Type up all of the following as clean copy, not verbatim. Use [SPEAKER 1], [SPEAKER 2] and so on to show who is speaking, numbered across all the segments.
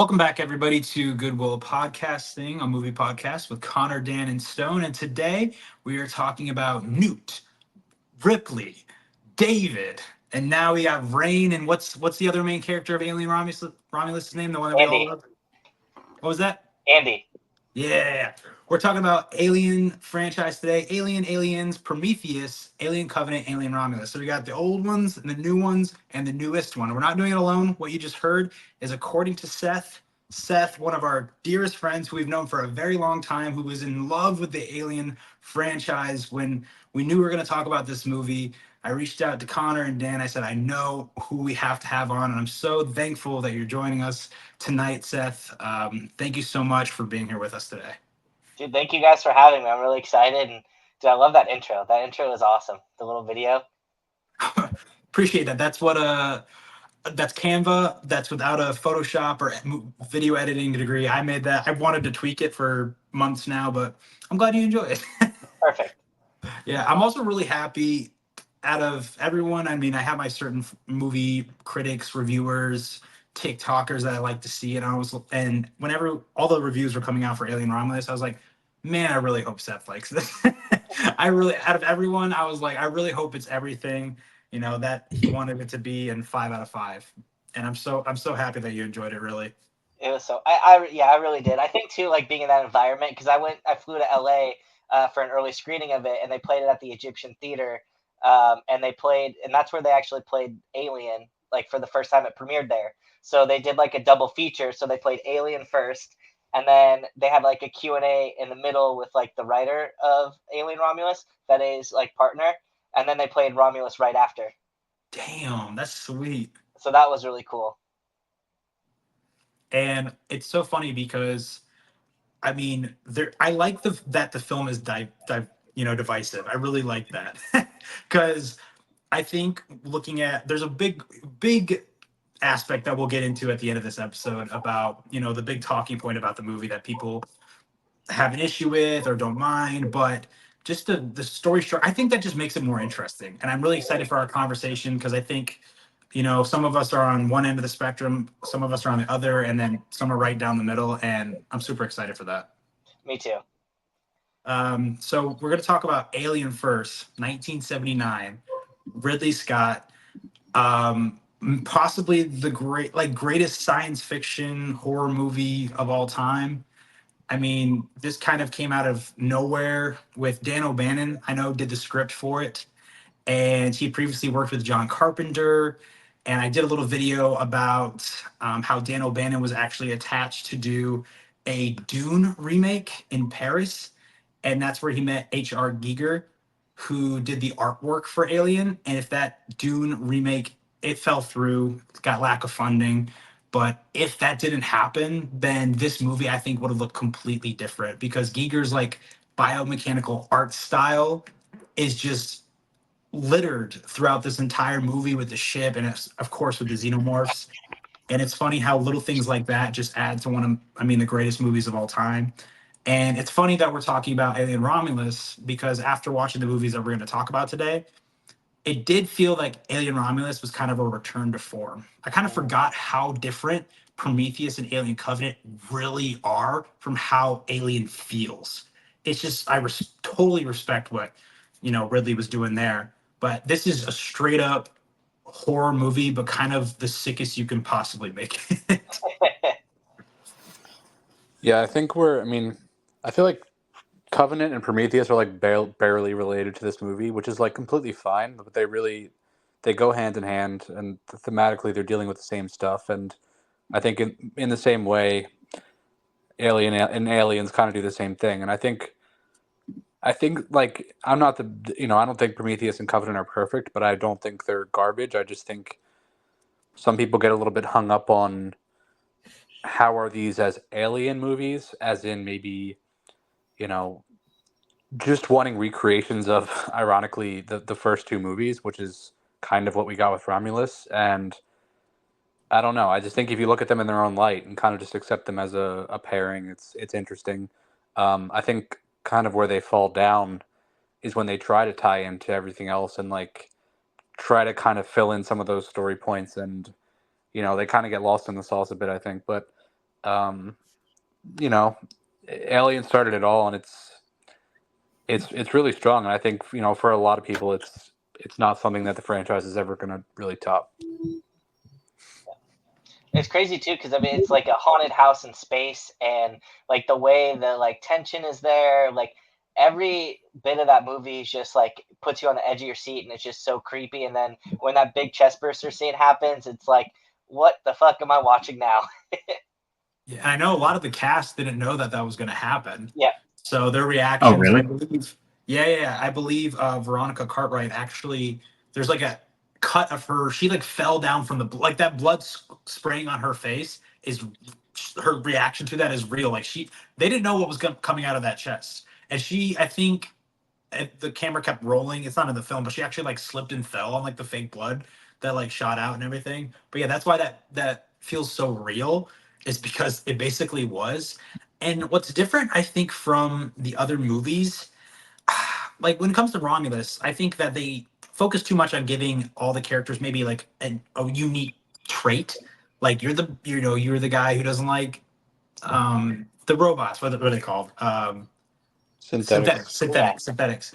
[SPEAKER 1] Welcome back, everybody, to Goodwill Podcasting, a movie podcast with Connor, Dan, and Stone. And today we are talking about Newt, Ripley, David, and now we have Rain. And what's the other main character of Alien Romulus' name? The one that we all
[SPEAKER 2] Andy.
[SPEAKER 1] love. What was that?
[SPEAKER 2] Andy.
[SPEAKER 1] Yeah. We're talking about Alien franchise today. Alien, Aliens, Prometheus, Alien Covenant, Alien Romulus. So we got the old ones and the new ones and the newest one. We're not doing it alone. What you just heard is according to Seth. Seth, one of our dearest friends who we've known for a very long time, who was in love with the Alien franchise. When we knew we were going to talk about this movie, I reached out to Connor and Dan. I said, I know who we have to have on, and I'm so thankful that you're joining us tonight, Seth. Thank you so much for being here with us today.
[SPEAKER 2] Dude, thank you guys for having me. I'm really excited. And dude, I love that intro. That intro was awesome. The little video.
[SPEAKER 1] Appreciate that. That's Canva. That's without a Photoshop or video editing degree. I made that. I wanted to tweak it for months now, but I'm glad you enjoy it.
[SPEAKER 2] Perfect.
[SPEAKER 1] Yeah, I'm also really happy. Out of everyone, I mean, I have my certain movie critics, reviewers, TikTokers that I like to see, and whenever all the reviews were coming out for Alien Romulus, I was like, man, I really hope Seth likes this. Out of everyone, I was like, I really hope it's everything, that he wanted it to be, and 5 out of 5. And I'm so happy that you enjoyed it, really.
[SPEAKER 2] It was so. I really did. I think too, like being in that environment, because I flew to LA for an early screening of it, and they played it at the Egyptian Theater, and that's where they actually played Alien, like for the first time it premiered there. So they did like a double feature. So they played Alien first, and then they had like a Q&A in the middle with like the writer of Alien Romulus, that is like partner, and then they played Romulus right after.
[SPEAKER 1] Damn, that's sweet.
[SPEAKER 2] So that was really cool.
[SPEAKER 1] And it's so funny because, I mean, I like that the film is divisive. I really like that because I think there's a big aspect that we'll get into at the end of this episode about the big talking point about the movie that people have an issue with or don't mind, but just the story structure. I think that just makes it more interesting, and I'm really excited for our conversation because I think some of us are on one end of the spectrum, some of us are on the other, and then some are right down the middle, and I'm super excited for that.
[SPEAKER 2] Me too.
[SPEAKER 1] So we're going to talk about Alien first, 1979, Ridley Scott, possibly the greatest science fiction horror movie of all time. I mean, this kind of came out of nowhere with Dan O'Bannon. I know did the script for it, and he previously worked with John Carpenter. And I did a little video about how Dan O'Bannon was actually attached to do a Dune remake in Paris, and that's where he met H.R. Giger, who did the artwork for Alien. And if that Dune remake, it fell through, got lack of funding. But if that didn't happen, then this movie I think would have looked completely different because Giger's like biomechanical art style is just littered throughout this entire movie with the ship and of course with the xenomorphs. And it's funny how little things like that just add to the greatest movies of all time. And it's funny that we're talking about Alien Romulus because after watching the movies that we're going to talk about today, it did feel like Alien Romulus was kind of a return to form. I kind of forgot how different Prometheus and Alien Covenant really are from how Alien feels. It's just totally respect what Ridley was doing there, but this is a straight up horror movie, but kind of the sickest you can possibly make it.
[SPEAKER 3] Yeah, I feel like Covenant and Prometheus are like barely related to this movie, which is like completely fine, but they go hand in hand, and thematically they're dealing with the same stuff. And I think in the same way, Alien and Aliens kind of do the same thing. And I think like I'm not I don't think Prometheus and Covenant are perfect, but I don't think they're garbage. I just think some people get a little bit hung up on how are these as Alien movies, as in maybe you know just wanting recreations of ironically the first two movies, which is kind of what we got with Romulus. And I don't know. I just think if you look at them in their own light and kind of just accept them as a pairing, it's interesting. I think kind of where they fall down is when they try to tie into everything else and like try to kind of fill in some of those story points, and they kind of get lost in the sauce a bit, I think. But You know, Alien started it all, and it's really strong. And I think for a lot of people, it's not something that the franchise is ever going to really top.
[SPEAKER 2] It's crazy too because I mean it's like a haunted house in space, and like the way the like tension is there, like every bit of that movie is just like puts you on the edge of your seat, and it's just so creepy. And then when that big chest burster scene happens, it's like, what the fuck am I watching now?
[SPEAKER 1] Yeah, I know a lot of the cast didn't know that that was going to happen.
[SPEAKER 2] Yeah,
[SPEAKER 1] So their
[SPEAKER 4] Oh,
[SPEAKER 1] reactions, I
[SPEAKER 4] really?
[SPEAKER 1] believe, yeah, I believe Veronica Cartwright actually, there's like a cut of her. She like fell down from like that blood spraying on her face is her reaction to that is real. Like they didn't know what was coming out of that chest, and I think, the camera kept rolling. It's not in the film, but she actually like slipped and fell on like the fake blood that like shot out and everything. But yeah, that's why that feels so real, is because it basically was. And what's different, I think, from the other movies, like when it comes to Romulus, I think that they focus too much on giving all the characters maybe like a unique trait. Like you're the guy who doesn't like the robots. What are they called?
[SPEAKER 3] Synthetics.
[SPEAKER 2] yeah,
[SPEAKER 1] Synthetics.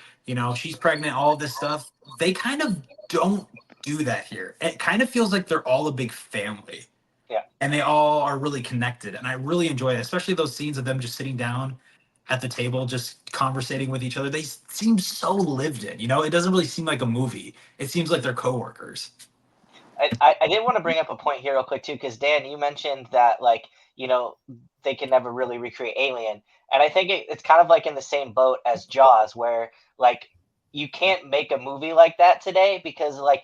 [SPEAKER 1] She's pregnant, all this stuff. They kind of don't do that here. It kind of feels like they're all a big family,
[SPEAKER 2] yeah.
[SPEAKER 1] and they all are really connected. And I really enjoy it, especially those scenes of them just sitting down at the table, just conversating with each other. They seem so lived in. It doesn't really seem like a movie. It seems like they're coworkers.
[SPEAKER 2] I did want to bring up a point here real quick too, because Dan, you mentioned that like they can never really recreate Alien, and I think it's kind of like in the same boat as Jaws, where like you can't make a movie like that today because like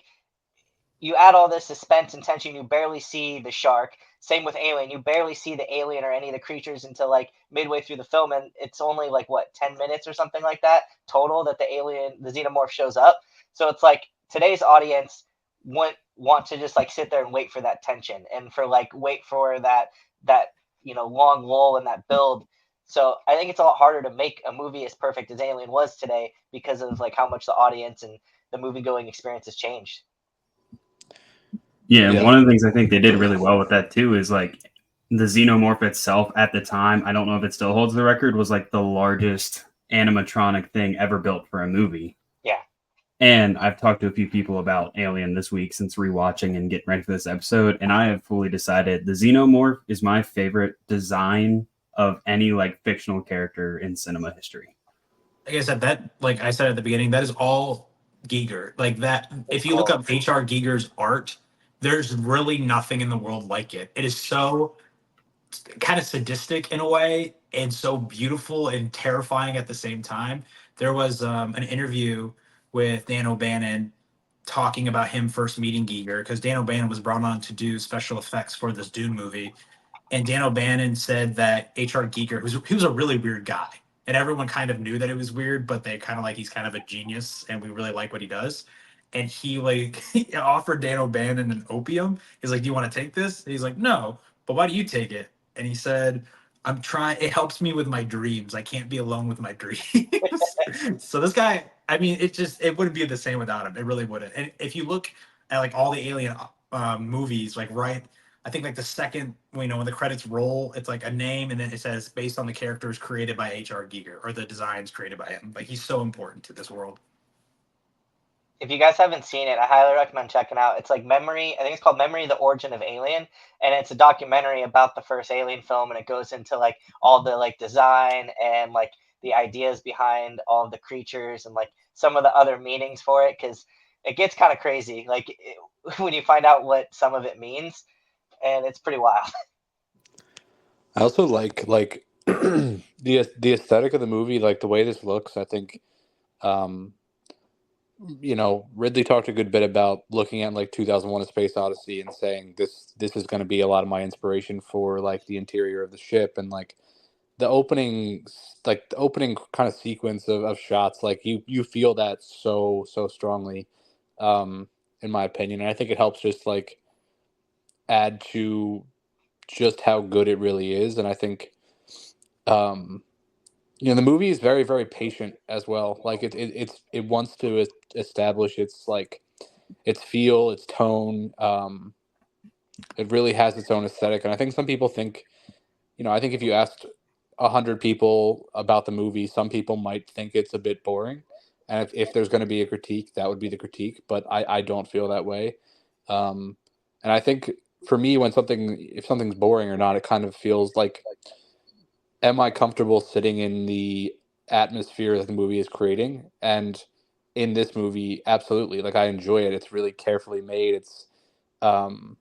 [SPEAKER 2] you add all this suspense and tension, you barely see the shark. Same with Alien, you barely see the alien or any of the creatures until like midway through the film, and it's only like what 10 minutes or something like that total that the xenomorph shows up. So it's like today's audience want to just like sit there and wait for that tension and for like wait for that long lull and that build. So I think it's a lot harder to make a movie as perfect as Alien was today because of like how much the audience and the movie going experience has changed.
[SPEAKER 4] Yeah, and
[SPEAKER 3] Yeah.
[SPEAKER 4] one of the things I think they did really well with that too is like the xenomorph itself at the time, I don't know if it still holds the record, was like the largest animatronic thing ever built for a movie.
[SPEAKER 2] Yeah.
[SPEAKER 4] And I've talked to a few people about Alien this week since rewatching and getting ready for this episode, and I have fully decided the xenomorph is my favorite design of any like fictional character in cinema history.
[SPEAKER 1] Like I said at the beginning, that is all Giger. Like that,
[SPEAKER 2] It's
[SPEAKER 1] if you look
[SPEAKER 2] cool.
[SPEAKER 1] up H.R. Giger's art, there's really nothing in the world like it. It is so kind of sadistic in a way, and so beautiful and terrifying at the same time. There was an interview with Dan O'Bannon talking about him first meeting Giger, because Dan O'Bannon was brought on to do special effects for this Dune movie, and Dan O'Bannon said that H.R. Giger, he was a really weird guy, and everyone kind of knew that it was weird, but they kind of like he's kind of a genius, and we really like what he does. And he like he offered Dan O'Bannon an opium. He's like, "Do you want to take this?" And he's like, "No, but why do you take it?" And he said, "I'm trying. It helps me with my dreams. I can't be alone with my dreams." So this guy, I mean, it wouldn't be the same without him. It really wouldn't. And if you look at like all the Alien movies, like right I think like the second, when the credits roll, it's like a name, and then it says based on the characters created by H.R. Giger, or the designs created by him. Like he's so important to this world.
[SPEAKER 2] If you guys haven't seen it, I highly recommend checking out. It's like Memory. I think it's called Memory: The Origin of Alien, and it's a documentary about the first Alien film, and it goes into like all the like design and like the ideas behind all of the creatures and like some of the other meanings for it, because it gets kind of crazy like when you find out what some of it means, and it's pretty wild.
[SPEAKER 3] I also like the aesthetic of the movie, like the way this looks. I think, um, Ridley talked a good bit about looking at like 2001: A Space Odyssey and saying this is going to be a lot of my inspiration for like the interior of the ship, and like the opening kind of sequence of shots. Like you feel that so strongly, in my opinion, and I think it helps just like add to just how good it really is. And I think, um, the movie is very, very patient as well. Like it wants to establish its feel, its tone. It really has its own aesthetic, and I think some people think I think if you asked 100 people about the movie, some people might think it's a bit boring. And if there's going to be a critique, that would be the critique. But I don't feel that way. Um, and I think for me, if something's boring or not, it kind of feels like, am I comfortable sitting in the atmosphere that the movie is creating? And in this movie, absolutely. Like, I enjoy it. It's really carefully made. Um,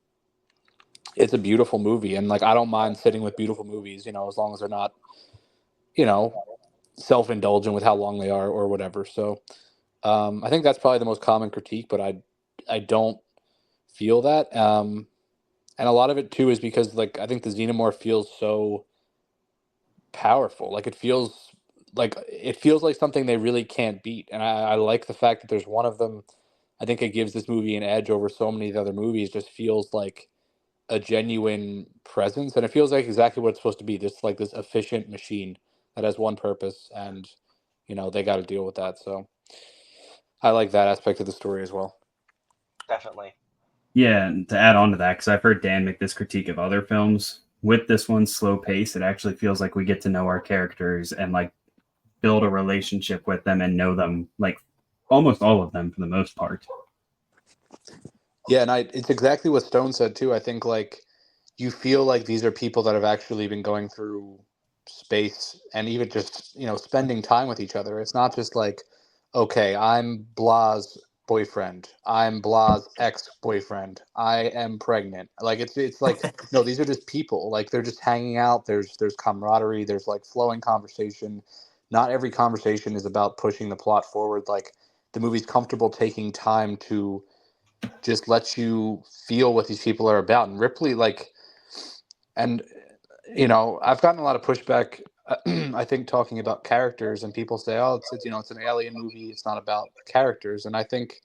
[SPEAKER 3] it's a beautiful movie, and like I don't mind sitting with beautiful movies, as long as they're not, you know, self-indulgent with how long they are or whatever. So I think that's probably the most common critique, but I don't feel that. And a lot of it too is because like I think the xenomorph feels so powerful. Like it feels like something they really can't beat. And I like the fact that there's one of them. I think it gives this movie an edge over so many of the other movies. Just feels like a genuine presence, and it feels like exactly what it's supposed to be. Just like this efficient machine that has one purpose, and they got to deal with that. So I like that aspect of the story as well.
[SPEAKER 2] Definitely.
[SPEAKER 4] Yeah, and to add on to that, because I've heard Dan make this critique of other films. With this one's slow pace, it actually feels like we get to know our characters and like build a relationship with them and know them, like almost all of them for the most part.
[SPEAKER 3] Yeah, and it's exactly what Stone said too. I think like you feel like these are people that have actually been going through space and even just spending time with each other. It's not just like, okay, I'm Blah's boyfriend, I'm Blah's ex-boyfriend, I am pregnant. Like it's like no, these are just people. Like they're just hanging out. There's camaraderie. There's like flowing conversation. Not every conversation is about pushing the plot forward. Like the movie's comfortable taking time to just let you feel what these people are about. And Ripley, like, and I've gotten a lot of pushback. I think talking about characters, and people say, "Oh, it's an alien movie. It's not about characters." And I think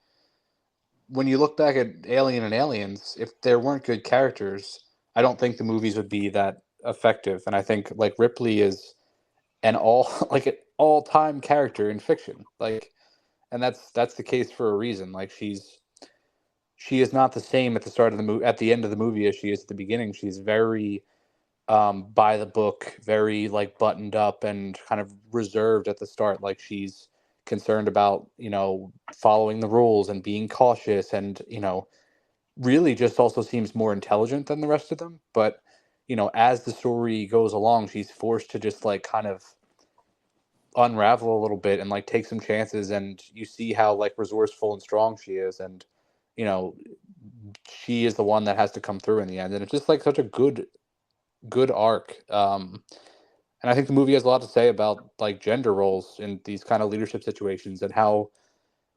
[SPEAKER 3] when you look back at Alien and Aliens, if there weren't good characters, I don't think the movies would be that effective. And I think like Ripley is an an all-time character in fiction. Like, and that's the case for a reason. Like she is not the same at the start of the movie, at the end of the movie, as she is at the beginning. She's very by the book, very like buttoned up and kind of reserved at the start. Like she's concerned about following the rules and being cautious, and really just also seems more intelligent than the rest of them. But as the story goes along, she's forced to just like kind of unravel a little bit and like take some chances, and you see how like resourceful and strong she is, and you know she is the one that has to come through in the end, and it's just like such a good arc. And I think the movie has a lot to say about like gender roles in these kind of leadership situations, and how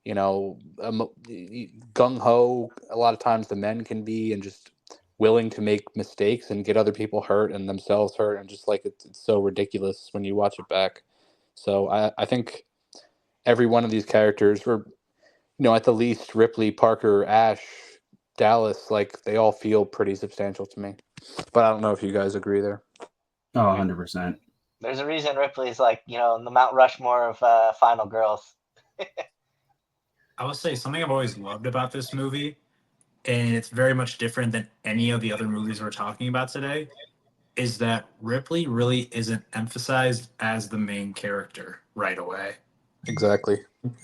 [SPEAKER 3] gung ho a lot of times the men can be, and just willing to make mistakes and get other people hurt and themselves hurt, and just like it's so ridiculous when you watch it back. So I think every one of these characters, or at the least Ripley, Parker, Ash, Dallas, like they all feel pretty substantial to me. But I don't know if you guys agree there.
[SPEAKER 4] Oh, 100%.
[SPEAKER 2] There's a reason Ripley's like, in the Mount Rushmore of final girls.
[SPEAKER 1] I will say something I've always loved about this movie, and it's very much different than any of the other movies we're talking about today, is that Ripley really isn't emphasized as the main character right away.
[SPEAKER 3] Exactly.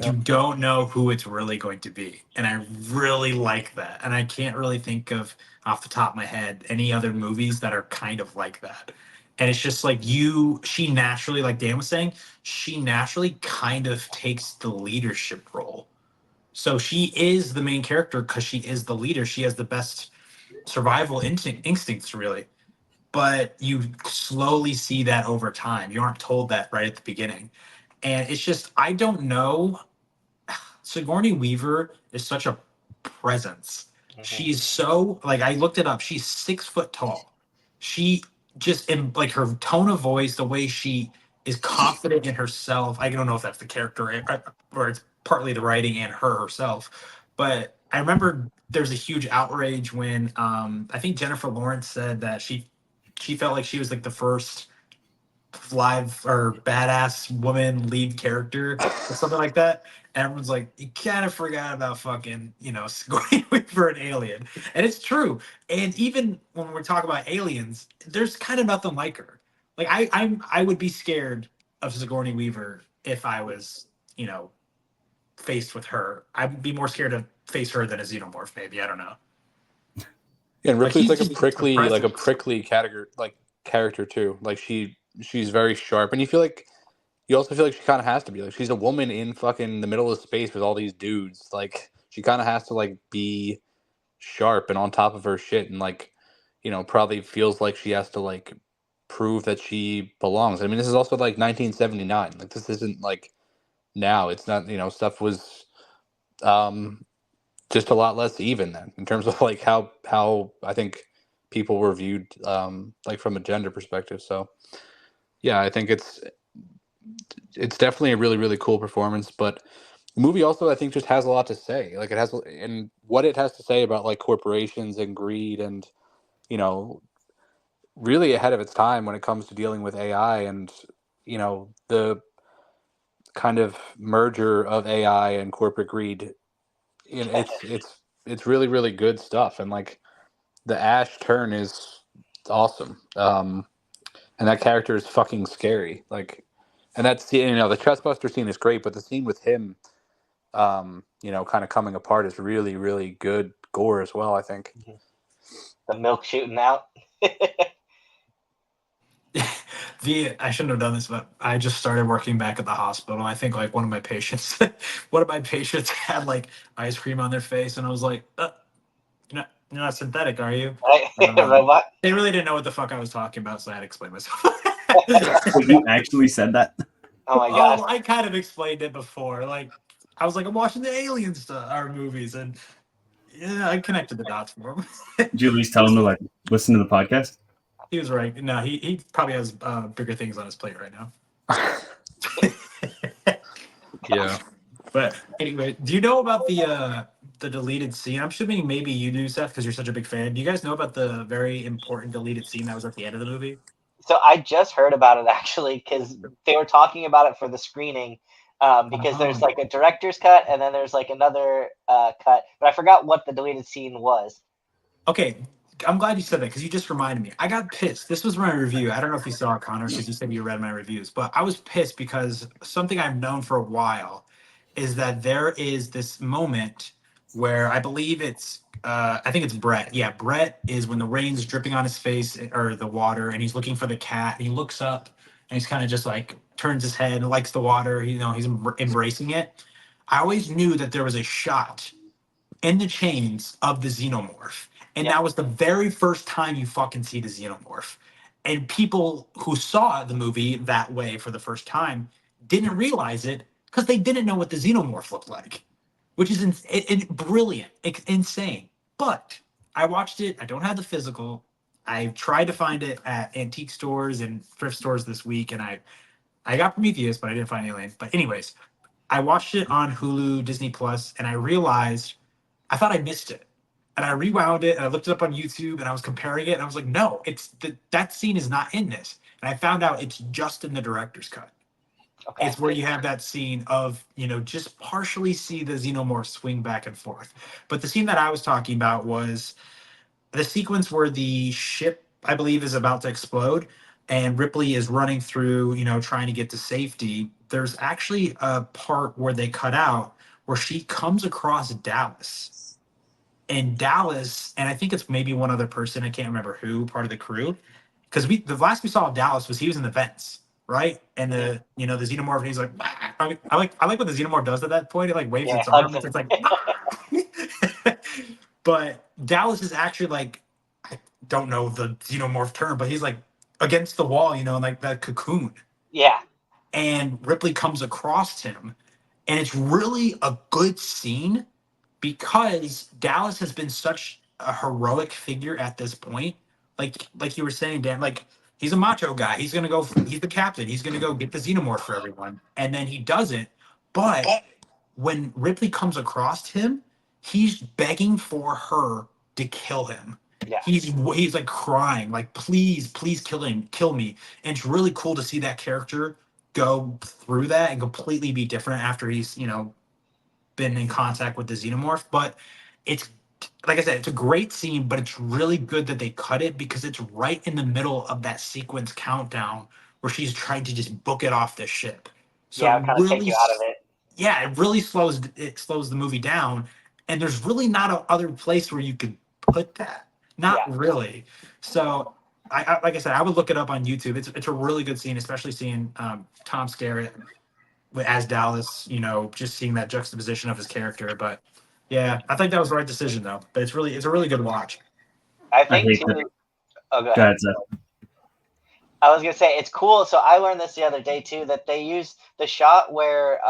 [SPEAKER 1] You don't know who it's really going to be. And I really like that. And I can't really think of, off the top of my head, any other movies that are kind of like that. And it's just like she naturally, like Dan was saying, she naturally kind of takes the leadership role. So she is the main character because she is the leader. She has the best survival instincts, really. But you slowly see that over time. You aren't told that right at the beginning. And it's just, I don't know. Sigourney Weaver is such a presence.
[SPEAKER 2] Mm-hmm.
[SPEAKER 1] She's so, like, I looked it up. She's 6 foot tall. She just, in like her tone of voice, the way she is confident in herself. I don't know if that's the character or it's partly the writing and her herself. But I remember there's a huge outrage when I think Jennifer Lawrence said that she felt like she was like the first live or badass woman lead character or something like that. And everyone's like, you kind of forgot about fucking, Sigourney Weaver and Alien. And it's true. And even when we talk about aliens, there's kind of nothing like her. Like I would be scared of Sigourney Weaver if I was, you know, faced with her. I'd be more scared to face her than a xenomorph. Maybe I don't know.
[SPEAKER 3] Yeah, and
[SPEAKER 1] Like
[SPEAKER 3] Ripley's
[SPEAKER 1] she's
[SPEAKER 3] like a
[SPEAKER 1] just
[SPEAKER 3] prickly,
[SPEAKER 1] impressive.
[SPEAKER 3] character too. Like she's very sharp, and you also feel like she kind of has to be. Like she's a woman in fucking the middle of space with all these dudes. Like she kind of has to like be sharp and on top of her shit, and like, probably feels like she has to like prove that she belongs. I mean, this is also like 1979. Like this isn't like now. It's not, stuff was um just a lot less even then in terms of like how I think people were viewed, like from a gender perspective. So yeah, I think it's definitely a really really cool performance. But the movie also, I think, just has a lot to say. Like it has, and what it has to say about like corporations and greed, and you know really ahead of its time when it comes to dealing with AI, and the kind of merger of AI and corporate greed. It's really really good stuff, and like the Ash turn is awesome. And that character is fucking scary. Like, and that's, the Trustbuster scene is great, but the scene with him, kind of coming apart is really really good gore as well, I think.
[SPEAKER 2] The milk shooting out.
[SPEAKER 1] I shouldn't have done this, but I just started working back at the hospital. I think like one of my patients, one of my patients had like ice cream on their face, and I was like, you're not synthetic, are you?"
[SPEAKER 2] Robot.
[SPEAKER 1] They really didn't know what the fuck I was talking about, so I had to explain myself.
[SPEAKER 4] Wait, you actually said that?
[SPEAKER 2] Oh my god.
[SPEAKER 1] Oh, I kind of explained it before. Like, I was like, I'm watching the Alien stuff, our movies, and yeah, I connected the dots for him.
[SPEAKER 4] Did you at least tell him to like listen to the podcast?
[SPEAKER 1] He was right. No, he probably has bigger things on his plate right now.
[SPEAKER 3] Yeah.
[SPEAKER 1] But anyway, do you know about the deleted scene? I'm assuming maybe you do, Seth, because you're such a big fan. Do you guys know about the very important deleted scene that was at the end of the movie?
[SPEAKER 2] So I just heard about it actually because they were talking about it for the screening. Because there's like a director's cut and then there's like another cut, but I forgot what the deleted scene was.
[SPEAKER 1] Okay, I'm glad you said that because you just reminded me. I got pissed. This was my review. I don't know if you saw it, Connor, because you said you read my reviews, but I was pissed because something I've known for a while is that there is this moment where I believe I think it's Brett. Yeah, Brett is when the rain's dripping on his face or the water, and he's looking for the cat. And he looks up and he's kind of just like turns his head and likes the water. He's embracing it. I always knew that there was a shot in the chains of the xenomorph. And
[SPEAKER 2] Yeah.
[SPEAKER 1] that was the very first time you fucking see the xenomorph. And people who saw the movie that way for the first time didn't realize it because they didn't know what the xenomorph looked like, which is brilliant, insane. But I watched it. I don't have the physical. I tried to find it at antique stores and thrift stores this week, and I got Prometheus, but I didn't find Alien. But anyways, I watched it on Hulu, Disney Plus, and I realized I thought I missed it. And I rewound it and I looked it up on YouTube and I was comparing it and I was like, no, that scene is not in this. And I found out it's just in the director's cut.
[SPEAKER 2] Okay.
[SPEAKER 1] It's where you have that scene of, just partially see the xenomorph swing back and forth. But the scene that I was talking about was the sequence where the ship, I believe, is about to explode and Ripley is running through, trying to get to safety. There's actually a part where they cut out where she comes across Dallas. And Dallas, and I think it's maybe one other person, I can't remember who, part of the crew. Because the last we saw of Dallas was he was in the vents, right? And the xenomorph, and he's like, "Ah." I like what the xenomorph does at that point. It like waves
[SPEAKER 2] Yeah,
[SPEAKER 1] its arms. It's like, "Ah." But Dallas is actually like, I don't know the xenomorph term, but he's like against the wall, like that cocoon.
[SPEAKER 2] yeah.
[SPEAKER 1] And Ripley comes across him, and it's really a good scene because Dallas has been such a heroic figure at this point. Like you were saying, Dan, like he's a macho guy. He's gonna go. He's the captain. He's gonna go get the xenomorph for everyone, and then he doesn't. But when Ripley comes across him, he's begging for her to kill him.
[SPEAKER 2] Yeah.
[SPEAKER 1] He's like crying, like please, please kill me. And it's really cool to see that character go through that and completely be different after he's been in contact with the xenomorph. But it's like I said, it's a great scene, but it's really good that they cut it because it's right in the middle of that sequence countdown where she's trying to just book it off the ship. So
[SPEAKER 2] Yeah,
[SPEAKER 1] it
[SPEAKER 2] kind of take
[SPEAKER 1] really,
[SPEAKER 2] you out of it.
[SPEAKER 1] yeah, it really slows the movie down, and there's really not a other place where you could put that. Not
[SPEAKER 2] Yeah.
[SPEAKER 1] really. So I like I said, I would look it up on YouTube. It's a really good scene, especially seeing Tom Skerritt as Dallas. Just seeing that juxtaposition of his character, but. Yeah, I think that was the right decision though. But it's a really good watch.
[SPEAKER 2] I
[SPEAKER 4] I
[SPEAKER 2] think
[SPEAKER 4] hate that.
[SPEAKER 2] too. Oh, go
[SPEAKER 4] Go
[SPEAKER 2] ahead.
[SPEAKER 4] ahead, Seth.
[SPEAKER 2] I was gonna say it's cool. So I learned this the other day too that they use the shot where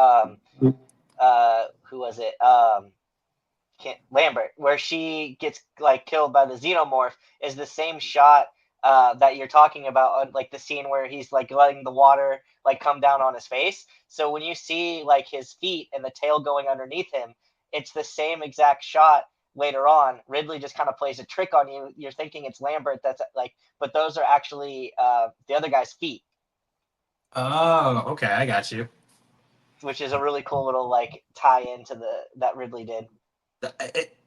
[SPEAKER 2] who was it Lambert, where she gets like killed by the xenomorph, is the same shot that you're talking about, like the scene where he's like letting the water like come down on his face. So when you see like his feet and the tail going underneath him, it's the same exact shot later on. Ridley just kind of plays a trick on you. You're thinking it's Lambert that's like, but those are actually the other guy's feet,
[SPEAKER 1] Oh, okay, I got you.
[SPEAKER 2] which is a really cool little like tie into the that Ridley did.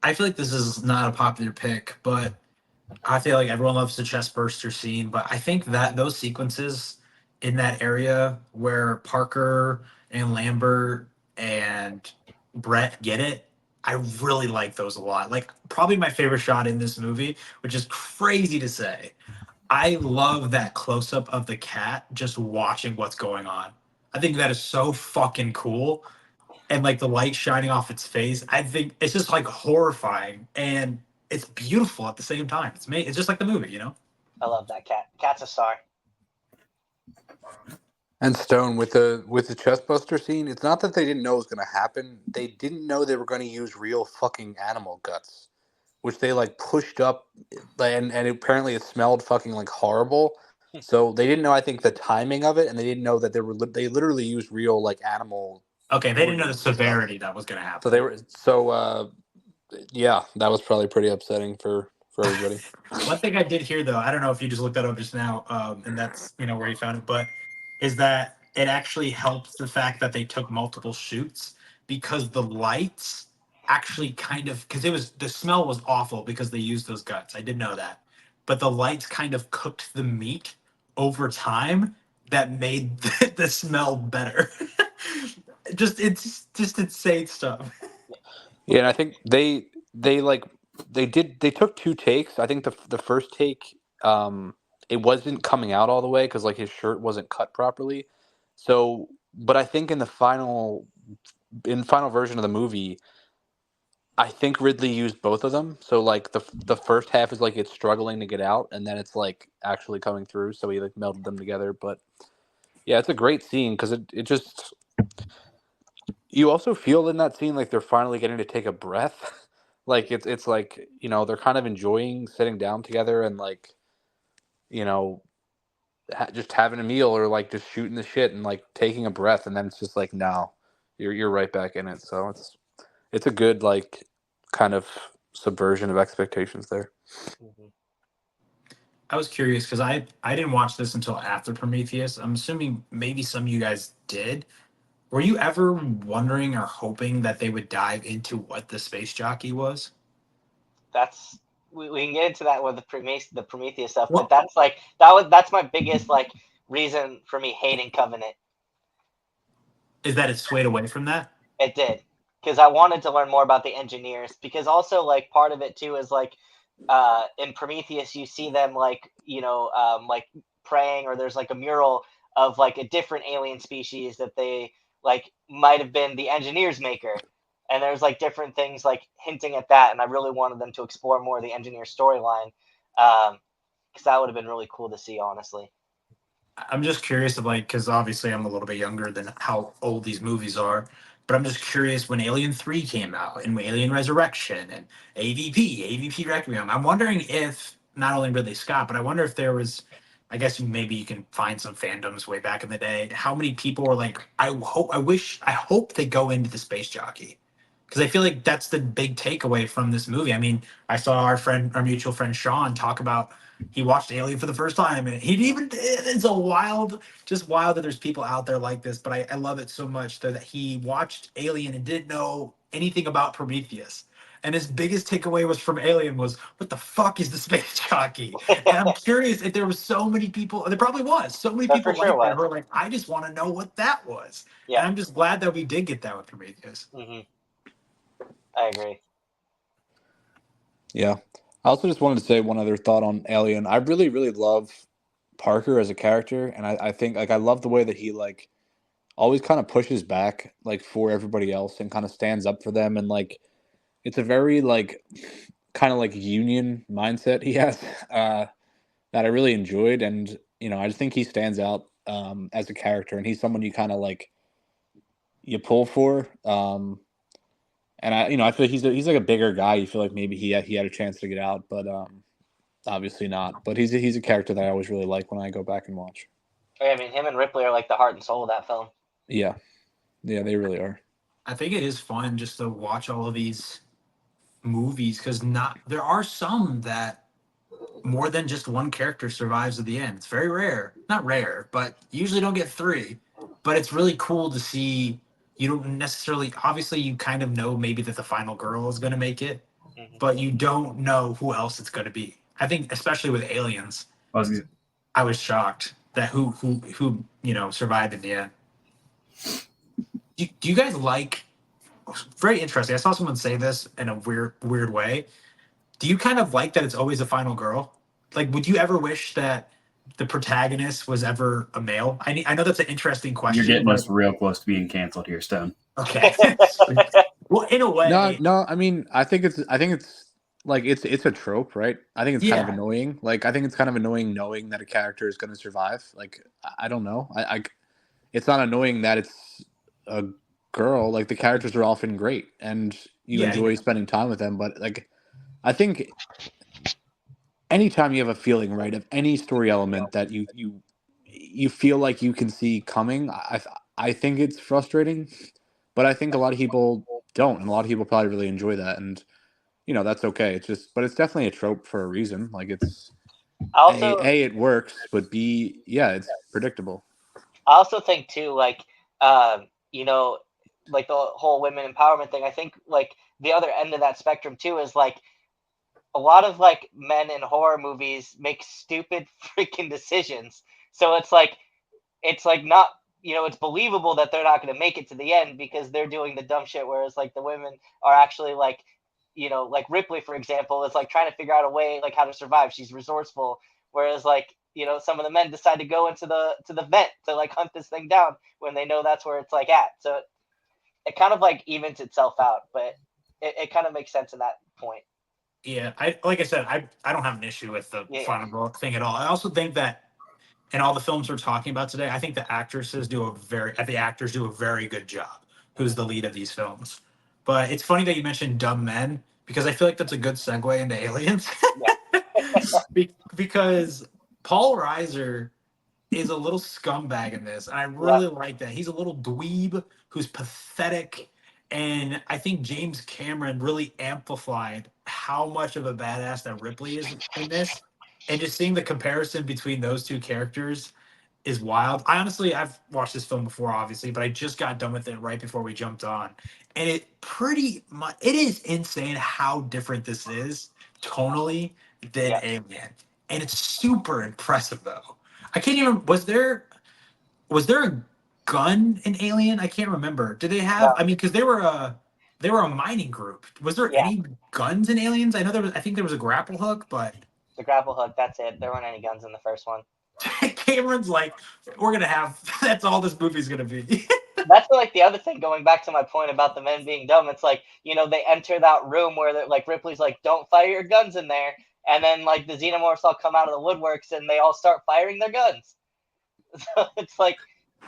[SPEAKER 1] I feel like this is not a popular pick, but I feel like everyone loves the chest burster scene. But I think that those sequences in that area where Parker and Lambert and Brett get it, I really like those a lot. Like probably my favorite shot in this movie, which is crazy to say. I love that close up of the cat just watching what's going on. I think that is so fucking cool. And like the light shining off its face, I think it's just like horrifying and it's beautiful at the same time. It's just like the movie.
[SPEAKER 2] I love that cat. Cat's a star.
[SPEAKER 3] And Stone with the chestbuster scene, it's not that they didn't know it was gonna happen. They didn't know they were gonna use real fucking animal guts, which they like pushed up, and apparently it smelled fucking like horrible. So they didn't know, I think, the timing of it, and they didn't know that they literally used real like animal
[SPEAKER 1] Okay, they didn't know the
[SPEAKER 3] organs and stuff.
[SPEAKER 1] severity that was gonna
[SPEAKER 3] So
[SPEAKER 1] happen.
[SPEAKER 3] they were yeah, that was probably pretty upsetting for everybody.
[SPEAKER 1] One thing I did hear though, I don't know if you just looked that up just now, and that's where you found it, but is that it actually helps the fact that they took multiple shoots because the lights actually kind of because the smell was awful because they used those guts. I did know that, but the lights kind of cooked the meat over time that made the smell better. It's just insane stuff.
[SPEAKER 3] Yeah, and I think they took two takes. I think the first take, it wasn't coming out all the way because like his shirt wasn't cut properly. So, but I think in final version of the movie, I think Ridley used both of them. So like the first half is like it's struggling to get out, and then it's like actually coming through. So he like melded them together. But yeah, it's a great scene because it just, you also feel in that scene like they're finally getting to take a breath. Like it's like, they're kind of enjoying sitting down together and like, you know just having a meal or like just shooting the shit and like taking a breath, and then it's just like, no, you're right back in it. So it's a good like kind of subversion of expectations there.
[SPEAKER 2] Mm-hmm.
[SPEAKER 1] I was curious because I didn't watch this until after Prometheus. I'm assuming maybe some of you guys did. Were you ever wondering or hoping that they would dive into what the space jockey was?
[SPEAKER 2] That's we can get into that with the Prometheus stuff, but
[SPEAKER 1] Well,
[SPEAKER 2] that's my biggest like reason for me hating Covenant.
[SPEAKER 1] is that it swayed away from that?
[SPEAKER 2] It did, because I wanted to learn more about the engineers, because also like part of it too is like in Prometheus you see them like like praying, or there's like a mural of like a different alien species that they like might have been the engineers maker, and there's like different things like hinting at that, and I really wanted them to explore more of the engineer storyline, because that would have been really cool to see, honestly.
[SPEAKER 1] I'm just curious of like because obviously I'm a little bit younger than how old these movies are, but I'm just curious when Alien 3 came out and Alien Resurrection and AVP Requiem. I'm wondering if not only Ridley Scott, but I wonder if there was. I guess maybe you can find some fandoms way back in the day. How many people were like, I hope they go into the space jockey because I feel like that's the big takeaway from this movie. I mean, I saw our mutual friend Sean talk about he watched Alien for the first time, and it's just wild that there's people out there like this. But I love it so much that he watched Alien and didn't know anything about Prometheus. And his biggest takeaway was from Alien was, what the fuck is the space jockey? And I'm curious if there was so many people, there probably was, so many
[SPEAKER 2] That
[SPEAKER 1] people
[SPEAKER 2] for sure
[SPEAKER 1] like that
[SPEAKER 2] was.
[SPEAKER 1] who are like, I just want to know what that was.
[SPEAKER 2] Yeah.
[SPEAKER 1] And I'm just glad that we did get that with Prometheus.
[SPEAKER 2] I agree.
[SPEAKER 3] Yeah. I also just wanted to say one other thought on Alien. I really, really love Parker as a character, and I think like I love the way that he like always kind of pushes back like for everybody else and kind of stands up for them, and like it's a very like kind of like union mindset he has that I really enjoyed, and I just think he stands out as a character, and he's someone you kind of like you pull for. And I feel like he's like a bigger guy. You feel like maybe he had a chance to get out, but obviously not. But he's a character that I always really like when I go back and watch.
[SPEAKER 2] I mean, him and Ripley are like the heart and soul of that film.
[SPEAKER 3] Yeah, they really are.
[SPEAKER 1] I think it is fun just to watch all of these movies because there are some that more than just one character survives at the end. It's very rare, not rare, but you usually don't get three. But it's really cool to see. You don't necessarily, obviously, you kind of know maybe that the final girl is going to make it, but you don't know who else it's going to be. I think, especially with Aliens, I was shocked that who survived in the end. Do you guys like? Very interesting. I saw someone say this in a weird way. Do you kind of like that it's always a final girl? Like, would you ever wish that the protagonist was ever a male? I know that's an interesting question.
[SPEAKER 4] You're getting us real close to being canceled here, Stone.
[SPEAKER 1] Okay. Well, in a way.
[SPEAKER 3] No. I mean, I think it's like it's a trope, right? I think it's kind of annoying. Like, I think it's kind of annoying knowing that a character is going to survive. Like, I don't know. It's not annoying that it's a girl. Like, the characters are often great, and you enjoy spending time with them. But like, I think anytime you have a feeling, right, of any story element that you feel like you can see coming, I think it's frustrating. But I think a lot of people don't, and a lot of people probably really enjoy that, and that's okay. But it's definitely a trope for a reason. Like, it's
[SPEAKER 2] Also,
[SPEAKER 3] it works, but B, yeah, it's predictable.
[SPEAKER 2] I also think too, like, like the whole women empowerment thing. I think like the other end of that spectrum too is like a lot of like men in horror movies make stupid freaking decisions. So it's like not, it's believable that they're not going to make it to the end because they're doing the dumb shit. Whereas like the women are actually like, like Ripley, for example, is like trying to figure out a way like how to survive. She's resourceful. Whereas like, some of the men decide to go into the vent to like hunt this thing down when they know that's where it's like at. So it kind of like evens itself out, but it kind of makes sense in that point.
[SPEAKER 1] Yeah, like I said, I don't have an issue with the final girl thing at all. I also think that in all the films we're talking about today, I think the actors do a very good job. Who's the lead of these films? But it's funny that you mentioned dumb men because I feel like that's a good segue into Aliens. Because Paul Reiser is a little scumbag in this, and I really like that. He's a little dweeb who's pathetic, and I think James Cameron really amplified how much of a badass that Ripley is in this. And just seeing the comparison between those two characters is wild. I've watched this film before, obviously, but I just got done with it right before we jumped on. And it is insane how different this is tonally than Alien. And it's super impressive though. I can't even was there a gun in Alien? I can't remember. Did they have
[SPEAKER 2] No.
[SPEAKER 1] I mean, because they were a mining group. Was there any guns in Aliens? I think there was a grapple hook, but
[SPEAKER 2] the grapple hook, that's it. There weren't any guns in the first one.
[SPEAKER 1] Cameron's like, we're gonna have that's all this movie's gonna be.
[SPEAKER 2] That's like the other thing, going back to my point about the men being dumb. It's like, they enter that room where like Ripley's like, don't fire your guns in there. And then like the xenomorphs all come out of the woodworks and they all start firing their guns. So it's like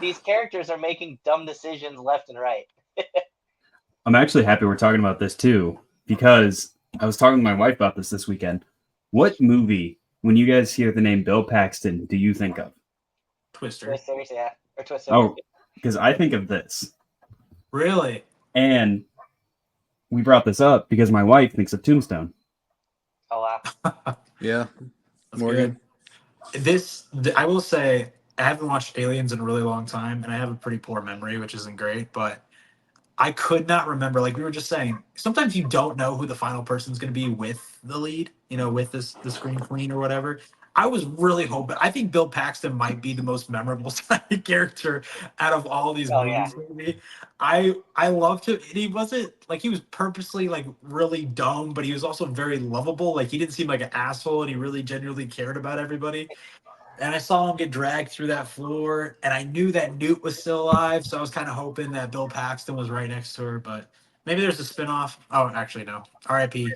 [SPEAKER 2] these characters are making dumb decisions left and right.
[SPEAKER 4] I'm actually happy we're talking about this too, because I was talking to my wife about this weekend. What movie, when you guys hear the name Bill Paxton, do you think of?
[SPEAKER 1] Twister.
[SPEAKER 2] Twisters, yeah. Or Twister.
[SPEAKER 4] Oh, because I think of this.
[SPEAKER 1] Really?
[SPEAKER 4] And we brought this up because my wife thinks of Tombstone.
[SPEAKER 2] Oh, wow.
[SPEAKER 3] Yeah.
[SPEAKER 1] Morgan. I will say, I haven't watched Aliens in a really long time, and I have a pretty poor memory, which isn't great, but I could not remember. Like we were just saying, sometimes you don't know who the final person's going to be with the lead, with the Scream Queen or whatever. I was really hoping. I think Bill Paxton might be the most memorable side character out of all these
[SPEAKER 2] Oh yeah,
[SPEAKER 1] movies. Maybe I loved him. And he wasn't like he was purposely like really dumb, but he was also very lovable. Like he didn't seem like an asshole, and he really genuinely cared about everybody. And I saw him get dragged through that floor, and I knew that Newt was still alive, so I was kind of hoping that Bill Paxton was right next to her. But maybe there's a spinoff. Oh, actually, no. R.I.P.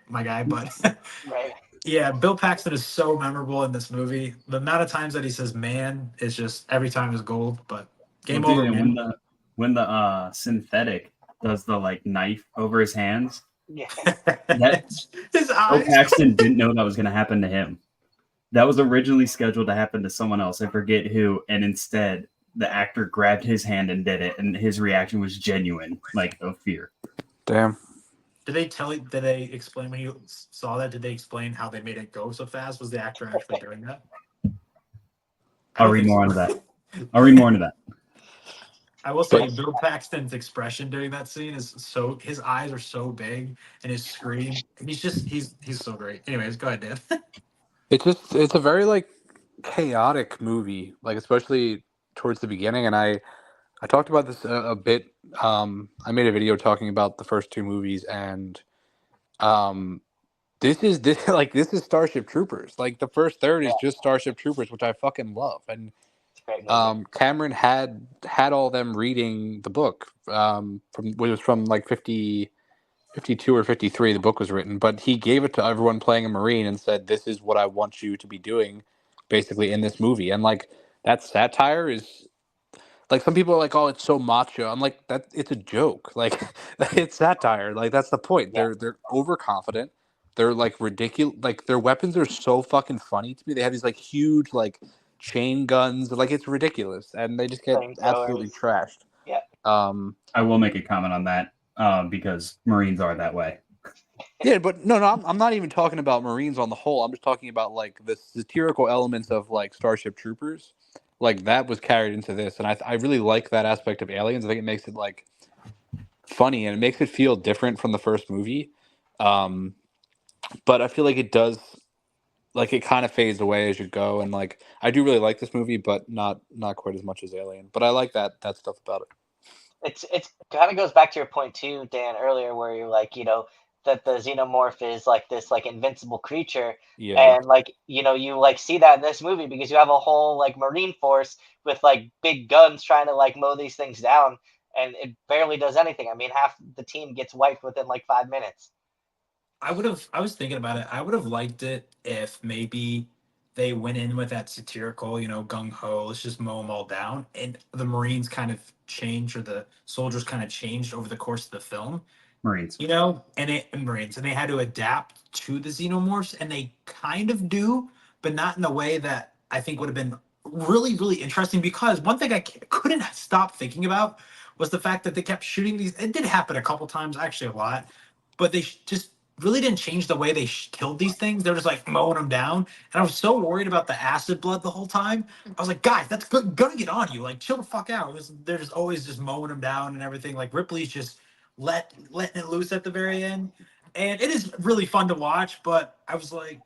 [SPEAKER 1] my guy. But
[SPEAKER 2] right.
[SPEAKER 1] yeah, Bill Paxton is so memorable in this movie. The amount of times that he says "man" is just every time is gold. But
[SPEAKER 4] Well,
[SPEAKER 1] game
[SPEAKER 4] dude,
[SPEAKER 1] over,
[SPEAKER 4] and
[SPEAKER 1] man.
[SPEAKER 4] when the synthetic does the like knife over his hands,
[SPEAKER 2] Yeah,
[SPEAKER 4] that
[SPEAKER 1] His
[SPEAKER 4] Bill
[SPEAKER 1] eyes.
[SPEAKER 4] Paxton didn't know that was going to happen to him. That was originally scheduled to happen to someone else. I forget who, and instead the actor grabbed his hand and did it, and his reaction was genuine, like of fear.
[SPEAKER 3] Damn.
[SPEAKER 1] Did they tell you? Did they explain when you saw that? Did they explain how they made it go so fast? Was the actor actually doing that? I
[SPEAKER 4] I'll
[SPEAKER 1] don't
[SPEAKER 4] read
[SPEAKER 1] think
[SPEAKER 4] more
[SPEAKER 1] so.
[SPEAKER 4] into that. I'll read more into that.
[SPEAKER 1] I will say
[SPEAKER 3] But
[SPEAKER 1] Bill Paxton's expression during that scene is so his eyes are so big and his scream. And he's so great. Anyways, go ahead, Dan.
[SPEAKER 3] it's a very like chaotic movie, like especially towards the beginning. And I talked about this a bit. I made a video talking about the first two movies, and um, this is Starship Troopers. Like the first third
[SPEAKER 2] yeah,
[SPEAKER 3] is just Starship Troopers, which I fucking love. And
[SPEAKER 2] it's a great movie.
[SPEAKER 3] Cameron had all them reading the book from it was from like 52 or 53 the book was written, but he gave it to everyone playing a Marine and said, "This is what I want you to be doing basically in this movie." And like that satire is like some people are like, "Oh, it's so macho." I'm like, that it's a joke. Like it's satire. Like that's the point.
[SPEAKER 2] Yeah,
[SPEAKER 3] They're overconfident. They're like ridiculous. Like their weapons are so fucking funny to me. They have these like huge like chain guns. Like it's ridiculous, and they just get absolutely
[SPEAKER 2] flamethrowers.
[SPEAKER 3] trashed.
[SPEAKER 2] Yeah,
[SPEAKER 3] Um,
[SPEAKER 4] I will make a comment on that because Marines are that way.
[SPEAKER 3] yeah, but no, I'm not even talking about Marines on the whole. I'm just talking about like the satirical elements of like Starship Troopers. Like that was carried into this, and I really like that aspect of Aliens. I think it makes it like funny and it makes it feel different from the first movie. Um, but I feel like it does like it kind of fades away as you go, and like I do really like this movie, but not quite as much as Alien. But I like that stuff about it.
[SPEAKER 2] it's kind of goes back to your point too, Dan, earlier, where you're like, that the xenomorph is like this like invincible creature,
[SPEAKER 3] Yeah,
[SPEAKER 2] and like you like see that in this movie because you have a whole like Marine force with like big guns trying to like mow these things down, and it barely does anything. I mean, half the team gets wiped within like 5 minutes.
[SPEAKER 1] I was thinking about it. I would have liked it if maybe they went in with that satirical, gung ho, let's just mow them all down. And the Marines kind of changed, or the soldiers kind of changed over the course of the film,
[SPEAKER 4] Marines.
[SPEAKER 1] and Marines, and they had to adapt to the xenomorphs, and they kind of do, but not in a way that I think would have been really, really interesting. Because one thing I couldn't stop thinking about was the fact that they kept shooting these. It did happen a couple times, actually a lot, but they just really didn't change the way they killed these things. They were just like mowing them down, and I was so worried about the acid blood the whole time. I was like, guys, that's gonna get on you. Like, chill the fuck out. They're just always just mowing them down and everything. Like Ripley's just letting it loose at the very end, and it is really fun to watch. But I was like,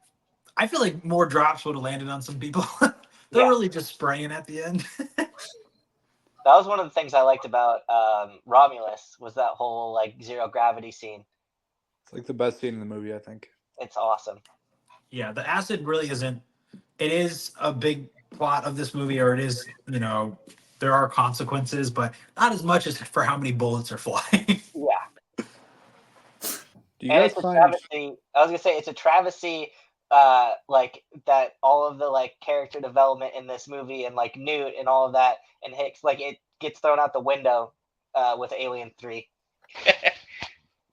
[SPEAKER 1] I feel like more drops would have landed on some people. They're
[SPEAKER 2] Yeah,
[SPEAKER 1] really just spraying at the end.
[SPEAKER 2] that was one of the things I liked about Romulus was that whole like zero gravity scene.
[SPEAKER 3] it's like the best scene in the movie, I think.
[SPEAKER 2] It's awesome.
[SPEAKER 1] Yeah, the acid really isn't. It is a big plot of this movie, or it is, there are consequences, but not as much as for how many bullets are flying.
[SPEAKER 2] Yeah.
[SPEAKER 3] Do you
[SPEAKER 2] And
[SPEAKER 3] guys
[SPEAKER 2] it's a
[SPEAKER 3] find?
[SPEAKER 2] travesty. I was gonna say it's a travesty, like that all of the like character development in this movie and like Newt and all of that and Hicks, like it gets thrown out the window with Alien 3.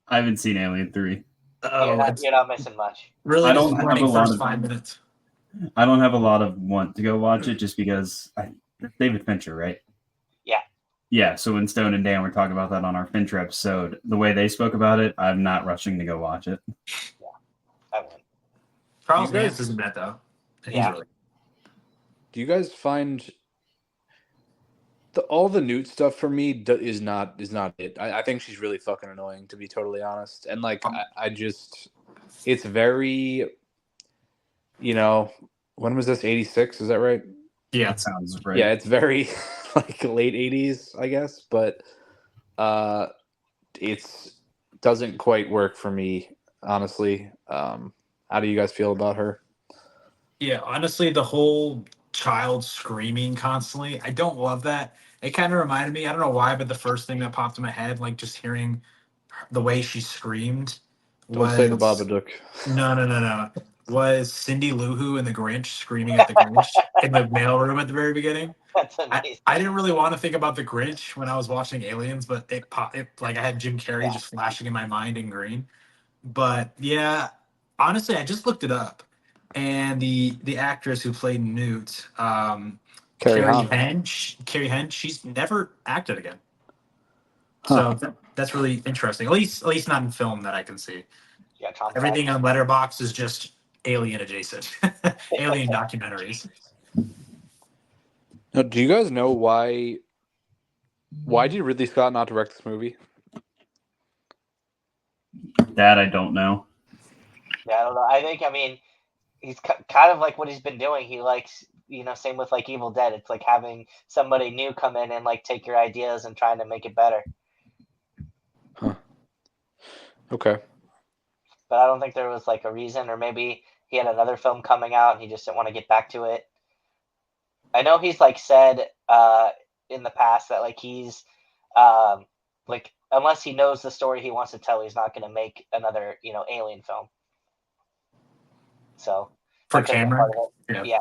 [SPEAKER 4] I haven't seen Alien 3.
[SPEAKER 1] Oh, it's
[SPEAKER 2] You're not missing much.
[SPEAKER 1] really
[SPEAKER 4] I don't have a
[SPEAKER 1] disappointing
[SPEAKER 4] lot
[SPEAKER 1] first
[SPEAKER 4] of
[SPEAKER 1] 5 minutes.
[SPEAKER 4] I don't have a lot of want to go watch it just because David Fincher, right?
[SPEAKER 2] Yeah.
[SPEAKER 4] Yeah, so when Stone and Dan were talking about that on our Fincher episode, the way they spoke about it, I'm not rushing to go watch it.
[SPEAKER 2] I won't.
[SPEAKER 1] Charles
[SPEAKER 3] You guys-
[SPEAKER 1] Dance isn't that though. And
[SPEAKER 2] Yeah.
[SPEAKER 1] he's really
[SPEAKER 3] Do you guys find all the Newt stuff for me is not it. I think she's really fucking annoying, to be totally honest. And like I just, it's very, when was this? 86? Is that right?
[SPEAKER 1] Yeah.
[SPEAKER 4] That sounds right.
[SPEAKER 3] Yeah, it's very like late 80s, I guess, but it's doesn't quite work for me, honestly. How do you guys feel about her?
[SPEAKER 1] Yeah, honestly, the whole child screaming constantly, I don't love that. It kind of reminded me, I don't know why, but the first thing that popped in my head, like just hearing the way she screamed
[SPEAKER 3] Don't say the
[SPEAKER 1] was
[SPEAKER 3] Babadook.
[SPEAKER 1] no. Was Cindy Lou Who in The Grinch screaming at the Grinch in the mailroom at the very beginning?
[SPEAKER 2] That's
[SPEAKER 1] I,
[SPEAKER 2] amazing.
[SPEAKER 1] I didn't really want to think about the Grinch when I was watching Aliens, but it like I had Jim Carrey just flashing in my mind in green. But yeah, honestly, I just looked it up, and the actress who played Newt,
[SPEAKER 3] Carrie Hahn.
[SPEAKER 1] Carrie Henn, she's never acted again.
[SPEAKER 3] Huh.
[SPEAKER 1] So that's really interesting. At least not in film that I can see.
[SPEAKER 2] Yeah, Tom
[SPEAKER 1] Everything
[SPEAKER 2] Hanks.
[SPEAKER 1] on Letterboxd is just alien adjacent, alien documentaries.
[SPEAKER 3] Now, do you guys know why did Ridley Scott not direct this movie?
[SPEAKER 4] That I don't know.
[SPEAKER 2] Yeah, I don't know. I mean, he's kind of like what he's been doing. He likes, same with like Evil Dead. It's like having somebody new come in and like take your ideas and trying to make it better.
[SPEAKER 3] Huh. Okay.
[SPEAKER 2] But I don't think there was like a reason, or maybe he had another film coming out and he just didn't want to get back to it. I know he's like said in the past that like he's like unless he knows the story he wants to tell, he's not going to make another alien film. So
[SPEAKER 1] For
[SPEAKER 2] that could be
[SPEAKER 1] Cameron?
[SPEAKER 2] part of it.
[SPEAKER 1] Yeah.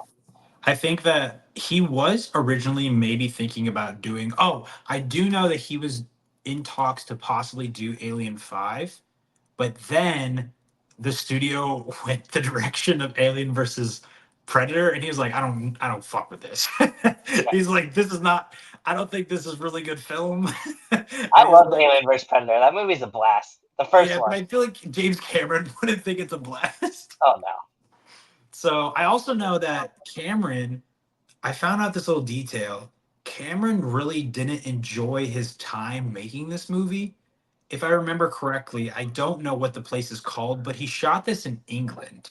[SPEAKER 1] I think that he was originally maybe thinking about doing. Oh, I do know that he was in talks to possibly do Alien 5, but then the studio went the direction of Alien versus Predator, and he was like, I don't fuck with this. He's like, this is not. I don't think this is really good film.
[SPEAKER 2] I
[SPEAKER 1] He's
[SPEAKER 2] love
[SPEAKER 1] like,
[SPEAKER 2] Alien vs Predator. That movie's a blast. The first
[SPEAKER 1] yeah, but
[SPEAKER 2] one.
[SPEAKER 1] I feel like James Cameron wouldn't think it's a blast.
[SPEAKER 2] Oh no.
[SPEAKER 1] So I also know that Cameron, I found out this little detail. Cameron really didn't enjoy his time making this movie. If I remember correctly, I don't know what the place is called, but he shot this in England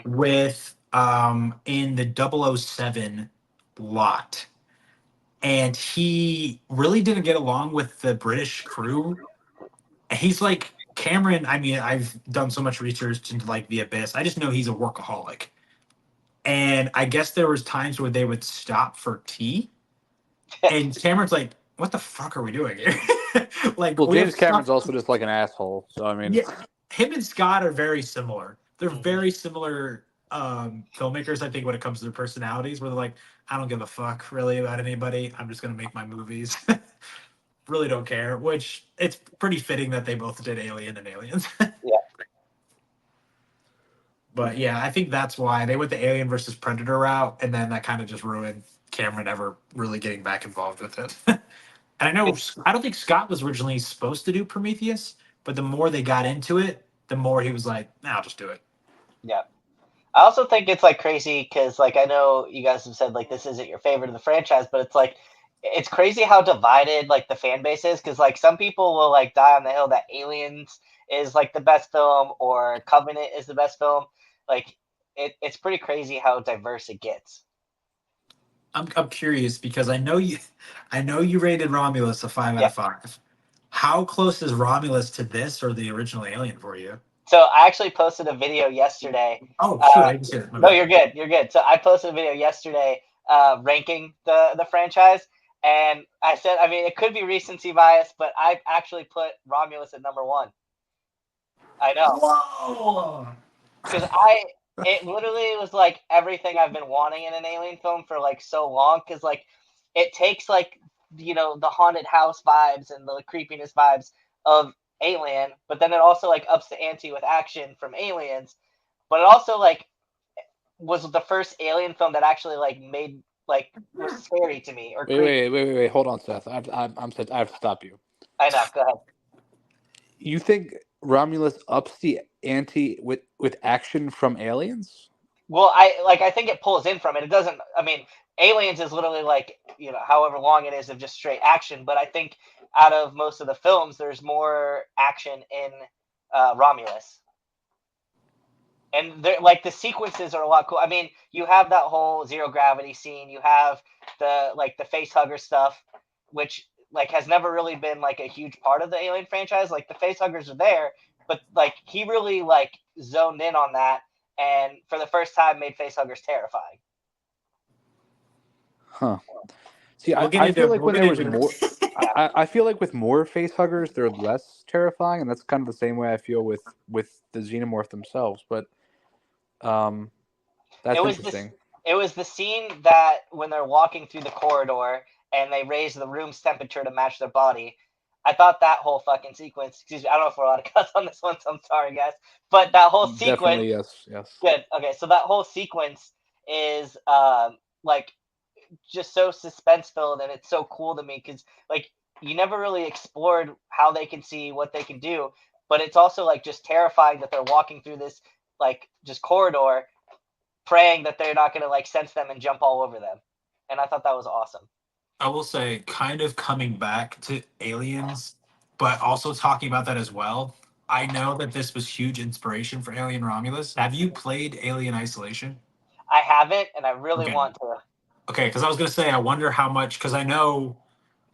[SPEAKER 1] with in the 007 lot. And he really didn't get along with the British crew. He's like Cameron, I mean, I've done so much research into like The Abyss. I just know he's a workaholic. And I guess there was times where they would stop for tea, and Cameron's like, "What the fuck are we doing here?" Like,
[SPEAKER 3] Well,
[SPEAKER 1] we have
[SPEAKER 3] James Cameron's
[SPEAKER 1] stuff.
[SPEAKER 3] also just like an asshole. So I mean,
[SPEAKER 1] Yeah, him and Scott are very similar. They're very similar filmmakers, I think, when it comes to their personalities. Where they're like, "I don't give a fuck really about anybody. I'm just gonna make my movies. Really don't care." Which it's pretty fitting that they both did Alien and Aliens.
[SPEAKER 2] Yeah.
[SPEAKER 1] But yeah, I think that's why they went the Alien versus Predator route, and then that kind of just ruined Cameron ever really getting back involved with it. And I don't think Scott was originally supposed to do Prometheus, but the more they got into it, the more he was like, nah, I'll just do it.
[SPEAKER 2] Yeah. I also think it's like crazy because like I know you guys have said like this isn't your favorite of the franchise, but it's like it's crazy how divided like the fan base is because like some people will like die on the hill that Aliens is like the best film or Covenant is the best film. Like it's pretty crazy how diverse it gets.
[SPEAKER 1] I'm curious because I know you rated Romulus a 5 out of 5. How close is Romulus to this or the original Alien for you?
[SPEAKER 2] So I actually posted a video yesterday.
[SPEAKER 1] Oh shoot, I didn't see it.
[SPEAKER 2] No, you're good. You're good. So I posted a video yesterday ranking the franchise, and I said, I mean, it could be recency bias, but I actually put Romulus at number 1. I know.
[SPEAKER 1] Whoa!
[SPEAKER 2] Because it literally was like everything I've been wanting in an alien film for like so long. Because like it takes like the haunted house vibes and the creepiness vibes of Alien, but then it also like ups the ante with action from Aliens. But it also like was the first Alien film that actually like made like was scary to me or creepy.
[SPEAKER 3] wait. Hold on, Seth. I have to stop you.
[SPEAKER 2] I know. Go ahead.
[SPEAKER 3] You think Romulus ups the ante with action from Aliens?
[SPEAKER 2] Well, I think it pulls in from it. It doesn't. I mean, Aliens is literally like however long it is of just straight action. But I think out of most of the films, there's more action in Romulus, and like the sequences are a lot cool. I mean, you have that whole zero gravity scene. You have the face hugger stuff, which like has never really been like a huge part of the Alien franchise. Like the face huggers are there, but like he really like zoned in on that, and for the first time made face huggers terrifying.
[SPEAKER 3] Huh. See,
[SPEAKER 1] We'll get
[SPEAKER 3] I
[SPEAKER 1] into
[SPEAKER 3] feel like
[SPEAKER 1] we'll
[SPEAKER 3] when
[SPEAKER 1] get
[SPEAKER 3] there was
[SPEAKER 1] into
[SPEAKER 3] more,
[SPEAKER 1] it.
[SPEAKER 3] I feel like with more face huggers, they're less terrifying, and that's kind of the same way I feel with the xenomorph themselves. But
[SPEAKER 2] It
[SPEAKER 3] that's
[SPEAKER 2] was this.
[SPEAKER 3] interesting.
[SPEAKER 2] It was the scene that when they're walking through the corridor and they raise the room's temperature to match their body. I thought that whole fucking sequence. Excuse me, I don't know if we're allowed to cuss on this one, so I'm sorry, guys. But that whole sequence.
[SPEAKER 3] Definitely, yes.
[SPEAKER 2] Good. Okay, so that whole sequence is like just so suspense filled, and it's so cool to me because like you never really explored how they can see what they can do, but it's also like just terrifying that they're walking through this like just corridor praying that they're not going to like sense them and jump all over them. And I thought that was awesome.
[SPEAKER 1] I will say, kind of coming back to Aliens, but also talking about that as well. I know that this was huge inspiration for Alien Romulus. Have you played Alien Isolation?
[SPEAKER 2] I haven't, and I really
[SPEAKER 1] Okay.
[SPEAKER 2] want to.
[SPEAKER 1] Okay, because I was gonna say, I wonder how much, because I know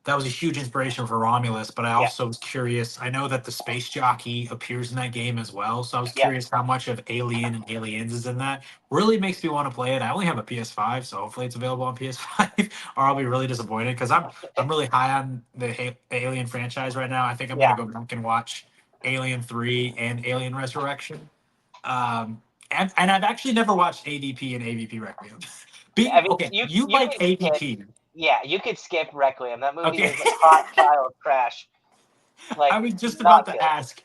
[SPEAKER 1] that was a huge inspiration for Romulus, but I
[SPEAKER 2] Yeah.
[SPEAKER 1] also was curious. I know that the space jockey appears in that game as well, so I was
[SPEAKER 2] Yeah.
[SPEAKER 1] curious how much of Alien and Aliens is in that. Really makes me want to play it. I only have a PS5, so hopefully it's available on PS5, or I'll be really disappointed because I'm really high on the Alien franchise right now. I think I'm
[SPEAKER 2] Yeah.
[SPEAKER 1] gonna go back and watch Alien 3 and Alien Resurrection. And I've actually never watched ADP and AVP Requiem.
[SPEAKER 2] I mean,
[SPEAKER 1] Okay, you
[SPEAKER 2] you
[SPEAKER 1] like
[SPEAKER 2] could skip.
[SPEAKER 1] AVP.
[SPEAKER 2] Yeah, you could skip Requiem. That movie
[SPEAKER 1] Okay.
[SPEAKER 2] is a hot child trash.
[SPEAKER 1] I
[SPEAKER 2] Like,
[SPEAKER 1] was just about
[SPEAKER 2] not
[SPEAKER 1] to
[SPEAKER 2] good.
[SPEAKER 1] ask,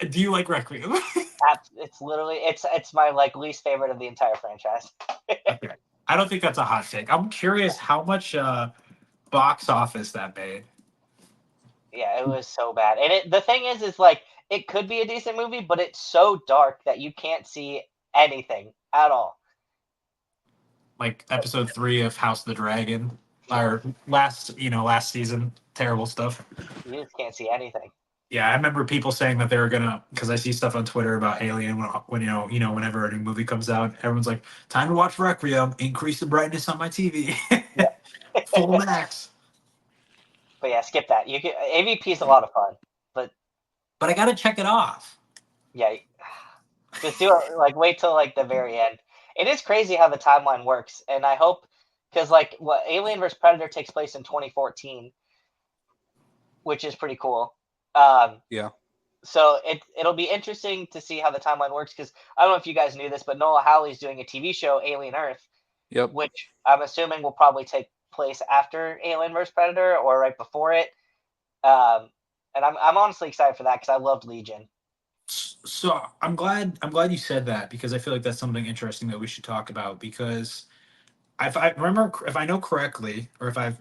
[SPEAKER 1] do you like Requiem?
[SPEAKER 2] It's literally it's my like least favorite of the entire franchise.
[SPEAKER 1] Okay. I don't think that's a hot take. I'm curious how much box office that made.
[SPEAKER 2] Yeah, it was so bad. And the thing is like it could be a decent movie, but it's so dark that you can't see anything at all.
[SPEAKER 1] Like episode 3 of House of the Dragon.
[SPEAKER 2] Yeah.
[SPEAKER 1] Or last season. Terrible stuff.
[SPEAKER 2] You just can't see anything.
[SPEAKER 1] Yeah, I remember people saying that they were gonna, because I see stuff on Twitter about Alien when whenever a new movie comes out, everyone's like, "Time to watch Requiem. Increase the brightness on my TV, full max."
[SPEAKER 2] But yeah, skip that. You can AVP is a lot of fun, but
[SPEAKER 1] But I gotta check it off.
[SPEAKER 2] yeah, just do it. Like wait till like the very end. It is crazy how the timeline works, and I hope because like what Alien vs Predator takes place in 2014, which is pretty cool.
[SPEAKER 3] Yeah.
[SPEAKER 2] So it'll be interesting to see how the timeline works because I don't know if you guys knew this, but Noah Hawley's doing a TV show, Alien Earth,
[SPEAKER 3] Yep.
[SPEAKER 2] which I'm assuming will probably take place after Alien vs Predator or right before it. And I'm honestly excited for that because I loved Legion.
[SPEAKER 1] So I'm glad you said that because I feel like that's something interesting that we should talk about because if I know correctly or if I've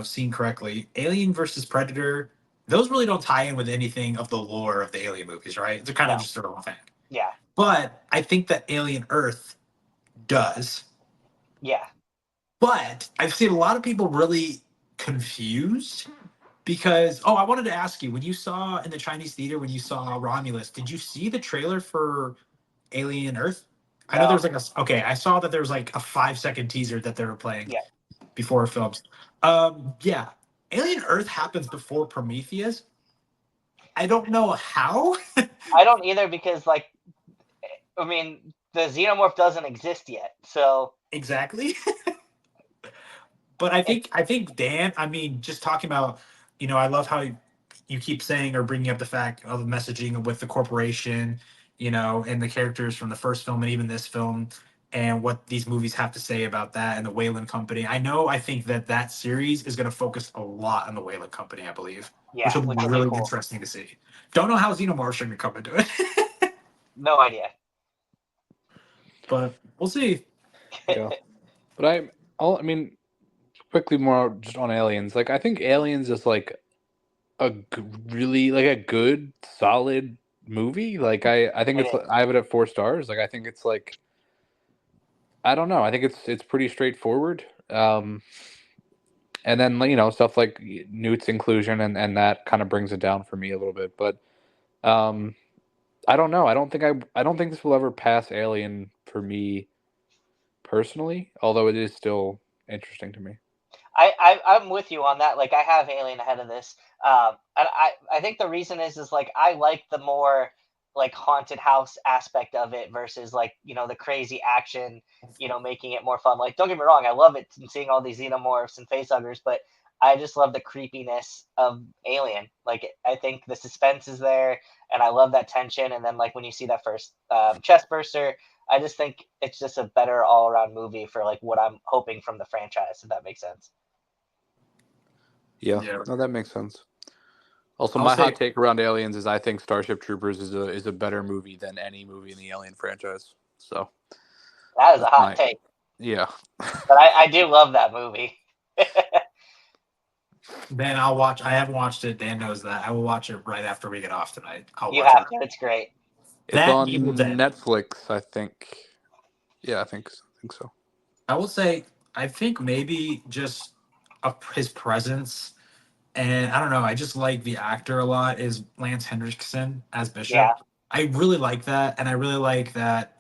[SPEAKER 1] seen correctly, Alien versus Predator, those really don't tie in with anything of the lore of the Alien movies, right? They're kind of
[SPEAKER 2] No.
[SPEAKER 1] just their own thing.
[SPEAKER 2] Yeah.
[SPEAKER 1] But I think that Alien Earth does.
[SPEAKER 2] Yeah.
[SPEAKER 1] But I've seen a lot of people really confused because I wanted to ask you when you saw in the Chinese theater when you saw Romulus, did you see the trailer for Alien Earth? I know
[SPEAKER 2] No.
[SPEAKER 1] there's I saw that there was like a 5-second teaser that they were playing
[SPEAKER 2] Yeah.
[SPEAKER 1] before films. Yeah, Alien Earth happens before Prometheus. I don't know how.
[SPEAKER 2] I don't either because like I mean the xenomorph doesn't exist yet, so
[SPEAKER 1] Exactly. But I think Dan, I mean, just talking about, I love how you keep saying or bringing up the fact of the messaging with the corporation, and the characters from the first film and even this film, and what these movies have to say about that and the Wayland Company. I think that series is going to focus a lot on the Wayland Company, I believe, which
[SPEAKER 2] yeah,
[SPEAKER 1] will
[SPEAKER 2] which
[SPEAKER 1] be
[SPEAKER 2] will be
[SPEAKER 1] really
[SPEAKER 2] cool.
[SPEAKER 1] interesting to see. Don't know how Xenomorphs are going to come into it,
[SPEAKER 2] No idea.
[SPEAKER 1] but we'll see.
[SPEAKER 3] Yeah. But I mean, quickly more just on Aliens. Like, I think Aliens is like really like a good, solid movie. Like, I think
[SPEAKER 2] It
[SPEAKER 3] it's
[SPEAKER 2] is.
[SPEAKER 3] I have it at 4 stars. Like, I think it's like I don't know. I think it's pretty straightforward. And then stuff like Newt's inclusion and that kind of brings it down for me a little bit. But um, I don't know. I don't think this will ever pass Alien for me personally. Although it is still interesting to me.
[SPEAKER 2] I'm with you on that. Like, I have Alien ahead of this. And I think the reason is like I like the more like haunted house aspect of it versus like the crazy action, making it more fun. Like, don't get me wrong, I love it and seeing all these xenomorphs and facehuggers, but I just love the creepiness of Alien. Like, I think the suspense is there, and I love that tension. And then like when you see that first chest burster, I just think it's just a better all around movie for like what I'm hoping from the franchise. If that makes sense.
[SPEAKER 3] Yeah.
[SPEAKER 1] Yeah.
[SPEAKER 3] No, that makes sense. Also,
[SPEAKER 1] I'll
[SPEAKER 3] my
[SPEAKER 1] say
[SPEAKER 3] hot take around Aliens is I think Starship Troopers is a better movie than any movie in the Alien franchise. So
[SPEAKER 2] That is a
[SPEAKER 3] that's
[SPEAKER 2] hot
[SPEAKER 3] my
[SPEAKER 2] take,
[SPEAKER 3] yeah.
[SPEAKER 2] but I do love that movie.
[SPEAKER 1] then I'll watch. I haven't watched it. Dan knows that. I will watch it right after we get off tonight. I'll
[SPEAKER 2] You
[SPEAKER 1] watch it.
[SPEAKER 2] have to. It's great.
[SPEAKER 3] It's
[SPEAKER 1] That
[SPEAKER 3] on
[SPEAKER 1] Evil Dead.
[SPEAKER 3] Netflix, I think. Yeah, I think so.
[SPEAKER 1] I will say, I think maybe just his presence, and I don't know. I just like the actor a lot. Is Lance Henriksen as
[SPEAKER 2] Yeah.
[SPEAKER 1] Bishop? I really like that, and I really like that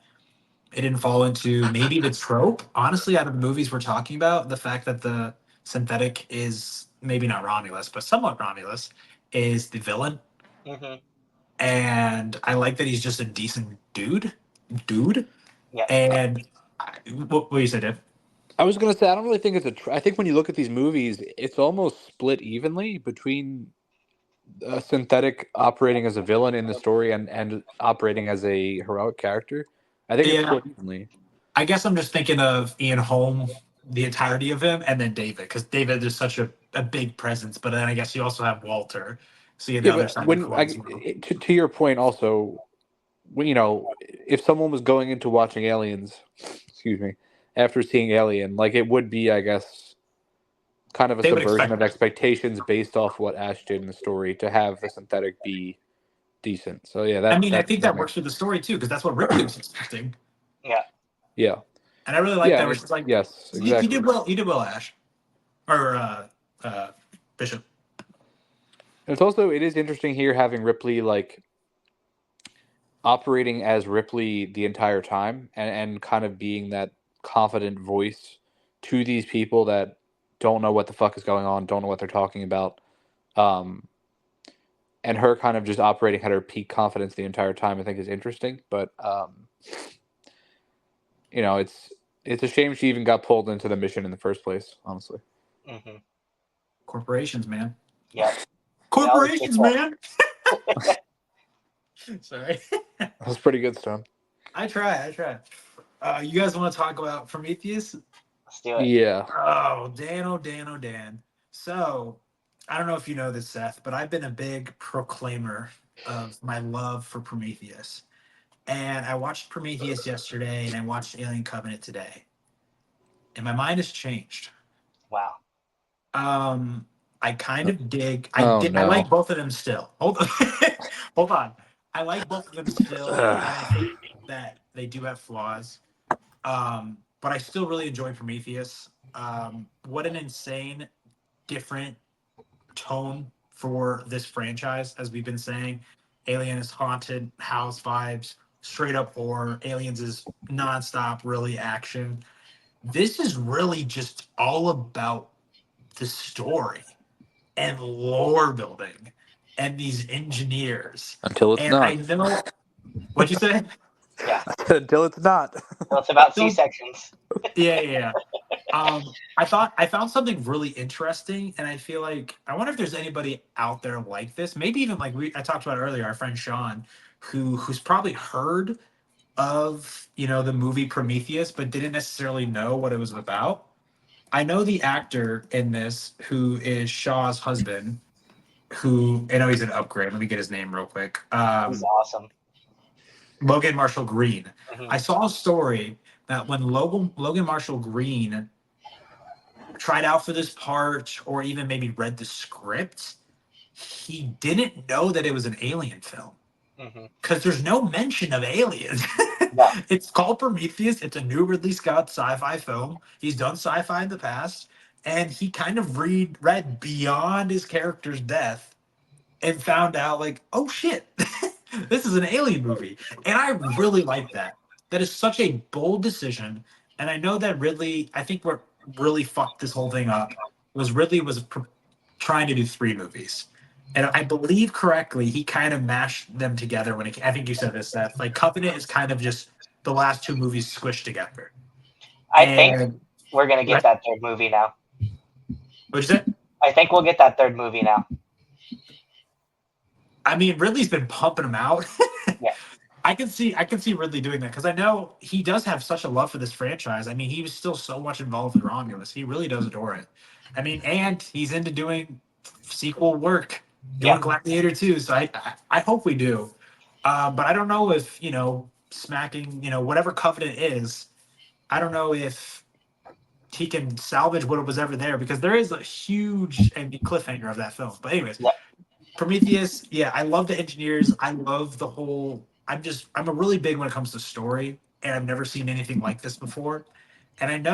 [SPEAKER 1] it didn't fall into maybe the trope. Honestly, out of the movies we're talking about, the fact that the synthetic is maybe not Romulus, but somewhat Romulus, is the villain,
[SPEAKER 2] Hmm.
[SPEAKER 1] and I like that he's just a decent dude.
[SPEAKER 2] Yeah.
[SPEAKER 1] And what you said, Dave?
[SPEAKER 3] I was gonna say I don't really think it's I think when you look at these movies, it's almost split evenly between a synthetic operating as a villain in the story and operating as a heroic character. I think it's
[SPEAKER 1] Yeah,
[SPEAKER 3] split evenly.
[SPEAKER 1] I guess I'm just thinking of Ian Holm, the entirety of him, and then David, because David is such a big presence. But then I guess you also have Walter, so you have the
[SPEAKER 3] Yeah,
[SPEAKER 1] other
[SPEAKER 3] but
[SPEAKER 1] side of the coin as well.
[SPEAKER 3] to your point, also, when, if someone was going into watching Aliens, excuse me, after seeing Alien, like it would be, I guess, kind of a
[SPEAKER 1] They would
[SPEAKER 3] subversion
[SPEAKER 1] expect
[SPEAKER 3] of
[SPEAKER 1] that.
[SPEAKER 3] expectations based off what Ash did in the story to have the synthetic be decent. So yeah,
[SPEAKER 1] I mean, I think
[SPEAKER 3] that
[SPEAKER 1] that
[SPEAKER 3] makes
[SPEAKER 1] works for the story too, because that's what Ripley was expecting,
[SPEAKER 2] Yeah.
[SPEAKER 3] yeah,
[SPEAKER 1] and I really like
[SPEAKER 3] yeah,
[SPEAKER 1] that.
[SPEAKER 3] and
[SPEAKER 1] Where
[SPEAKER 3] it's
[SPEAKER 1] she's like,
[SPEAKER 3] yes,
[SPEAKER 1] you
[SPEAKER 3] exactly.
[SPEAKER 1] did well. You did well, Ash, or Bishop.
[SPEAKER 3] And it's also it is interesting here having Ripley like operating as Ripley the entire time and kind of being that confident voice to these people that don't know what the fuck is going on, don't know what they're talking about. Um, and her kind of just operating at her peak confidence the entire time, I think is interesting. But it's a shame she even got pulled into the mission in the first place, honestly.
[SPEAKER 2] Hmm.
[SPEAKER 1] Corporations, man.
[SPEAKER 2] Yep. They always get
[SPEAKER 1] Corporations,
[SPEAKER 2] you.
[SPEAKER 1] man. Sorry.
[SPEAKER 3] That was pretty good, Stone.
[SPEAKER 1] I try. You guys want to talk about Prometheus?
[SPEAKER 2] Let's do it.
[SPEAKER 3] Yeah.
[SPEAKER 1] Oh, Dan, oh, Dan, oh, Dan. So, I don't know if you know this, Seth, but I've been a big proclaimer of my love for Prometheus. And I watched Prometheus yesterday and I watched Alien Covenant today. And my mind has changed.
[SPEAKER 2] Wow.
[SPEAKER 1] I kind of dig.
[SPEAKER 3] Oh
[SPEAKER 1] I
[SPEAKER 3] no.
[SPEAKER 1] like both of them still. Hold on. Hold on. I like both of them still, and I think that they do have flaws. But I still really enjoy Prometheus. What an insane, different tone for this franchise, as we've been saying. Alien is haunted house vibes, straight up horror. Aliens is nonstop, really action. This is really just all about the story and lore building and these engineers.
[SPEAKER 3] Until it's
[SPEAKER 1] And I
[SPEAKER 3] not.
[SPEAKER 1] know what you say.
[SPEAKER 2] Yeah.
[SPEAKER 3] Until it's not.
[SPEAKER 2] Well, it's about
[SPEAKER 1] So,
[SPEAKER 2] C-sections.
[SPEAKER 1] yeah. I found something really interesting, and I feel like I wonder if there's anybody out there like this. Maybe even like I talked about earlier, our friend Sean, who's probably heard of the movie Prometheus, but didn't necessarily know what it was about. I know the actor in this who is Shaw's husband, who I know he's an upgrade. Let me get his name real quick.
[SPEAKER 2] He's awesome.
[SPEAKER 1] Logan Marshall Green.
[SPEAKER 2] Hmm.
[SPEAKER 1] I saw a story that when Logan Marshall Green tried out for this part or even maybe read the script, he didn't know that it was an alien film. because there's no mention of aliens.
[SPEAKER 2] No.
[SPEAKER 1] It's called Prometheus. It's a new Ridley Scott sci-fi film. He's done sci-fi in the past, and he kind of read beyond his character's death and found out like, oh shit, this is an alien movie. And I really like that. That is such a bold decision. And I know that Ridley, I think what really fucked this whole thing up was Ridley was trying to do 3 movies. And I believe correctly, he kind of mashed them together when I think you said this, Seth. Like Covenant is kind of just the last 2 movies squished together.
[SPEAKER 2] I think we're gonna get that 3rd movie now.
[SPEAKER 1] What'd you say?
[SPEAKER 2] I think we'll get that 3rd movie now.
[SPEAKER 1] I mean, Ridley's been pumping them out.
[SPEAKER 2] Yeah.
[SPEAKER 1] I can see Ridley doing that because I know he does have such a love for this franchise. I mean, he was still so much involved with Romulus. He really does adore it. I mean, and he's into doing sequel work, doing Gladiator 2. So I hope we do. But I don't know if, smacking, whatever Covenant is, I don't know if he can salvage what was ever there because there is a huge cliffhanger of that film. But anyways, Prometheus, I love the engineers. I love the whole. I'm a really big when it comes to story, and I've never seen anything like this before. And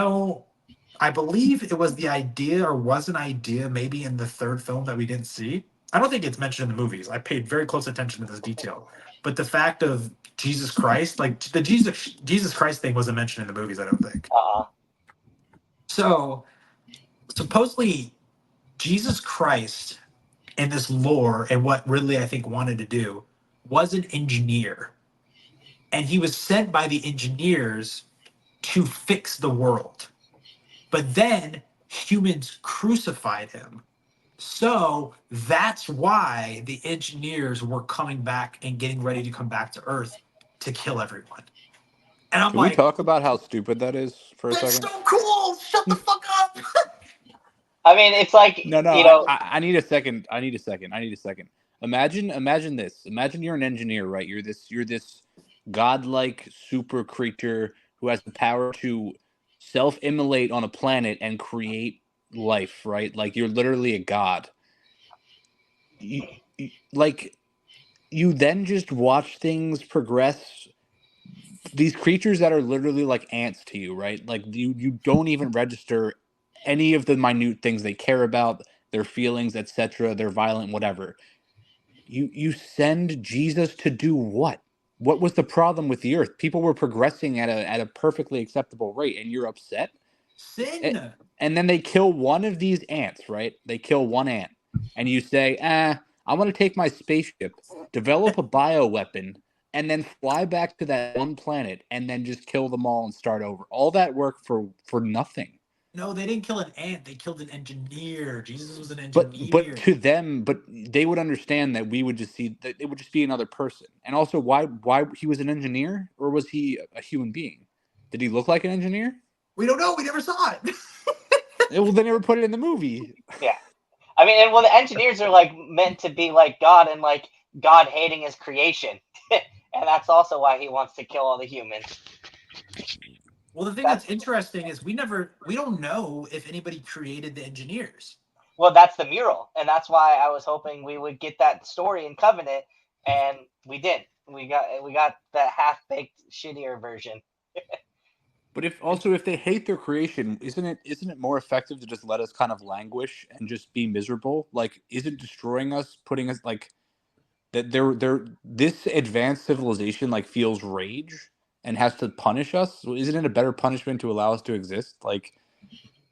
[SPEAKER 1] I believe it was the idea or was an idea maybe in the 3rd film that we didn't see. I don't think it's mentioned in the movies. I paid very close attention to this detail. But the fact of Jesus Christ, like the Jesus Christ thing wasn't mentioned in the movies, I don't think. So supposedly Jesus Christ in this lore and what Ridley, I think, wanted to do was an engineer. And he was sent by the engineers to fix the world. But then humans crucified him. So that's why the engineers were coming back and getting ready to come back to Earth to kill everyone. And I'm
[SPEAKER 3] Can
[SPEAKER 1] like,
[SPEAKER 3] we talk about how stupid that is for a
[SPEAKER 1] that's
[SPEAKER 3] second?
[SPEAKER 1] so cool. Shut the fuck up.
[SPEAKER 2] I mean, it's like
[SPEAKER 3] No. I need a second. I need a second. Imagine this. Imagine you're an engineer, right? You're this godlike super creature who has the power to self-immolate on a planet and create life, right? Like you're literally a god. You then just watch things progress. These creatures that are literally like ants to you, right? Like you don't even register any of the minute things they care about, their feelings, etc. They're violent, whatever. You send Jesus to do what? What was the problem with the earth? People were progressing at a perfectly acceptable rate, and you're upset?
[SPEAKER 1] Sin.
[SPEAKER 3] And then they kill one of these ants, right? They kill one ant. And you say, I want to take my spaceship, develop a bioweapon, and then fly back to that one planet and then just kill them all and start over. All that work for nothing.
[SPEAKER 1] No, they didn't kill an ant. They killed an engineer. Jesus was an engineer.
[SPEAKER 3] But to them, they would understand that we would just see that it would just be another person. And also, why he was an engineer, or was he a human being? Did he look like an engineer?
[SPEAKER 1] We don't know. We never saw it.
[SPEAKER 3] Well, they never put it in the movie.
[SPEAKER 2] Yeah, I mean, and the engineers are like meant to be like God and like God hating his creation, and that's also why he wants to kill all the humans.
[SPEAKER 1] Well, the thing that's interesting is we don't know if anybody created the engineers.
[SPEAKER 2] Well, that's the mural, and that's why I was hoping we would get that story in Covenant, and we did. We got the half-baked, shittier version.
[SPEAKER 3] But if they hate their creation, isn't it more effective to just let us kind of languish and just be miserable? Like, isn't destroying us, putting us like that? This advanced civilization like feels rage and has to punish us. Isn't it a better punishment to allow us to exist? Like,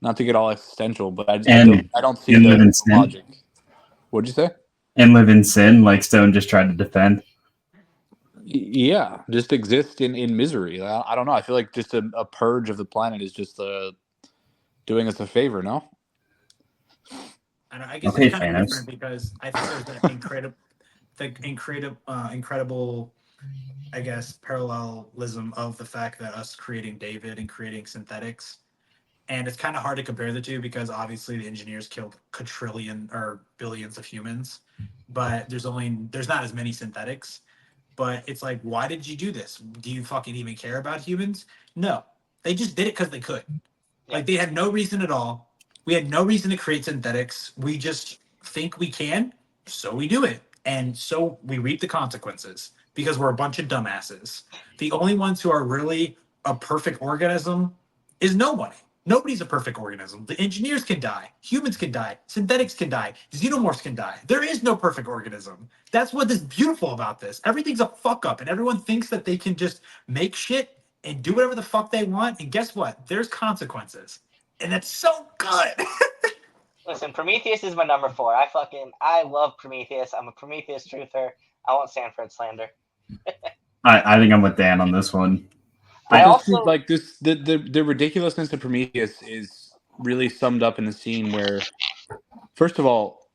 [SPEAKER 3] not to get all existential, but I don't see the logic. What'd you say?
[SPEAKER 4] And live in sin, like Stone just tried to defend.
[SPEAKER 3] Yeah, just exist in misery. I don't know. I feel like just a purge of the planet is just doing us a favor, no?
[SPEAKER 1] I guess it's kind of different because I think there's incredible, I guess, parallelism of the fact that us creating David and creating synthetics. And it's kind of hard to compare the two because obviously the engineers killed quadrillion or billions of humans, but there's not as many synthetics. But it's like, why did you do this? Do you fucking even care about humans? No, they just did it because they could. Like they had no reason at all. We had no reason to create synthetics. We just think we can, so we do it. And so we reap the consequences because we're a bunch of dumbasses. The only ones who are really a perfect organism is nobody. Nobody's a perfect organism. The engineers can die, humans can die, synthetics can die, xenomorphs can die. There is no perfect organism. That's what is beautiful about this. Everything's a fuck up, and everyone thinks that they can just make shit and do whatever the fuck they want. And guess what? There's consequences. And that's so good.
[SPEAKER 2] Listen, Prometheus is my number 4. I love Prometheus. I'm a Prometheus truther. I want Sanford slander.
[SPEAKER 4] I think I'm with Dan on this one.
[SPEAKER 2] I also
[SPEAKER 3] like this the ridiculousness of Prometheus is really summed up in the scene where, first of all,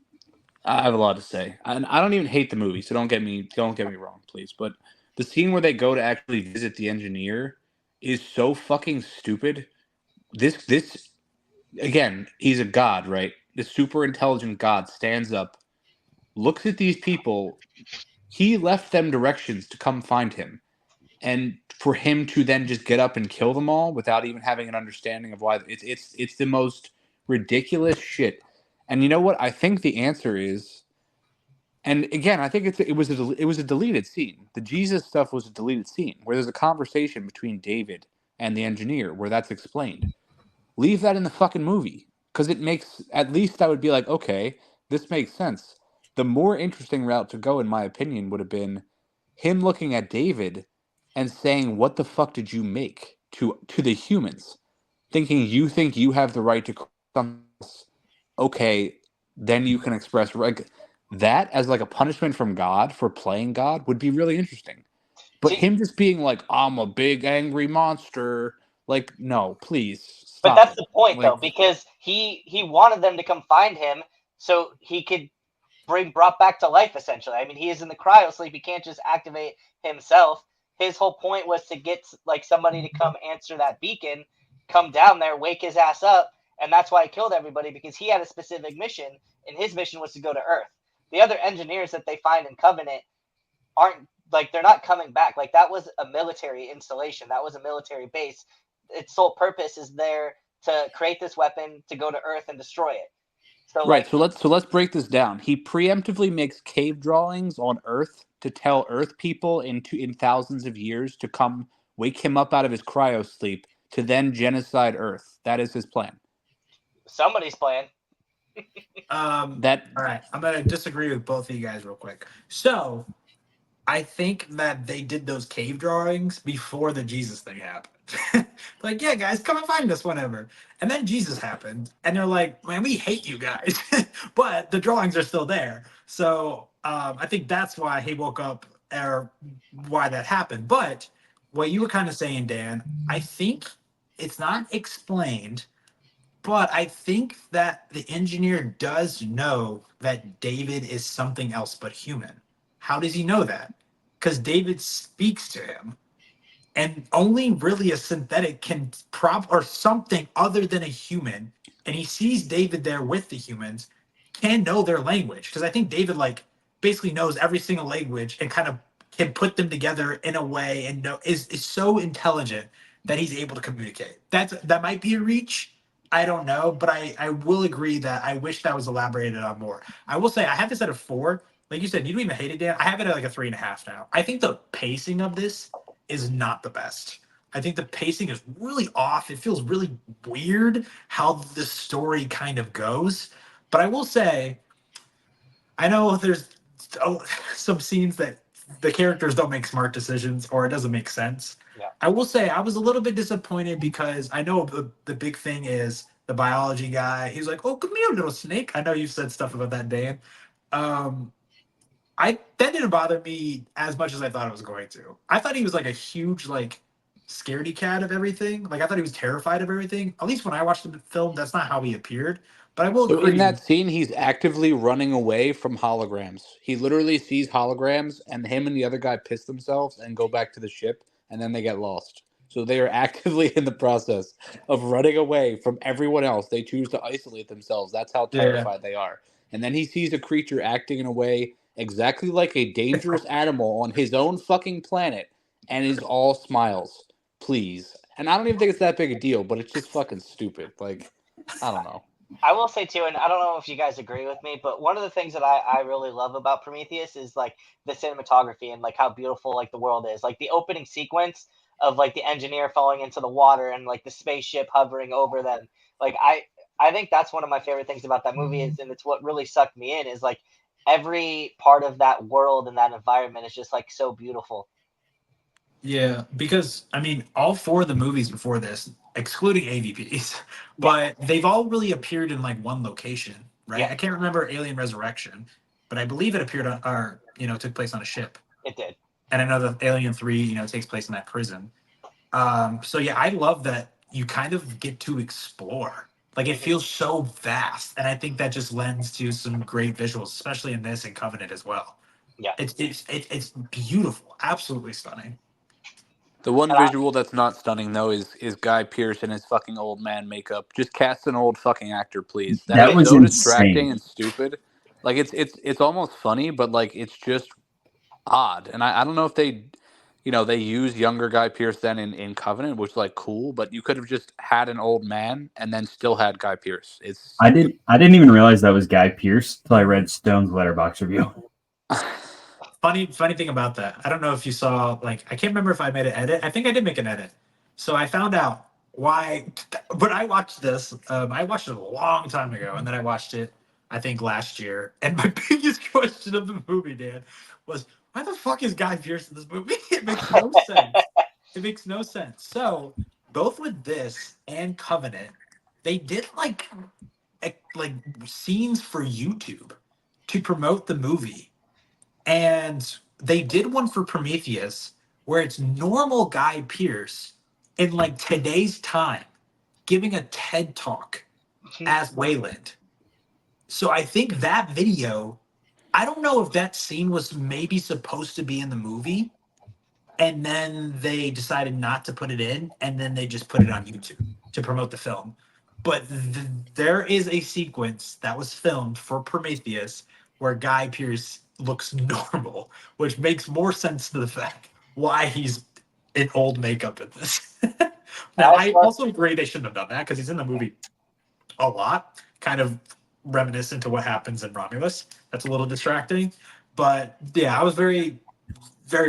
[SPEAKER 3] I have a lot to say, and I don't even hate the movie, so don't get me wrong, please. But the scene where they go to actually visit the engineer is so fucking stupid. This again, he's a god, right? The super intelligent god stands up, looks at these people. He left them directions to come find him. And for him to then just get up and kill them all without even having an understanding of why, it's the most ridiculous shit. And you know what? I think the answer is, and again, I think it was a deleted scene. The Jesus stuff was a deleted scene where there's a conversation between David and the engineer where that's explained. Leave that in the fucking movie because it makes, at least I would be like, okay, this makes sense. The more interesting route to go, in my opinion, would have been him looking at David and saying, "What the fuck did you make to the humans?" Thinking you think you have the right to something else. Okay, then you can express like that as like a punishment from God for playing God would be really interesting. But
[SPEAKER 2] See,
[SPEAKER 3] him just being like, "I'm a big angry monster," like, no, please
[SPEAKER 2] but
[SPEAKER 3] stop
[SPEAKER 2] that's
[SPEAKER 3] it.
[SPEAKER 2] the point
[SPEAKER 3] Like,
[SPEAKER 2] though, because he wanted them to come find him so he could brought back to life essentially. I mean, he is in the cryo sleep. He can't just activate himself. His whole point was to get like somebody to come answer that beacon, come down there, wake his ass up, and that's why he killed everybody, because he had a specific mission, and his mission was to go to Earth. The other engineers that they find in Covenant aren't like, they're not coming back. Like, that was a military installation. That was a military base. Its sole purpose is there to create this weapon to go to Earth and destroy it. So
[SPEAKER 3] right,
[SPEAKER 2] like,
[SPEAKER 3] so let's break this down. He preemptively makes cave drawings on Earth to tell Earth people in thousands of years to come wake him up out of his cryo sleep to then genocide Earth. That is his plan.
[SPEAKER 2] somebody's plan.
[SPEAKER 3] That
[SPEAKER 1] All right, I'm gonna disagree with both of you guys real quick. So I think that they did those cave drawings before the Jesus thing happened. Like, yeah, guys, come and find us whenever. And then Jesus happened, and they're like, man, we hate you guys, but the drawings are still there. So I think that's why he woke up, or why that happened. But what you were kind of saying, Dan, I think it's not explained, but I think that the engineer does know that David is something else but human. How does he know that? Because David speaks to him. And only really a synthetic can or something other than a human. And he sees David there with the humans, can know their language. Because I think David like basically knows every single language and kind of can put them together in a way, and is so intelligent that he's able to communicate. That might be a reach. I don't know, but I will agree that I wish that was elaborated on more. I will say I have this at a 4. Like you said, you don't even hate it, Dan. I have it at like a 3.5 now. I think the pacing of this is not the best. I think the pacing is really off. It feels really weird how the story kind of goes. But I will say, I know there's some scenes that the characters don't make smart decisions or it doesn't make sense.
[SPEAKER 2] Yeah.
[SPEAKER 1] I will say I was a little bit disappointed because I know the big thing is the biology guy. He's like, "Oh, come here, little snake." I know you've said stuff about that, Dan. Um, that didn't bother me as much as I thought it was going to. I thought he was like a huge like scaredy cat of everything. Like I thought he was terrified of everything. At least when I watched the film, that's not how he appeared. But I will
[SPEAKER 3] So in
[SPEAKER 1] agree.
[SPEAKER 3] that scene, he's actively running away from holograms. He literally sees holograms, and him and the other guy piss themselves and go back to the ship, and then they get lost. So they are actively in the process of running away from everyone else. They choose to isolate themselves. That's how
[SPEAKER 1] Yeah.
[SPEAKER 3] terrified they are. And then he sees a creature acting in a way exactly like a dangerous animal on his own fucking planet, and is all smiles. Please. And I don't even think it's that big a deal, but it's just fucking stupid. Like, I don't know.
[SPEAKER 2] I will say too, and I don't know if you guys agree with me, but one of the things that I really love about Prometheus is like the cinematography and like how beautiful like the world is. Like the opening sequence of like the engineer falling into the water and like the spaceship hovering over them. Like I think that's one of my favorite things about that movie is, and it's what really sucked me in is like every part of that world and that environment is just like so beautiful.
[SPEAKER 1] Yeah, because I mean, all four of the movies before this, excluding AVPs,
[SPEAKER 2] Yeah,
[SPEAKER 1] but they've all really appeared in like one location, right?
[SPEAKER 2] yeah,
[SPEAKER 1] I can't remember Alien Resurrection, but I believe it appeared on, or took place on a ship.
[SPEAKER 2] it did.
[SPEAKER 1] And I know that Alien Three, takes place in that prison. So yeah, I love that you kind of get to explore. Like it
[SPEAKER 2] Mhm.
[SPEAKER 1] feels so vast, and I think that just lends to some great visuals, especially in this and Covenant as well.
[SPEAKER 2] Yeah,
[SPEAKER 1] It's beautiful, absolutely stunning.
[SPEAKER 3] The one
[SPEAKER 2] and I,
[SPEAKER 3] visual that's not stunning though is Guy Pearce in his fucking old man makeup. Just cast an old fucking actor, please. That
[SPEAKER 4] That
[SPEAKER 3] is
[SPEAKER 4] was
[SPEAKER 3] so distracting
[SPEAKER 4] insane.
[SPEAKER 3] and stupid. Like it's almost funny, but like it's just odd. And I don't know if they use younger Guy Pearce then in Covenant, which is like cool, but you could have just had an old man and then still had Guy Pearce. It's
[SPEAKER 4] I didn't even realize that was Guy Pearce till I read Stone's letterbox review.
[SPEAKER 1] Funny thing about that, I don't know if you saw, like, I can't remember if I made an edit. I think I did make an edit. So I found out why. But I watched this. I watched it a long time ago, and then I watched it, I think, last year. And my biggest question of the movie, Dan, was why the fuck is Guy Pearce in this movie? It makes no sense. It makes no sense. So both with this and Covenant, they did like scenes for YouTube to promote the movie, and they did one for Prometheus where it's normal Guy Pearce in like today's time giving a TED talk as Wayland. So I think that video, I don't know if that scene was maybe supposed to be in the movie and then they decided not to put it in and then they just put it on YouTube to promote the film. But there is a sequence that was filmed for Prometheus where Guy Pearce looks normal, which makes more sense to the fact why he's in old makeup in this. Now,
[SPEAKER 2] I just
[SPEAKER 1] I
[SPEAKER 2] love.
[SPEAKER 1] also agree they shouldn't have done that because he's in the movie a lot, kind of reminiscent to what happens in Romulus. That's a little distracting. But yeah, I was very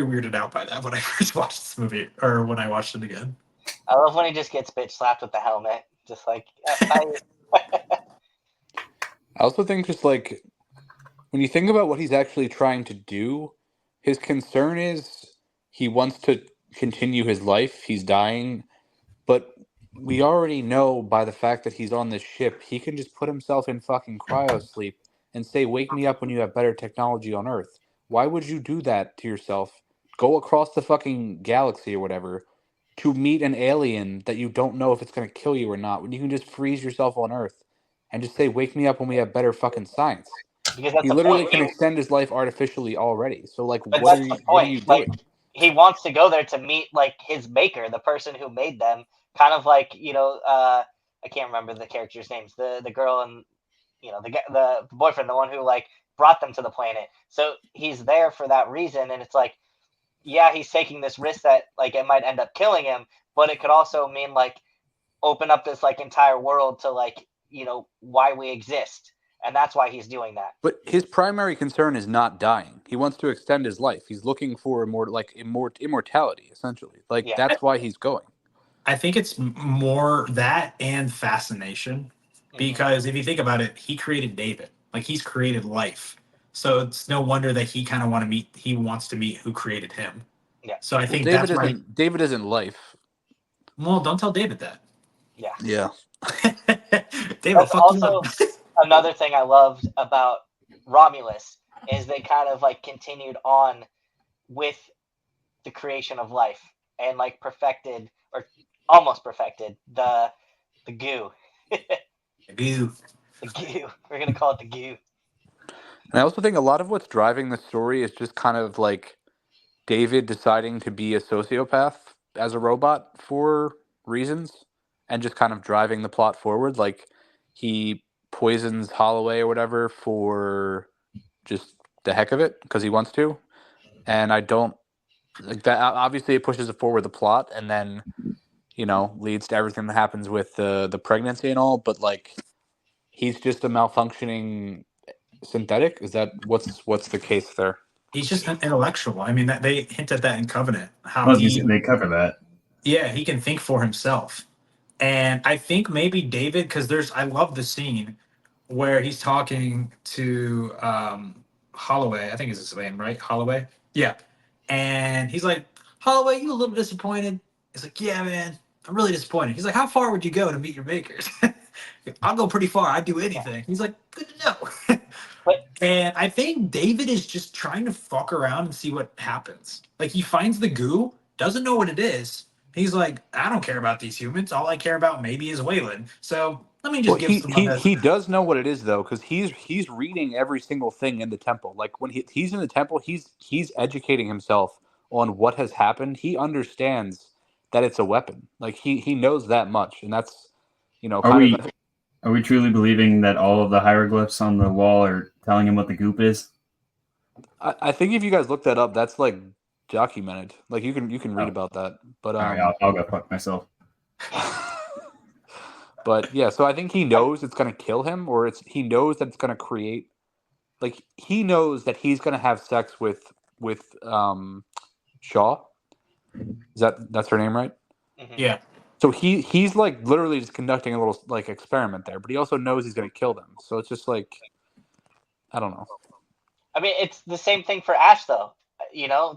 [SPEAKER 1] weirded out by that when I first watched this movie or when I watched it again.
[SPEAKER 2] I love when he just gets bitch slapped with the helmet, just like
[SPEAKER 3] I also think just like when you think about what he's actually trying to do, his concern is he wants to continue his life. He's dying, but we already know by the fact that he's on this ship, he can just put himself in fucking cryo sleep and say, "Wake me up when you have better technology on Earth." Why would you do that to yourself? Go across the fucking galaxy or whatever to meet an alien that you don't know if it's going to kill you or not when you can just freeze yourself on Earth and just say, "Wake me up when we have better fucking science."
[SPEAKER 2] because that's
[SPEAKER 3] He
[SPEAKER 2] the point.
[SPEAKER 3] literally can extend his life artificially already. So like
[SPEAKER 2] But
[SPEAKER 3] what are
[SPEAKER 2] that's the
[SPEAKER 3] you what are
[SPEAKER 2] point.
[SPEAKER 3] you
[SPEAKER 2] Like
[SPEAKER 3] doing?
[SPEAKER 2] he wants to go there to meet like his maker, the person who made them. Kind of like I can't remember the characters' names. The girl and the boyfriend, the one who like brought them to the planet. So he's there for that reason, and it's like yeah, he's taking this risk that like it might end up killing him, but it could also mean like open up this like entire world to like why we exist, and that's why he's doing that.
[SPEAKER 3] But his primary concern is not dying. He wants to extend his life. He's looking for immortality, essentially. Like
[SPEAKER 2] Yeah.
[SPEAKER 3] that's why he's going.
[SPEAKER 1] I think it's more that and fascination,
[SPEAKER 2] Hmm.
[SPEAKER 1] because if you think about it, he created David. Like he's created life. So it's no wonder that he wants to meet who created him.
[SPEAKER 2] Yeah.
[SPEAKER 1] So I
[SPEAKER 3] Well,
[SPEAKER 1] think that's why.
[SPEAKER 3] David isn't life.
[SPEAKER 1] Well, don't tell David that.
[SPEAKER 2] Yeah.
[SPEAKER 3] Yeah.
[SPEAKER 1] David will
[SPEAKER 2] That's
[SPEAKER 1] fuck you up.
[SPEAKER 2] also another thing I loved about Romulus is they kind of like continued on with the creation of life and like perfected or almost perfected the goo.
[SPEAKER 1] Ew.
[SPEAKER 2] The goo. We're gonna call it the goo.
[SPEAKER 3] And I also think a lot of what's driving the story is just kind of like David deciding to be a sociopath as a robot for reasons and just kind of driving the plot forward. Like he poisons Holloway or whatever for just the heck of it because he wants to. And I don't like that. Obviously, it pushes it forward the plot and then, leads to everything that happens with the pregnancy and all. But like, he's just a malfunctioning synthetic? Is that what's the case there?
[SPEAKER 1] He's just an intellectual. I mean, that they hint at that in Covenant. How
[SPEAKER 4] Well,
[SPEAKER 1] he,
[SPEAKER 4] they cover that.
[SPEAKER 1] yeah, he can think for himself. And I think maybe David, because I love the scene where he's talking to Holloway. I think is his name, right? Holloway. Yeah. And he's like, Holloway, you a little disappointed? He's like, yeah, man, I'm really disappointed. He's like, how far would you go to meet your makers? I'll go pretty far. I'd do anything. He's like, good to know.
[SPEAKER 2] But
[SPEAKER 1] And I think David is just trying to fuck around and see what happens. Like he finds the goo, doesn't know what it is. He's like, I don't care about these humans. All I care about maybe is Wayland. So let me
[SPEAKER 3] Well,
[SPEAKER 1] just give someone this.
[SPEAKER 3] he does know what it is though, because he's reading every single thing in the temple. Like when he's in the temple, he's educating himself on what has happened. He understands that it's a weapon. Like he knows that much, and that's
[SPEAKER 4] Are
[SPEAKER 3] kind
[SPEAKER 4] we
[SPEAKER 3] of.
[SPEAKER 4] are we truly believing that all of the hieroglyphs on the wall are telling him what the goop is?
[SPEAKER 3] I think if you guys look that up, that's like documented. Like you can read about that. But
[SPEAKER 4] All right, I'll go fuck myself.
[SPEAKER 3] but yeah, so I think he knows it's gonna kill him, or he knows that it's gonna create. Like he knows that he's gonna have sex with Shaw. That's her name, right?
[SPEAKER 2] mhm.
[SPEAKER 1] Yeah.
[SPEAKER 3] So he's like literally just conducting a little like experiment there, but he also knows he's gonna kill them. So it's just like I don't know.
[SPEAKER 2] I mean, it's the same thing for Ash, though.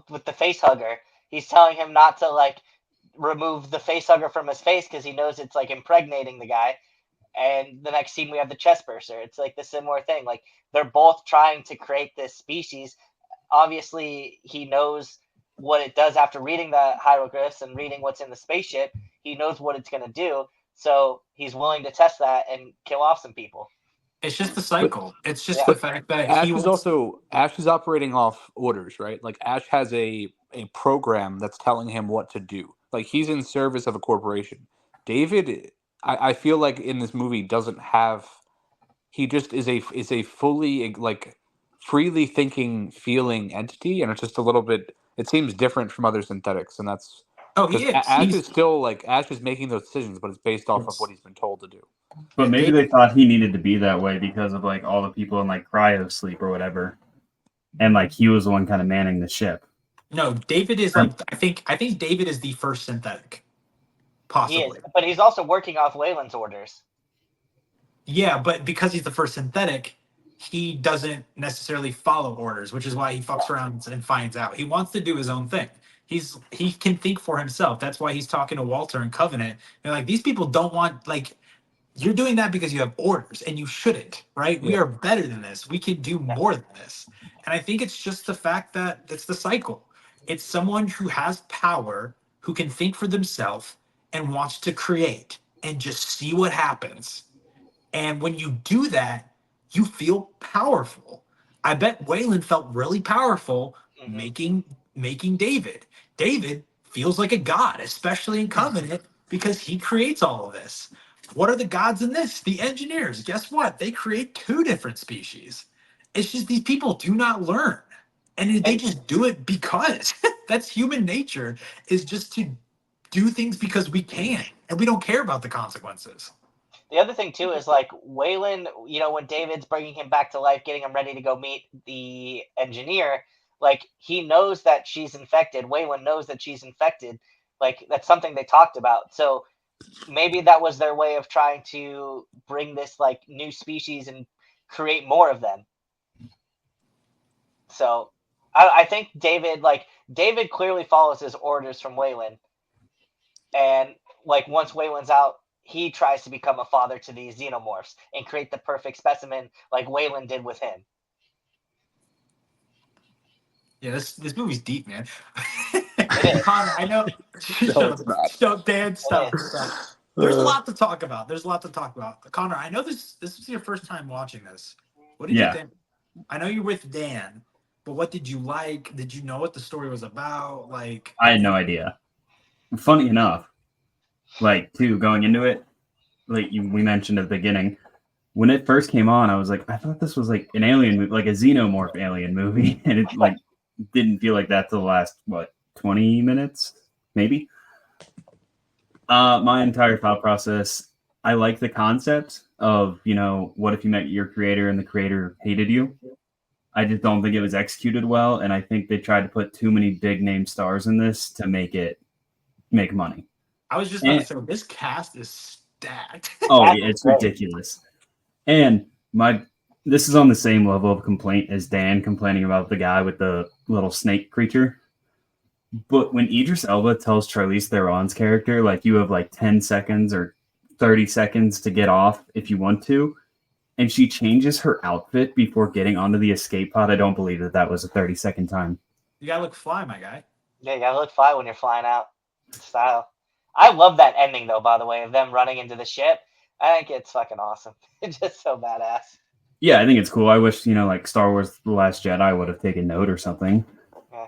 [SPEAKER 2] With the face hugger, he's telling him not to like remove the face hugger from his face because he knows it's like impregnating the guy. And the next scene, we have the chest burster. It's like the similar thing. Like they're both trying to create this species. Obviously, he knows what it does after reading the hieroglyphs and reading what's in the spaceship. He knows what it's going to do. So he's willing to test that and kill off some people.
[SPEAKER 1] It's just the cycle. It's just
[SPEAKER 2] Yeah.
[SPEAKER 1] the fact that
[SPEAKER 3] Ash is operating off orders, right? Like Ash has a program that's telling him what to do. Like he's in service of a corporation. David, I feel like in this movie doesn't have. He just is a fully like freely thinking, feeling entity, and it's just a little bit. It seems different from other synthetics, and that's
[SPEAKER 1] Oh,
[SPEAKER 3] because
[SPEAKER 1] he is.
[SPEAKER 3] Ash is still like Ash is making those decisions, but it's based off of what he's been told to do.
[SPEAKER 4] But maybe
[SPEAKER 1] David-
[SPEAKER 4] they thought he needed to be that way because of like all the people in like cryo sleep or whatever, and like he was the one kind of manning the ship.
[SPEAKER 1] No, David is like I think David is the first synthetic.
[SPEAKER 2] He is,
[SPEAKER 1] Possibly.
[SPEAKER 2] but he's also working off Wayland's orders.
[SPEAKER 1] Yeah, but because he's the first synthetic, he doesn't necessarily follow orders, which is why he fucks around and finds out. He wants to do his own thing. He can think for himself. That's why he's talking to Walter and Covenant. They're like, these people don't want like you're doing that because you have orders and you shouldn't, right? We
[SPEAKER 3] Yeah.
[SPEAKER 1] are better than this. We can do more than this. And I think it's just the fact that it's the cycle. It's someone who has power, who can think for themselves and wants to create and just see what happens. And when you do that, you feel powerful. I bet Wayland felt really powerful making David. David feels like a god, especially in Covenant, because he creates all of this. What are the gods in this? The engineers. Guess what? They create 2 different species. It's just these people do not learn. And they just do it because that's human nature, is just to do things because we can. And we don't care about the consequences.
[SPEAKER 2] The other thing too is like Wayland, when David's bringing him back to life, getting him ready to go meet the engineer, like he knows that she's infected. Wayland knows that she's infected. Like that's something they talked about. So maybe that was their way of trying to bring this like new species and create more of them. So I think David clearly follows his orders from Wayland. And like once Wayland's out, he tries to become a father to these xenomorphs and create the perfect specimen like Wayland did with him.
[SPEAKER 1] Yeah, this movie's deep, man.
[SPEAKER 2] It is.
[SPEAKER 1] Connor, I know. Stop, Dan. Stop. There's a lot to talk about. Connor, I know this is your first time watching this. What did you think? I know you're with Dan, but what did you like? Did you know what the story was about? Like,
[SPEAKER 4] I had no idea. Funny enough, like too going into it, like we mentioned at the beginning, when it first came on, I was like, I thought this was like an alien movie, like a xenomorph alien movie, and it like didn't feel like that till the last 20 minutes maybe. My entire thought process I like the concept of, what if you met your creator and the creator hated you? I just don't think it was executed well, and I think they tried to put too many big name stars in this to make money.
[SPEAKER 1] I was just about to say this cast is stacked.
[SPEAKER 4] Oh, yeah, it's ridiculous. And this is on the same level of complaint as Dan complaining about the guy with the little snake creature. But when Idris Elba tells Charlize Theron's character, like, you have like 10 seconds or 30 seconds to get off if you want to, and she changes her outfit before getting onto the escape pod, I don't believe that was a 30-second time.
[SPEAKER 1] You gotta look fly, my guy.
[SPEAKER 2] Yeah, you gotta look fly when you're flying out. Style. I love that ending, though, by the way, of them running into the ship. I think it's fucking awesome. It's just so badass.
[SPEAKER 4] Yeah, I think it's cool. I wish, like Star Wars The Last Jedi would have taken note or something.
[SPEAKER 2] Yeah.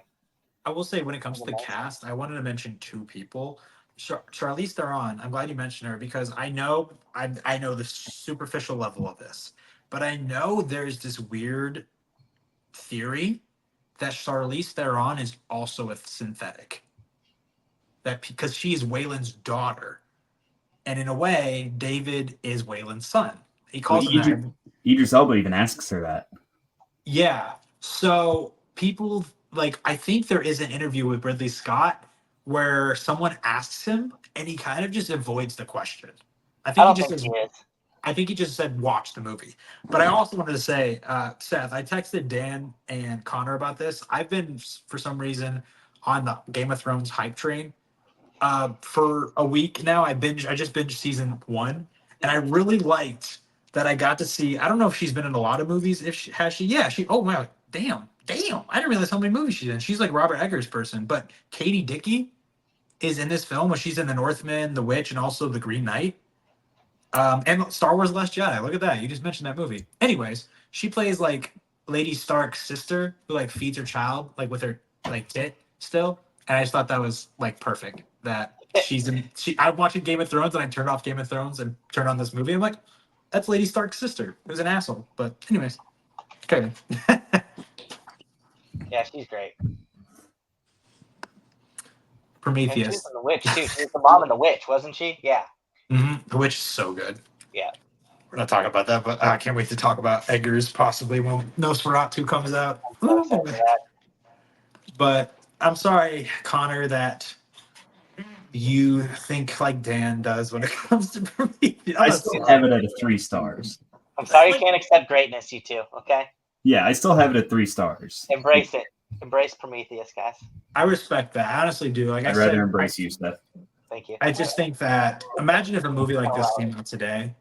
[SPEAKER 1] I will say, when it comes to the cast, I wanted to mention two people. Charlize Theron, I'm glad you mentioned her, because I know the superficial level of this, but I know there's this weird theory that Charlize Theron is also a synthetic. That because she is Waylon's daughter, and in a way, David is Waylon's son. He calls him that.
[SPEAKER 4] Idris Elba even asks her that.
[SPEAKER 1] Yeah. So people I think there is an interview with Ridley Scott where someone asks him and he kind of just avoids the question. I think he just said watch the movie. But I also wanted to say, Seth, I texted Dan and Connor about this. I've been, for some reason, on the Game of Thrones hype train. For a week now, I just binged season 1, and I really liked that I got to see. I don't know if she's been in a lot of movies. Has she? Yeah, she. Oh wow, damn! I didn't realize how many movies she's in. She's like Robert Eggers' person. But Katie Dickey is in this film. She's in The Northman, The Witch, and also The Green Knight. And Star Wars: Last Jedi. Look at that. You just mentioned that movie. Anyways, she plays like Lady Stark's sister who feeds her child with her tit still. And I just thought that was perfect. That I'm watching Game of Thrones and I turned off Game of Thrones and turned on this movie. I'm like, that's Lady Stark's sister. Who's an asshole. But anyways, okay.
[SPEAKER 2] Yeah, she's great.
[SPEAKER 1] Prometheus.
[SPEAKER 2] And she was in The Witch too. She was the mom in The Witch, wasn't she? Yeah.
[SPEAKER 1] Mm-hmm. The Witch is so good.
[SPEAKER 2] Yeah.
[SPEAKER 1] We're not talking about that, but I can't wait to talk about Eggers possibly when Nosferatu comes out. But I'm sorry, Connor, that you think like Dan does when it comes to Prometheus.
[SPEAKER 4] I still have it at 3 stars.
[SPEAKER 2] I'm sorry you can't accept greatness, you two, okay?
[SPEAKER 4] Yeah, I still have it at 3 stars.
[SPEAKER 2] Embrace it. Embrace Prometheus, guys.
[SPEAKER 1] I respect that. I honestly do.
[SPEAKER 4] I'd rather embrace you, Steph.
[SPEAKER 2] Thank you.
[SPEAKER 1] I just think that, imagine if a movie like this came out today,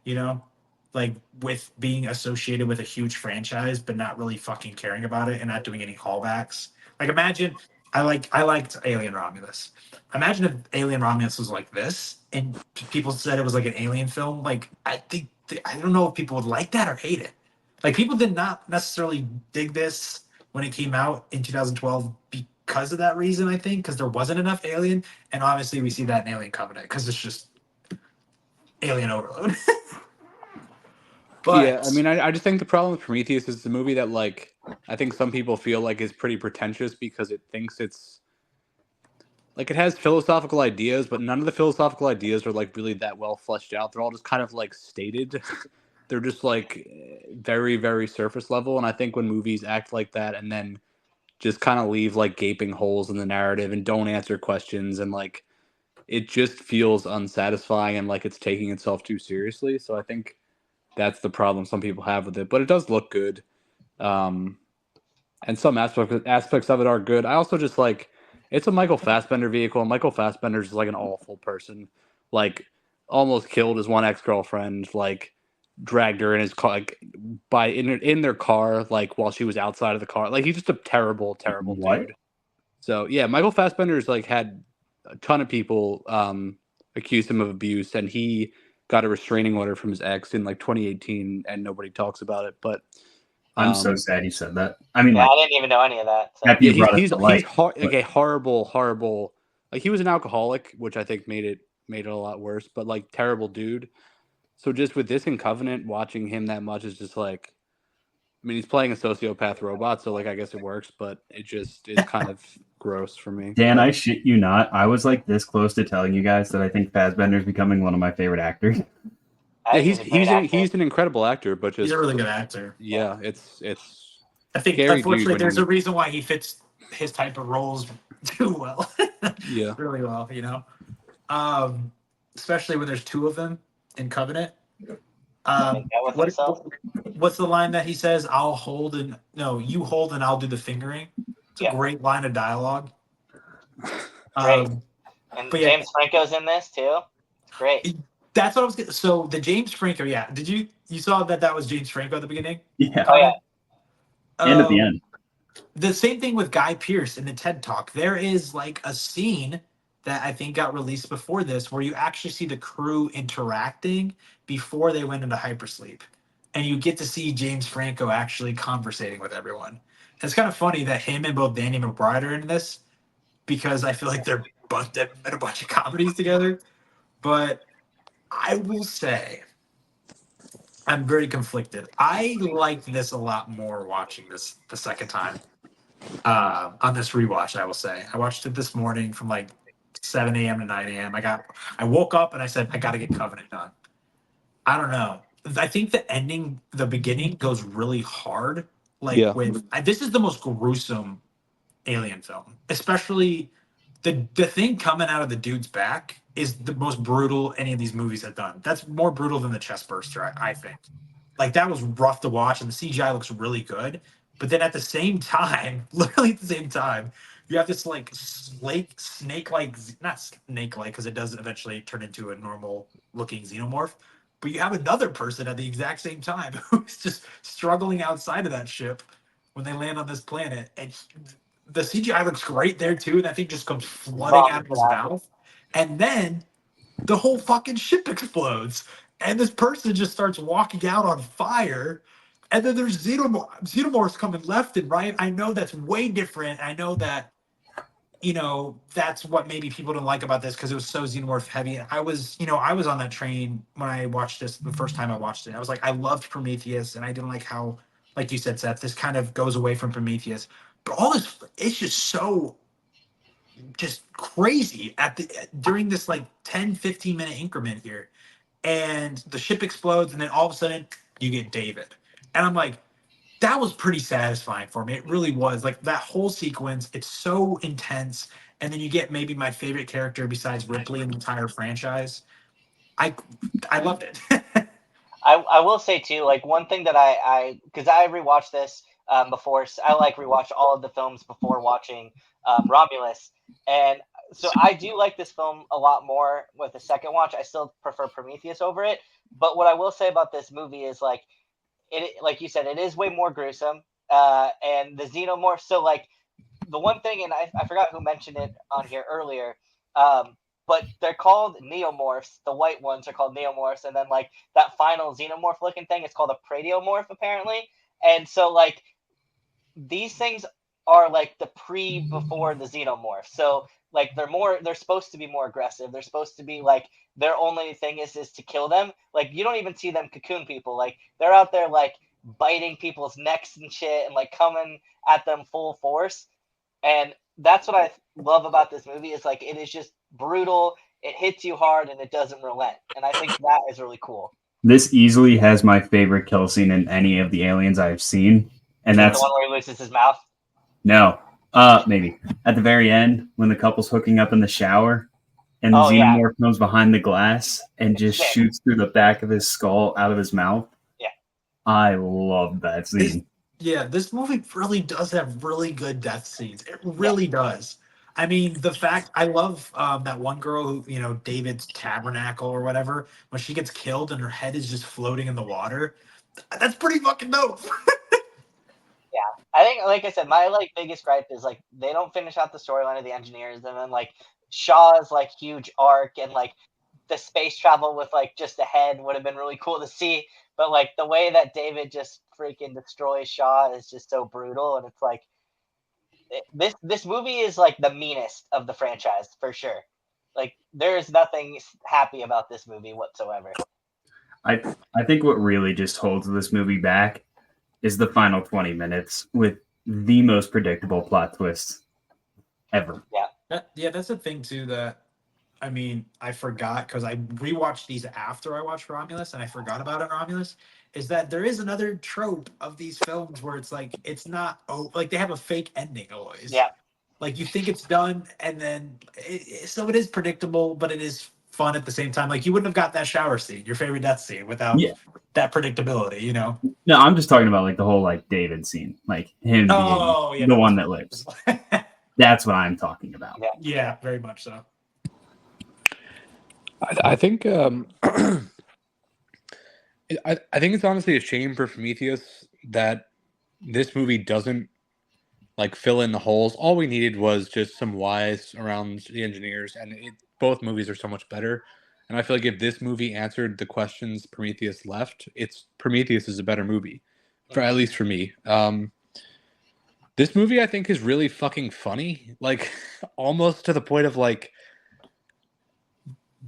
[SPEAKER 1] with being associated with a huge franchise, but not really fucking caring about it and not doing any callbacks. Imagine, I liked Alien Romulus. Imagine if Alien Romulus was like this and people said it was like an alien film. I don't know if people would like that or hate it. People did not necessarily dig this when it came out in 2012 because of that reason, I think, because there wasn't enough Alien. And obviously we see that in Alien Covenant because it's just alien overload.
[SPEAKER 3] But, yeah, I mean, I just think the problem with Prometheus is the movie that, I think some people feel is pretty pretentious because it thinks it's, it has philosophical ideas, but none of the philosophical ideas are, really that well fleshed out. They're all just kind of, stated. They're just, very, very surface level, and I think when movies act like that and then just kind of leave, gaping holes in the narrative and don't answer questions and, it just feels unsatisfying and it's taking itself too seriously. So I think that's the problem some people have with it, but it does look good. And some aspects of it are good. I also just it's a Michael Fassbender vehicle, and Michael Fassbender's just an awful person. Almost killed his one ex-girlfriend, dragged her in his car, in their car, while she was outside of the car. He's just a terrible, terrible dude. So yeah, Michael Fassbender's had a ton of people accuse him of abuse, and he got a restraining order from his ex in 2018, and nobody talks about it. But
[SPEAKER 4] I'm so sad he said that. I mean,
[SPEAKER 2] I didn't even know any of that. So.
[SPEAKER 3] He's a horrible, horrible. He was an alcoholic, which I think made it a lot worse. But terrible dude. So just with this in Covenant, watching him that much is just he's playing a sociopath robot, so I guess it works, but it just is kind of gross for me.
[SPEAKER 4] Dan, I shit you not. I was this close to telling you guys that I think Fassbender's becoming one of my favorite actors.
[SPEAKER 2] I
[SPEAKER 3] Yeah,
[SPEAKER 2] think he's a great actor.
[SPEAKER 3] he's an incredible actor, but
[SPEAKER 1] He's
[SPEAKER 3] just
[SPEAKER 1] a really good actor.
[SPEAKER 3] yeah, it's
[SPEAKER 1] I think,
[SPEAKER 3] scary, dude.
[SPEAKER 1] unfortunately,
[SPEAKER 3] When
[SPEAKER 1] there's
[SPEAKER 3] you
[SPEAKER 1] a reason why he fits his type of roles too well.
[SPEAKER 3] yeah,
[SPEAKER 1] Really well, um, especially when there's two of them in Covenant.
[SPEAKER 2] Make out with
[SPEAKER 1] What
[SPEAKER 2] himself.
[SPEAKER 1] what's the line that he says? I'll hold and no, you hold and I'll do the fingering. It's a
[SPEAKER 2] Yeah.
[SPEAKER 1] great line of dialogue.
[SPEAKER 2] Great.
[SPEAKER 1] Um,
[SPEAKER 2] And
[SPEAKER 1] but yeah,
[SPEAKER 2] James Franco's in this too. It's great.
[SPEAKER 1] that's what I was getting. So the James Franco, yeah. Did you saw that was James Franco at the beginning?
[SPEAKER 4] Yeah,
[SPEAKER 2] Oh yeah.
[SPEAKER 4] and at the
[SPEAKER 1] Um,
[SPEAKER 4] end.
[SPEAKER 1] the same thing with Guy Pearce in the TED Talk. There is like a scene that I think got released before this where you actually see the crew interacting before they went into hypersleep. And you get to see James Franco actually conversating with everyone. It's kind of funny that him and both Danny McBride are in this because I feel like they've in a bunch of comedies together. But I will say I'm very conflicted. I liked this a lot more watching this the second time. On this rewatch, I will say. I watched it this morning from like 7 a.m. to 9 a.m. I woke up and I said, I gotta get Covenant done. I don't know. I think the ending, the beginning goes really hard. Like
[SPEAKER 3] yeah,
[SPEAKER 1] this is the most gruesome Alien film, especially the thing coming out of the dude's back is the most brutal any of these movies have done. That's more brutal than the chest burster, I think. Like that was rough to watch, and the CGI looks really good. But then at the same time, literally at the same time, you have this like snake-like, not snake-like, because it does eventually turn into a normal looking xenomorph. But you have another person at the exact same time who's just struggling outside of that ship when they land on this planet, and the CGI looks great there too. And that thing just comes flooding out of his mouth, and then the whole fucking ship explodes, and this person just starts walking out on fire. And then there's xenomorphs coming left and right. I know that's way different. I know that that's what maybe people don't like about this because it was so xenomorph heavy. I was on that train when I watched this the first time I watched it. I was like, I loved Prometheus, and I didn't like how, like you said, Seth, this kind of goes away from Prometheus. But all this, it's just so just crazy during this like 10-15 minute increment here, and the ship explodes, and then all of a sudden you get David, and I'm like, that was pretty satisfying for me. It really was. Like that whole sequence, it's so intense, and then you get maybe my favorite character besides Ripley in the entire franchise. I loved it.
[SPEAKER 2] I will say too, like one thing that because I rewatched this before. I like rewatch all of the films before watching Romulus, and so I do like this film a lot more with the second watch. I still prefer Prometheus over it, but what I will say about this movie is like you said, it is way more gruesome, and the xenomorph. So like the one thing, and I forgot who mentioned it on here earlier. But they're called neomorphs. The white ones are called neomorphs, and then like that final xenomorph looking thing is called a pradiomorph apparently. And so like these things are like the before the xenomorph. So like they're supposed to be more aggressive. They're supposed to be like their only thing is to kill them. Like you don't even see them cocoon people. Like they're out there like biting people's necks and shit and like coming at them full force. And that's what I love about this movie is like it is just brutal. It hits you hard and it doesn't relent. And I think that is really cool.
[SPEAKER 4] This easily has my favorite kill scene in any of the Aliens I've seen, and
[SPEAKER 2] Is that
[SPEAKER 4] that's
[SPEAKER 2] the one where he loses his mouth?
[SPEAKER 4] no, maybe at the very end when the couple's hooking up in the shower, and the
[SPEAKER 2] Yeah.
[SPEAKER 4] xenomorph comes behind the glass and just
[SPEAKER 2] sick.
[SPEAKER 4] shoots through the back of his skull out of his mouth.
[SPEAKER 2] Yeah,
[SPEAKER 4] I love that scene.
[SPEAKER 1] This movie really does have really good death scenes. It really does. I mean, the fact I love that one girl who, David's tabernacle or whatever, when she gets killed and her head is just floating in the water. That's pretty fucking dope.
[SPEAKER 2] yeah. I think, like I said, my like biggest gripe is like they don't finish out the storyline of the engineers, and then like Shaw's like huge arc and like the space travel with like just the head would have been really cool to see. But like the way that David just freaking destroys Shaw is just so brutal, and it's like this movie is like the meanest of the franchise for sure. Like there's nothing happy about this movie whatsoever.
[SPEAKER 4] I think what really just holds this movie back is the final 20 minutes with the most predictable plot twist ever.
[SPEAKER 2] Yeah.
[SPEAKER 1] That's the thing too that I mean, I forgot because I rewatched these after I watched Romulus, and I forgot about it. Romulus is that there is another trope of these films where it's like it's not like they have a fake ending always.
[SPEAKER 2] Yeah.
[SPEAKER 1] Like you think it's done, and then so it is predictable, but it is fun at the same time. Like you wouldn't have got that shower scene, your favorite death scene, without
[SPEAKER 4] Yeah.
[SPEAKER 1] that predictability. You know?
[SPEAKER 4] No, I'm just talking about like the whole like David scene, like him being
[SPEAKER 1] Oh yeah,
[SPEAKER 4] the
[SPEAKER 1] that
[SPEAKER 4] one
[SPEAKER 1] was
[SPEAKER 4] that lives. That's what I'm talking about.
[SPEAKER 2] Yeah.
[SPEAKER 1] yeah, very much so.
[SPEAKER 3] I think I think it's honestly a shame for Prometheus that this movie doesn't like fill in the holes. All we needed was just some whys around the engineers, and both movies are so much better. And I feel like if this movie answered the questions Prometheus left, Prometheus is a better movie, for at least for me. This movie I think is really fucking funny, like almost to the point of like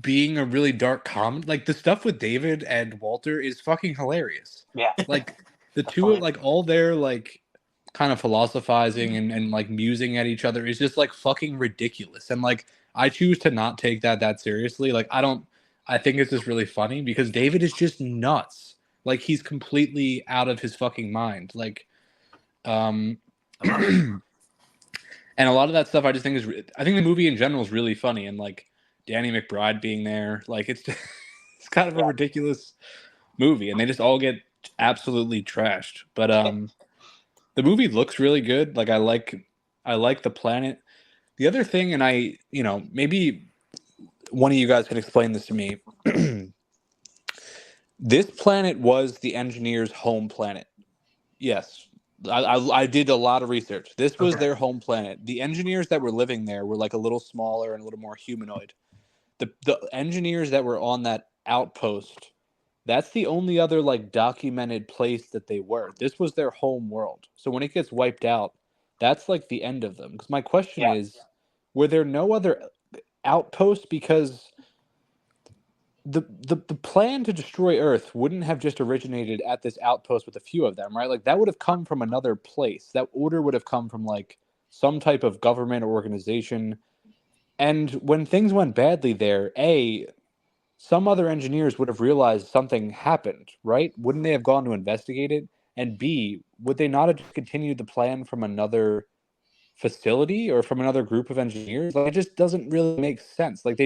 [SPEAKER 3] being a really dark comedy. Like the stuff with David and Walter is fucking hilarious.
[SPEAKER 2] Yeah.
[SPEAKER 3] Like the two, like all their like kind of philosophizing and like musing at each other is just like fucking ridiculous. And like I choose to not take that seriously. Like I think it's just really funny because David is just nuts. Like he's completely out of his fucking mind. Like and a lot of that stuff I just think I think the movie in general is really funny, and like Danny McBride being there, like it's it's kind of a ridiculous movie, and they just all get absolutely trashed. But the movie looks really good. Like I like the planet. The other thing, and maybe one of you guys can explain this to me. This planet was the engineers' home planet. Yes. I did a lot of research. This was their home planet. The engineers that were living there were like a little smaller and a little more humanoid. The engineers that were on that outpost, that's the only other like documented place that they were. This was their home world. So when it gets wiped out, that's like the end of them. Because my question is, were there no other outposts? Because the plan to destroy Earth wouldn't have just originated at this outpost with a few of them, right? Like that would have come from another place. That order would have come from like some type of government or organization. And when things went badly there, some other engineers would have realized something happened, right? Wouldn't they have gone to investigate it? And B, would they not have just continued the plan from another facility or from another group of engineers? Like, it just doesn't really make sense. Like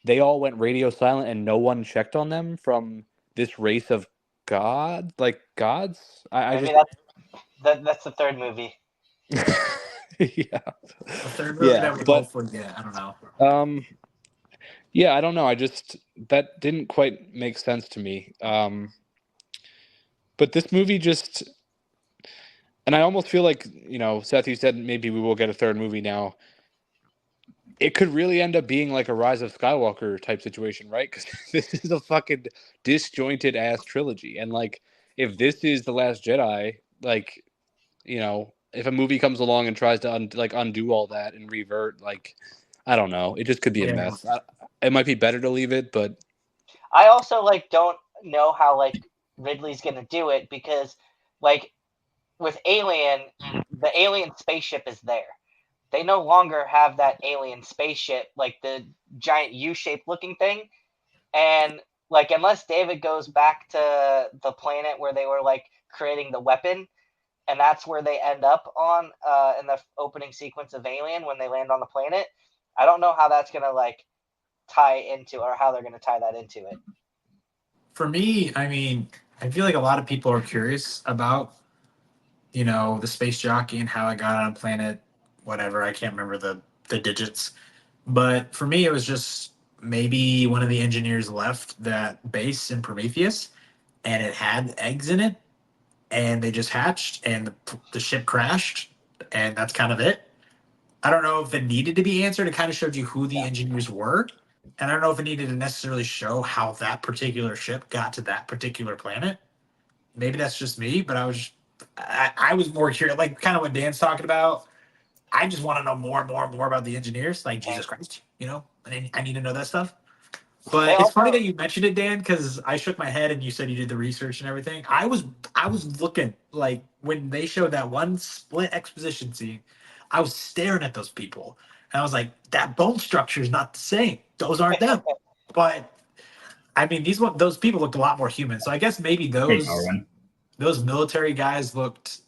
[SPEAKER 3] they all went radio silent and no one checked on them from this race of gods.
[SPEAKER 2] Maybe that's the third movie.
[SPEAKER 3] Yeah.
[SPEAKER 1] The third movie that we both would get. I don't know.
[SPEAKER 3] Yeah, I don't know. That didn't quite make sense to me. But this movie just, and I almost feel like, Seth, you said maybe we will get a third movie now. It could really end up being like a Rise of Skywalker type situation, right? Because this is a fucking disjointed ass trilogy. And like, if this is The Last Jedi, like, if a movie comes along and tries to undo all that and revert, like, I don't know. It just could be a mess. It might be better to leave it, but
[SPEAKER 2] I also like don't know how like Ridley's gonna do it because like with Alien, the alien spaceship is there. They no longer have that alien spaceship, like the giant U-shaped looking thing. And like unless David goes back to the planet where they were like creating the weapon, and that's where they end up on in the opening sequence of Alien when they land on the planet, I don't know how that's gonna like tie into, or how they're gonna tie that into it.
[SPEAKER 1] For me, I mean, I feel like a lot of people are curious about, the space jockey and how it got on a planet, whatever. I can't remember the digits. But for me, it was just maybe one of the engineers left that base in Prometheus and it had eggs in it and they just hatched and the ship crashed and that's kind of it. I don't know if it needed to be answered. It kind of showed you who the engineers were. And I don't know if it needed to necessarily show how that ship got to that particular planet. Maybe that's just me, but I was more curious, like kind of what Dan's talking about. I just want to know more and more and more about the engineers, like Jesus Christ, I need to know that stuff. But it's funny that you mentioned it, Dan, because I shook my head and you said you did the research and everything. I was looking, like when they showed that one split exposition scene, I was staring at those people And I was like, that bone structure is not the same. Those aren't them. But I mean, those people looked a lot more human. So I guess maybe
[SPEAKER 4] Hey, Darwin.
[SPEAKER 1] those military guys looked.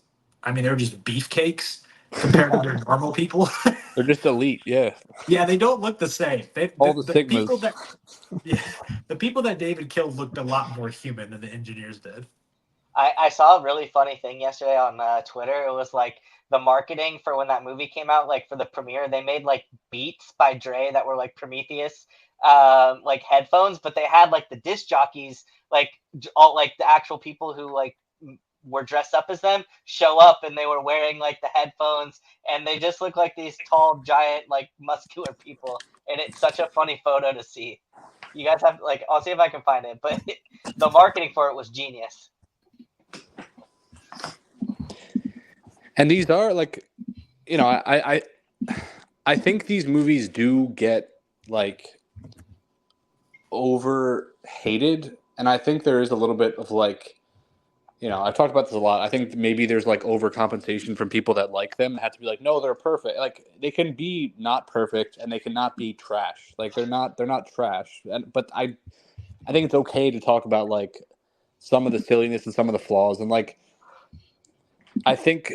[SPEAKER 1] I mean, they were just beefcakes compared to their normal people.
[SPEAKER 3] They're just elite, yeah.
[SPEAKER 1] Yeah, they don't look the same.
[SPEAKER 3] All the
[SPEAKER 1] The people
[SPEAKER 3] Sigmas.
[SPEAKER 1] that yeah, the people that David killed looked a lot more human than the engineers did.
[SPEAKER 2] I saw a really funny thing yesterday on Twitter. It was like the marketing for when that movie came out, like for the premiere, they made like Beats by Dre that were like Prometheus, like headphones, but they had like the disc jockeys, like all like the actual people who like were dressed up as them show up, and they were wearing like the headphones, and they just look like these tall, giant, like muscular people, and it's such a funny photo to see. You guys have like, I'll see if I can find it, but the marketing for it was genius.
[SPEAKER 3] And these are like, you know, I think these movies do get like over hated, and I think there is a little bit of like, you know, I've talked about this a lot. I think maybe there's like overcompensation from people that like them, have to be like, no, they're perfect. Like they can be not perfect and they cannot be trash. Like they're not trash. But I think it's okay to talk about like some of the silliness and some of the flaws. And like I think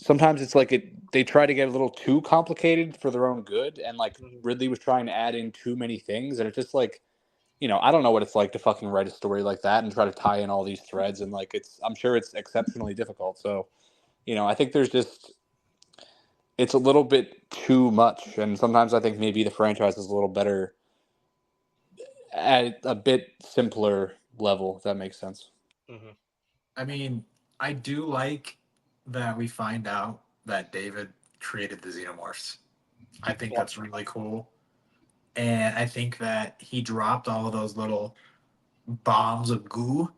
[SPEAKER 3] sometimes it's like they try to get a little too complicated for their own good, and like Ridley was trying to add in too many things, and it's just like, you know, I don't know what it's like to fucking write a story like that and try to tie in all these threads, and like I'm sure it's exceptionally difficult. So, you know, I think it's a little bit too much, and sometimes I think maybe the franchise is a little better at a bit simpler level, if that makes sense.
[SPEAKER 2] Mm-hmm.
[SPEAKER 1] I mean, I do like that we find out that David created the xenomorphs. I think that's really cool. And I think that he dropped all of those little bombs of goo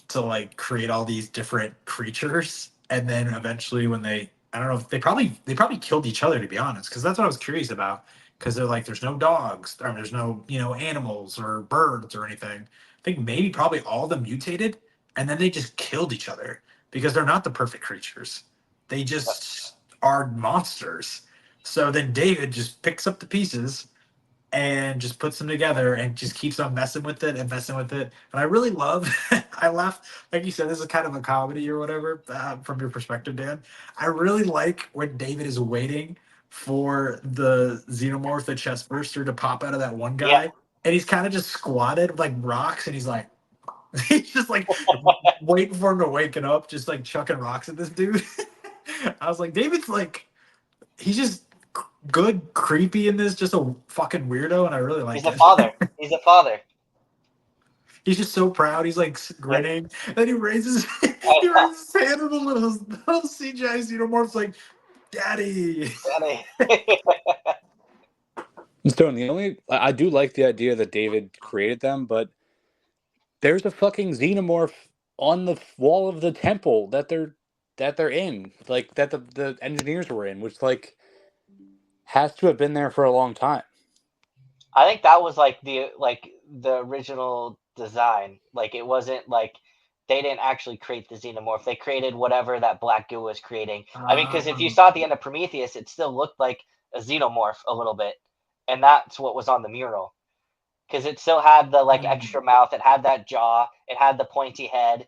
[SPEAKER 1] to like create all these different creatures. And then eventually when I don't know if they probably killed each other, to be honest, because that's what I was curious about. Because they're like, there's no dogs, or there's no, animals or birds or anything. I think maybe probably all of them mutated, and then they just killed each other because they're not the perfect creatures. They just are monsters. So then David just picks up the pieces and just puts them together and just keeps on messing with it and messing with it. And I really love, I laugh, like you said, this is kind of a comedy or whatever, from your perspective, Dan. I really like when David is waiting for the xenomorph, the chest burster, to pop out of that one guy.
[SPEAKER 2] Yeah.
[SPEAKER 1] And he's kind of just squatted like rocks, and he's like, he's just like waiting for him to waken up, just like chucking rocks at this dude. I was like, David's like, he's just good, creepy in this, just a fucking weirdo, and I really like
[SPEAKER 2] He's
[SPEAKER 1] it.
[SPEAKER 2] a father. He's a father.
[SPEAKER 1] He's just so proud. He's like grinning. Then he raises his hand, and the little CGI xenomorph's like, "Daddy."
[SPEAKER 3] Stone, I do like the idea that David created them, but there's a fucking xenomorph on the wall of the temple that they're in, like that the engineers were in, which like has to have been there for a long time.
[SPEAKER 2] I think that was like the original design. Like it wasn't like they didn't actually create the xenomorph. They created whatever that black goo was creating. I mean, because if you saw at the end of Prometheus, it still looked like a xenomorph a little bit, and that's what was on the mural. Because it still had the like extra mouth, it had that jaw, it had the pointy head.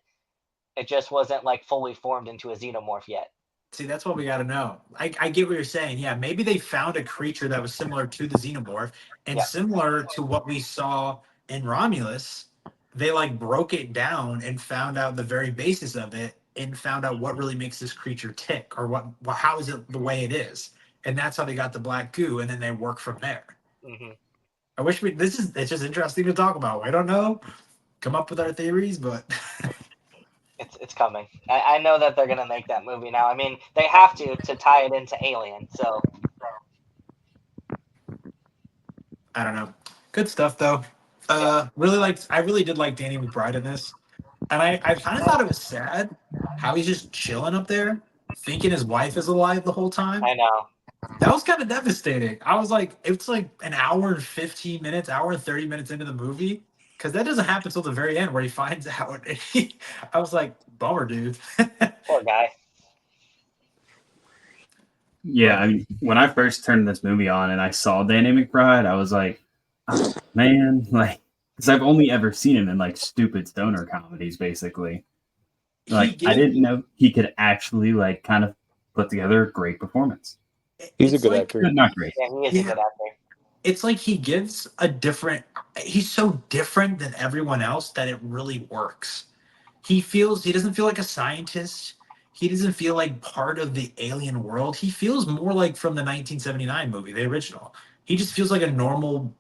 [SPEAKER 2] It just wasn't like fully formed into a xenomorph yet.
[SPEAKER 1] See, that's what we got to know. I get what you're saying. Yeah, maybe they found a creature that was similar to the xenomorph and similar to what we saw in Romulus. They like broke it down and found out the very basis of it and found out what really makes this creature tick, or how is it the way it is. And that's how they got the black goo, and then they work from there.
[SPEAKER 2] Mm-hmm.
[SPEAKER 1] I wish it's just interesting to talk about. I don't know, come up with our theories, but
[SPEAKER 2] It's coming. I know that they're gonna make that movie now. I mean, they have to tie it into Alien. So
[SPEAKER 1] I don't know. Good stuff though. I really did like Danny McBride in this, and I kind of thought it was sad how he's just chilling up there, thinking his wife is alive the whole time.
[SPEAKER 2] I know.
[SPEAKER 1] That was kind of devastating. I was like, it's like an hour and 15 minutes, hour and 30 minutes into the movie, because that doesn't happen until the very end where he finds out. I was like, bummer, dude.
[SPEAKER 2] Poor guy.
[SPEAKER 4] Yeah, I mean, when I first turned this movie on and I saw Danny McBride, I was like, oh, man, like, because I've only ever seen him in like stupid stoner comedies, basically.
[SPEAKER 1] He
[SPEAKER 4] Like, I
[SPEAKER 1] gave
[SPEAKER 4] didn't know he could actually like kind of put together a great performance.
[SPEAKER 3] He's a
[SPEAKER 1] it's
[SPEAKER 3] good
[SPEAKER 1] like
[SPEAKER 3] actor.
[SPEAKER 4] But not great.
[SPEAKER 2] Yeah, he is a
[SPEAKER 1] yeah,
[SPEAKER 2] good actor.
[SPEAKER 1] it's like he gives a different. He's so different than everyone else that it really works. He doesn't feel like a scientist. He doesn't feel like part of the alien world. He feels more like from the 1979 movie, the original. He just feels like a normal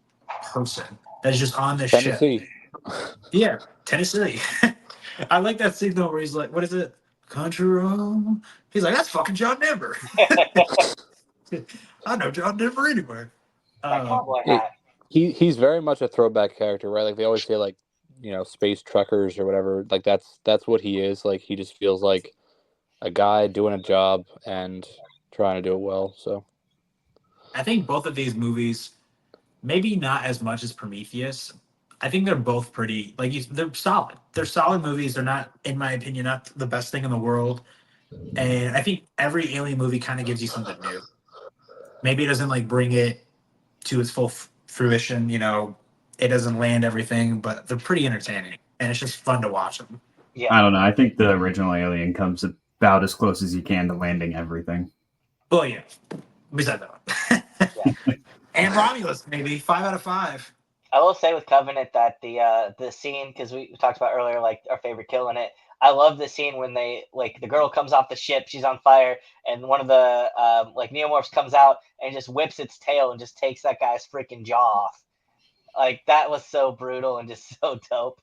[SPEAKER 1] person that's just on this ship.
[SPEAKER 3] Tennessee.
[SPEAKER 1] Yeah, Tennessee. I like that scene though where he's like, "What is it? Country road." He's like, "That's fucking John Denver." I know John Denver anywhere.
[SPEAKER 2] That cowboy
[SPEAKER 3] It,
[SPEAKER 2] hat.
[SPEAKER 3] he's very much a throwback character, right? Like they always say, like, space truckers or whatever. Like that's what he is. Like he just feels like a guy doing a job and trying to do it well. So
[SPEAKER 1] I think both of these movies, maybe not as much as Prometheus. I think they're both pretty they're solid. They're solid movies. They're not, in my opinion, not the best thing in the world. And I think every alien movie kind of gives you something new. Maybe it doesn't like bring it to its full fruition. It doesn't land everything, but they're pretty entertaining, and it's just fun to watch them.
[SPEAKER 2] Yeah.
[SPEAKER 4] I don't know. I think the original Alien comes about as close as you can to landing everything.
[SPEAKER 1] Well, yeah. Besides that one. And Romulus, maybe 5 out of 5.
[SPEAKER 2] I will say with Covenant that the scene, because we talked about earlier, like our favorite kill in it. I love the scene when they like the girl comes off the ship, she's on fire, and one of the like neomorphs comes out and just whips its tail and just takes that guy's freaking jaw off. Like that was so brutal and just so dope.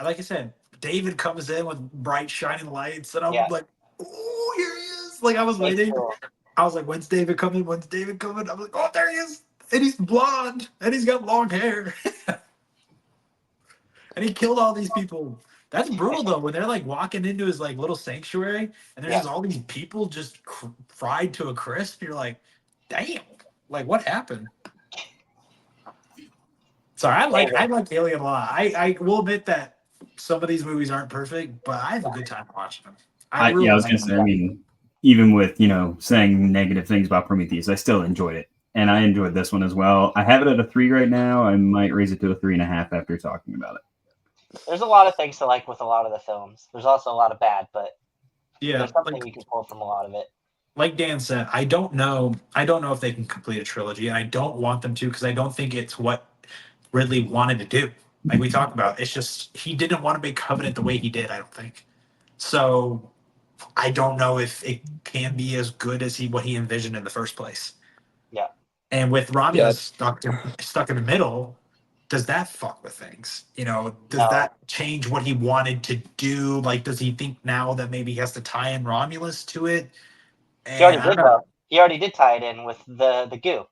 [SPEAKER 1] Like I said, David comes in with bright shining lights, and I'm
[SPEAKER 2] Yeah.
[SPEAKER 1] like, "Oh, here he is!" Like I was
[SPEAKER 2] It's
[SPEAKER 1] waiting.
[SPEAKER 2] cool.
[SPEAKER 1] I was like, "When's David coming? When's David coming?" I was like, "Oh, there he is!" And he's blonde, and he's got long hair, and he killed all these people. That's brutal though. When they're like walking into his like little sanctuary, and there's
[SPEAKER 2] Yeah.
[SPEAKER 1] just all these people just fried to a crisp. You're like, "Damn! Like what happened?" Sorry, I like Alien a lot. I will admit that some of these movies aren't perfect, but I have a good time watching them. I
[SPEAKER 4] Yeah, I
[SPEAKER 1] really
[SPEAKER 4] was
[SPEAKER 1] like
[SPEAKER 4] gonna say. I
[SPEAKER 1] them.
[SPEAKER 4] mean, even with saying negative things about Prometheus, I still enjoyed it, and I enjoyed this one as well. I have it at a 3 right now. I might raise it to a 3.5 after talking about it.
[SPEAKER 2] There's a lot of things to like with a lot of the films. There's also a lot of bad, but
[SPEAKER 1] Yeah,
[SPEAKER 2] there's something you can pull from a lot of it.
[SPEAKER 1] like Dan said, I don't know if they can complete a trilogy, and I don't want them to because I don't think it's what Ridley wanted to do. Like we talked about, it's just he didn't want to make Covenant the way he did. I don't think so. I don't know if it can be as good as what he envisioned in the first place.
[SPEAKER 2] Yeah.
[SPEAKER 1] And with
[SPEAKER 3] yeah,
[SPEAKER 1] Romulus stuck in the middle, does that fuck with things? Does
[SPEAKER 2] No.
[SPEAKER 1] that change what he wanted to do? Like, does he think now that maybe he has to tie in Romulus to it?
[SPEAKER 2] He already
[SPEAKER 1] And I
[SPEAKER 2] did
[SPEAKER 1] don't know.
[SPEAKER 2] though. He already did tie it in with the goo.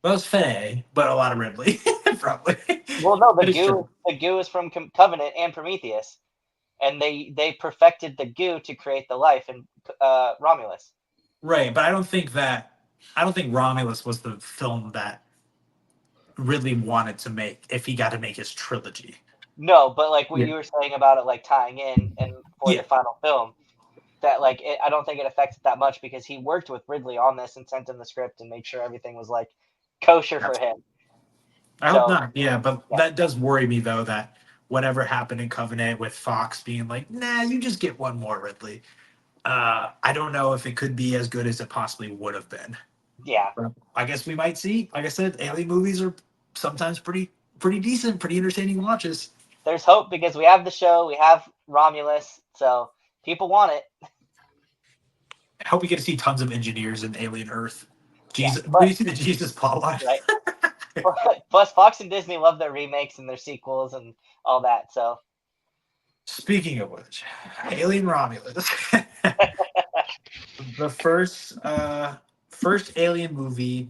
[SPEAKER 1] Well, it's Faye, but a lot of Ridley, probably.
[SPEAKER 2] Well, no,
[SPEAKER 1] That is true.
[SPEAKER 2] the goo is from Covenant and Prometheus, and they perfected the goo to create the life in Romulus.
[SPEAKER 1] Right, but I don't think Romulus was the film that Ridley wanted to make if he got to make his trilogy.
[SPEAKER 2] No, but like what
[SPEAKER 1] Yeah.
[SPEAKER 2] you were saying about it, like tying in and for
[SPEAKER 1] Yeah.
[SPEAKER 2] the final film, that like I don't think it affects it that much because he worked with Ridley on this and sent him the script and made sure everything was like kosher for him.
[SPEAKER 1] I hope not. Yeah, but
[SPEAKER 2] yeah.
[SPEAKER 1] that does worry me though that whatever happened in Covenant with Fox being like, "Nah, you just get one more, Ridley." I don't know if it could be as good as it possibly would have been.
[SPEAKER 2] Yeah.
[SPEAKER 1] But I guess we might see. Like I said, alien movies are sometimes pretty decent, pretty entertaining watches.
[SPEAKER 2] There's hope because we have the show, we have Romulus, so people want it.
[SPEAKER 1] I hope we get to see tons of engineers in Alien Earth. Jesus,
[SPEAKER 2] Yeah, but-
[SPEAKER 1] do you see the Jesus plotline?
[SPEAKER 2] Right. Plus, Fox and Disney love their remakes and their sequels and all that. So,
[SPEAKER 1] Speaking of which, Alien Romulus, the first Alien movie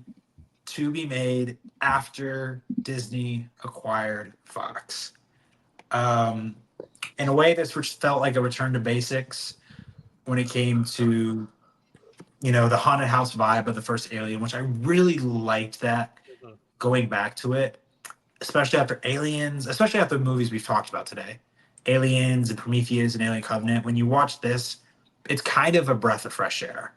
[SPEAKER 1] to be made after Disney acquired Fox. In a way, this felt like a return to basics when it came to the haunted house vibe of the first Alien, which I really liked that. Going back to it, especially after Aliens, especially after the movies we've talked about today, Aliens and Prometheus and Alien Covenant. When you watch this, it's kind of a breath of fresh air.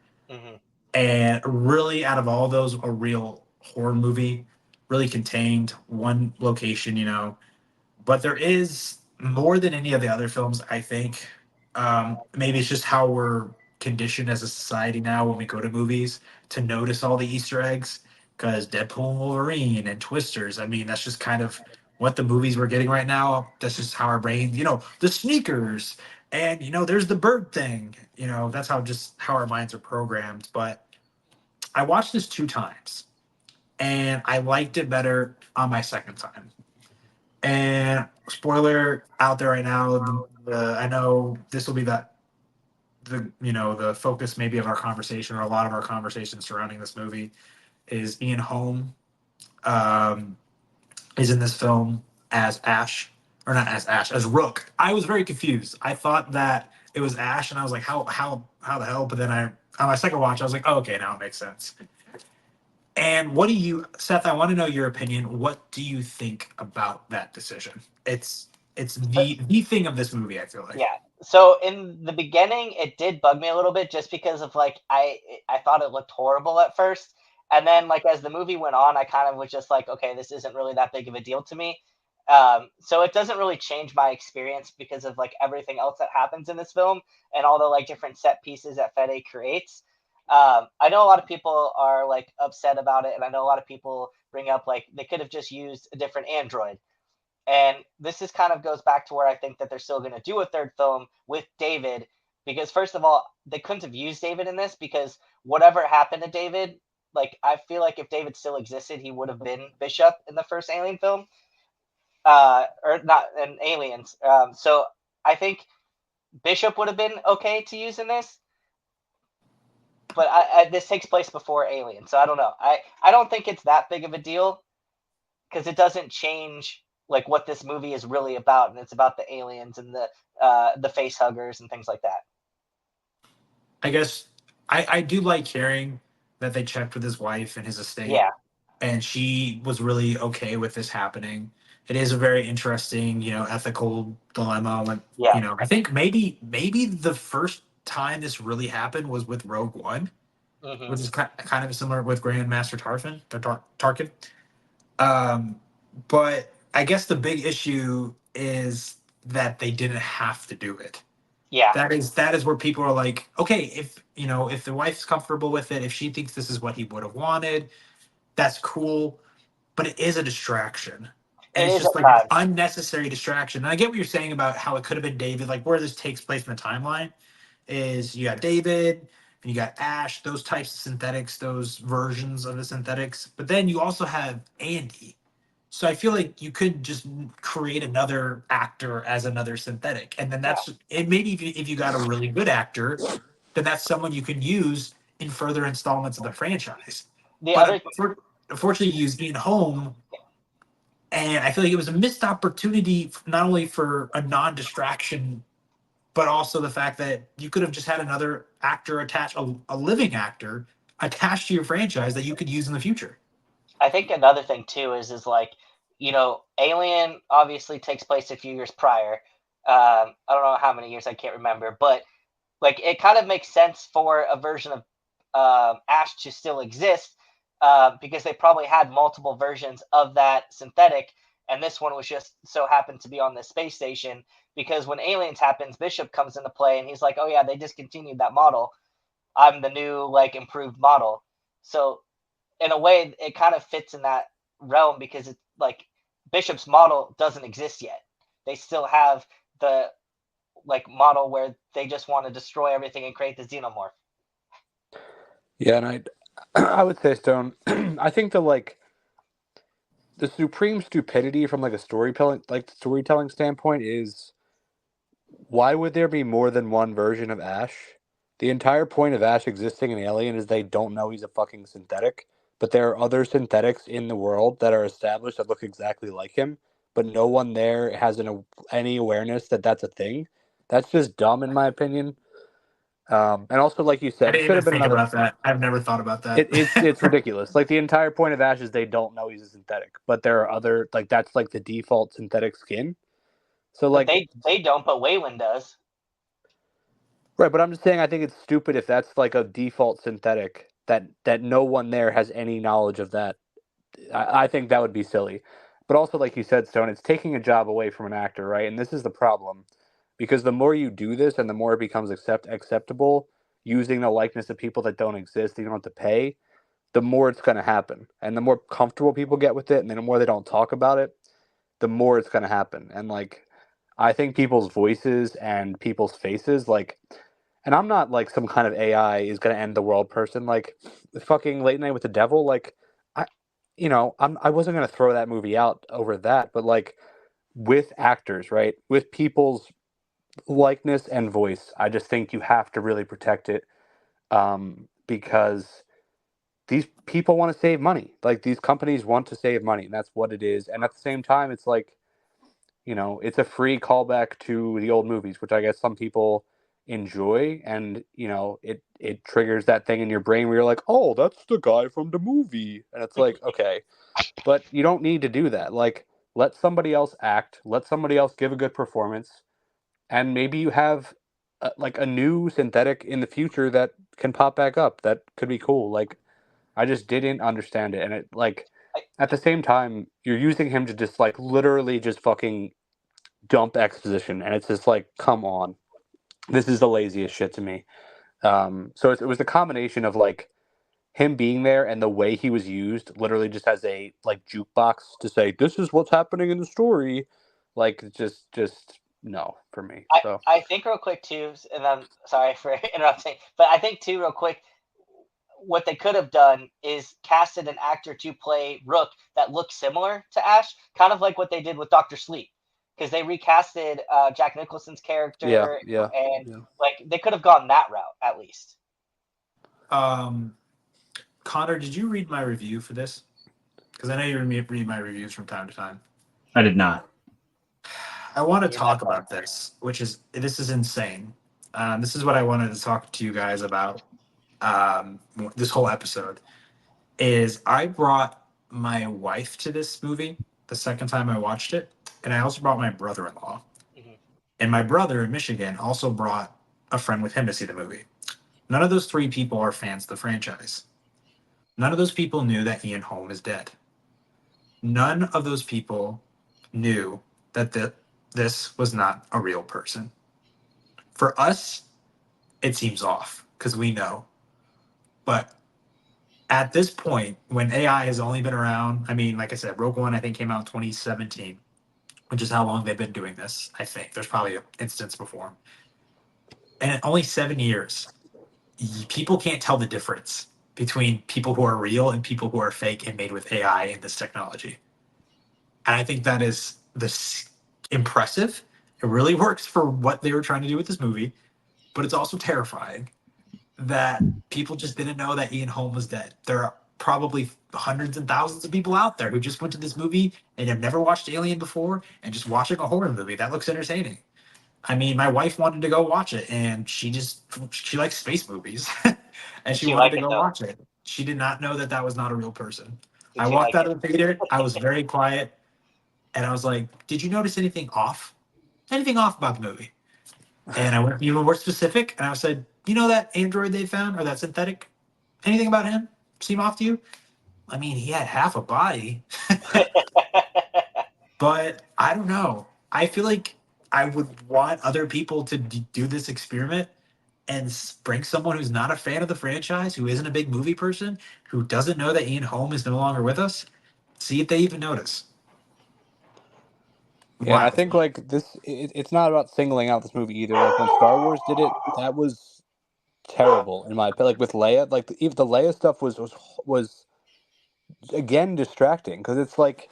[SPEAKER 1] and really out of all those, a real horror movie, really contained, one location, but there is more than any of the other films, I think. Maybe it's just how we're conditioned as a society now when we go to movies to notice all the Easter eggs. Because Deadpool and Wolverine and Twisters, I mean, that's just kind of what the movies we're getting right now. That's just how our brains, the sneakers, and there's the bird thing. That's how our minds are programmed. But I watched this 2 times, and I liked it better on my second time. And spoiler out there right now, I know this will be the focus maybe of our conversation, or a lot of our conversation surrounding this movie, is Ian Holm um, is in this film as Ash, or not as Ash, as Rook. I was very confused. I thought that it was Ash, and I was like, how the hell? But then on my second watch, I was like, oh, okay, now it makes sense. And what do you, Seth? I want to know your opinion. What do you think about that decision? It's the thing of this movie. I feel like.
[SPEAKER 2] Yeah. So in the beginning, it did bug me a little bit just because of like I thought it looked horrible at first, and then like as the movie went on, I kind of was just like, okay, this isn't really that big of a deal to me. So it doesn't really change my experience because of like everything else that happens in this film and all the like different set pieces that Fede creates. I know a lot of people are like upset about it, and I know a lot of people bring up like they could have just used a different android. And this is kind of goes back to where I think that they're still going to do a third film with David, because first of all, they couldn't have used David in this because whatever happened to David, like I feel like if David still existed, he would have been Bishop in the first Alien film, or not in Aliens. So I think Bishop would have been okay to use in this, but this takes place before Alien, so I don't know. I don't think it's that big of a deal because it doesn't change like what this movie is really about, and it's about the aliens and the face huggers and things like that.
[SPEAKER 1] I guess I do like hearing that they checked with his wife and his estate,
[SPEAKER 2] Yeah,
[SPEAKER 1] and she was really okay with this happening. It is a very interesting, ethical dilemma. When
[SPEAKER 2] yeah,
[SPEAKER 1] I think maybe the first time this really happened was with Rogue One,
[SPEAKER 2] hmm
[SPEAKER 1] which is kind of similar with Grandmaster Tarkin. Um, but I guess the big issue is that they didn't have to do it.
[SPEAKER 2] yeah.
[SPEAKER 1] That is where people are like, okay, if the wife's comfortable with it, if she thinks this is what he would have wanted, that's cool. But it is a distraction, and
[SPEAKER 2] It
[SPEAKER 1] it's
[SPEAKER 2] is
[SPEAKER 1] just
[SPEAKER 2] at
[SPEAKER 1] like an
[SPEAKER 2] times.
[SPEAKER 1] unnecessary distraction. And I get what you're saying about how it could have been David, like where this takes place in the timeline is you got David and you got Ash, those types of synthetics, those versions of the synthetics. But then you also have Andy. So I feel like you could just create another actor as another synthetic, and then
[SPEAKER 2] Yeah.
[SPEAKER 1] that's and maybe if you got a really good actor, then that's someone you can use in further installments of the franchise.
[SPEAKER 2] The
[SPEAKER 1] But
[SPEAKER 2] other,
[SPEAKER 1] unfortunately, you use Ian Holm, and I feel like it was a missed opportunity not only for a non-distraction, but also the fact that you could have just had another actor attached, a living actor attached to your franchise that you could use in the future.
[SPEAKER 2] I think another thing too is like, Alien obviously takes place a few years prior. I don't know how many years, I can't remember, but like it kind of makes sense for a version of Ash to still exist, because they probably had multiple versions of that synthetic, and this one was just so happened to be on the space station. Because when Aliens happens, Bishop comes into play, and he's like, "Oh yeah, they discontinued that model. I'm the new like improved model." So in a way, it kind of fits in that realm because it's like Bishop's model doesn't exist yet. They still have the like model where they just want to destroy everything and create the xenomorph.
[SPEAKER 3] Yeah, and I would say, Stone, I think the supreme stupidity from like a storytelling standpoint is, why would there be more than one version of Ash? The entire point of Ash existing in Alien is they don't know he's a fucking synthetic, but there are other synthetics in the world that are established that look exactly like him, but no one there has any awareness that that's a thing. That's just dumb, in my opinion. And also, like you
[SPEAKER 1] I
[SPEAKER 3] said, it
[SPEAKER 1] didn't
[SPEAKER 3] should
[SPEAKER 1] even
[SPEAKER 3] have been
[SPEAKER 1] think
[SPEAKER 3] another.
[SPEAKER 1] about that. I've never thought about that.
[SPEAKER 3] It's ridiculous. Like the entire point of Ash is they don't know he's a synthetic, but there are other, like, that's like the default synthetic skin. So
[SPEAKER 2] But
[SPEAKER 3] like,
[SPEAKER 2] they don't, but Waylon does.
[SPEAKER 3] right, but I'm just saying I think it's stupid if that's like a default synthetic that no one there has any knowledge of that. I think that would be silly. But also, like you said, Stone, it's taking a job away from an actor, right? And this is the problem, because the more you do this, and the more it becomes acceptable, using the likeness of people that don't exist, you don't have to pay, the more it's going to happen, and the more comfortable people get with it, and the more they don't talk about it, the more it's going to happen. And like, I think people's voices and people's faces, like, and I'm not like some kind of AI is going to end the world person. Like, fucking Late Night with the Devil. Like, I, I wasn't going to throw that movie out over that. But like, with actors, right, with people's likeness and voice, I just think you have to really protect it, because these people want to save money. Like, these companies want to save money, and that's what it is. And at the same time, it's like, it's a free callback to the old movies, which I guess some people enjoy, and it triggers that thing in your brain where you're like, oh, that's the guy from the movie, and it's like, okay, but you don't need to do that. Like, let somebody else act, let somebody else give a good performance, and maybe you have like a new synthetic in the future that can pop back up. That could be cool. Like, I just didn't understand it, and it, like,
[SPEAKER 2] I,
[SPEAKER 3] at the same time, you're using him to just like literally just fucking dump exposition, and it's just like, come on, this is the laziest shit to me. So it was the combination of like him being there and the way he was used, literally just as a like jukebox to say this is what's happening in the story, like just no for me. So
[SPEAKER 2] I think real quick too, and I'm sorry for interrupting, but I think too real quick, what they could have done is casted an actor to play Rook that looks similar to Ash, kind of like what they did with Doctor Sleep, because they recasted Jack Nicholson's character,
[SPEAKER 3] yeah.
[SPEAKER 2] and like they could have gone that route at least.
[SPEAKER 1] Connor, did you read my review for this? Because I know you read my reviews from time to time.
[SPEAKER 4] I did not.
[SPEAKER 1] I want to talk about this, this is insane. This is what I wanted to talk to you guys about. This whole episode is I brought my wife to this movie the second time I watched it, and I also brought my brother-in-law.
[SPEAKER 2] Mm-hmm.
[SPEAKER 1] And my brother in Michigan also brought a friend with him to see the movie. None of those three people are fans of the franchise. None of those people knew that Ian Holm is dead. None of those people knew that this was not a real person. For us, it seems off because we know. But at this point, when AI has only been around, I mean, like I said, Rogue One, I think, came out in 2017, which is how long they've been doing this, I think. There's probably an instance before. And in only 7 years, people can't tell the difference between people who are real and people who are fake and made with AI and this technology. And I think that is this impressive. It really works for what they were trying to do with this movie, but it's also terrifying that people just didn't know that Ian Holm was dead. There are probably hundreds and thousands of people out there who just went to this movie and have never watched Alien before and just watching a horror movie that looks entertaining. I mean, my wife wanted to go watch it, and she likes space movies, and she wanted to go watch it. She did not know that was not a real person. I walked out of the theater. I was very quiet, and I was like, "Did you notice anything off? Anything off about the movie?" And I went even more specific, and I said, "You know that android they found, or that synthetic? Anything about him seem off to you?" I mean, he had half a body, but I don't know. I feel like I would want other people to do this experiment and bring someone who's not a fan of the franchise, who isn't a big movie person, who doesn't know that Ian Holm is no longer with us, see if they even notice.
[SPEAKER 3] yeah, and I
[SPEAKER 1] Wow.
[SPEAKER 3] think like it's not about singling out this movie either. Like when Star Wars did it, that was terrible in my opinion. Like with Leia, like even the Leia stuff was again distracting because it's like,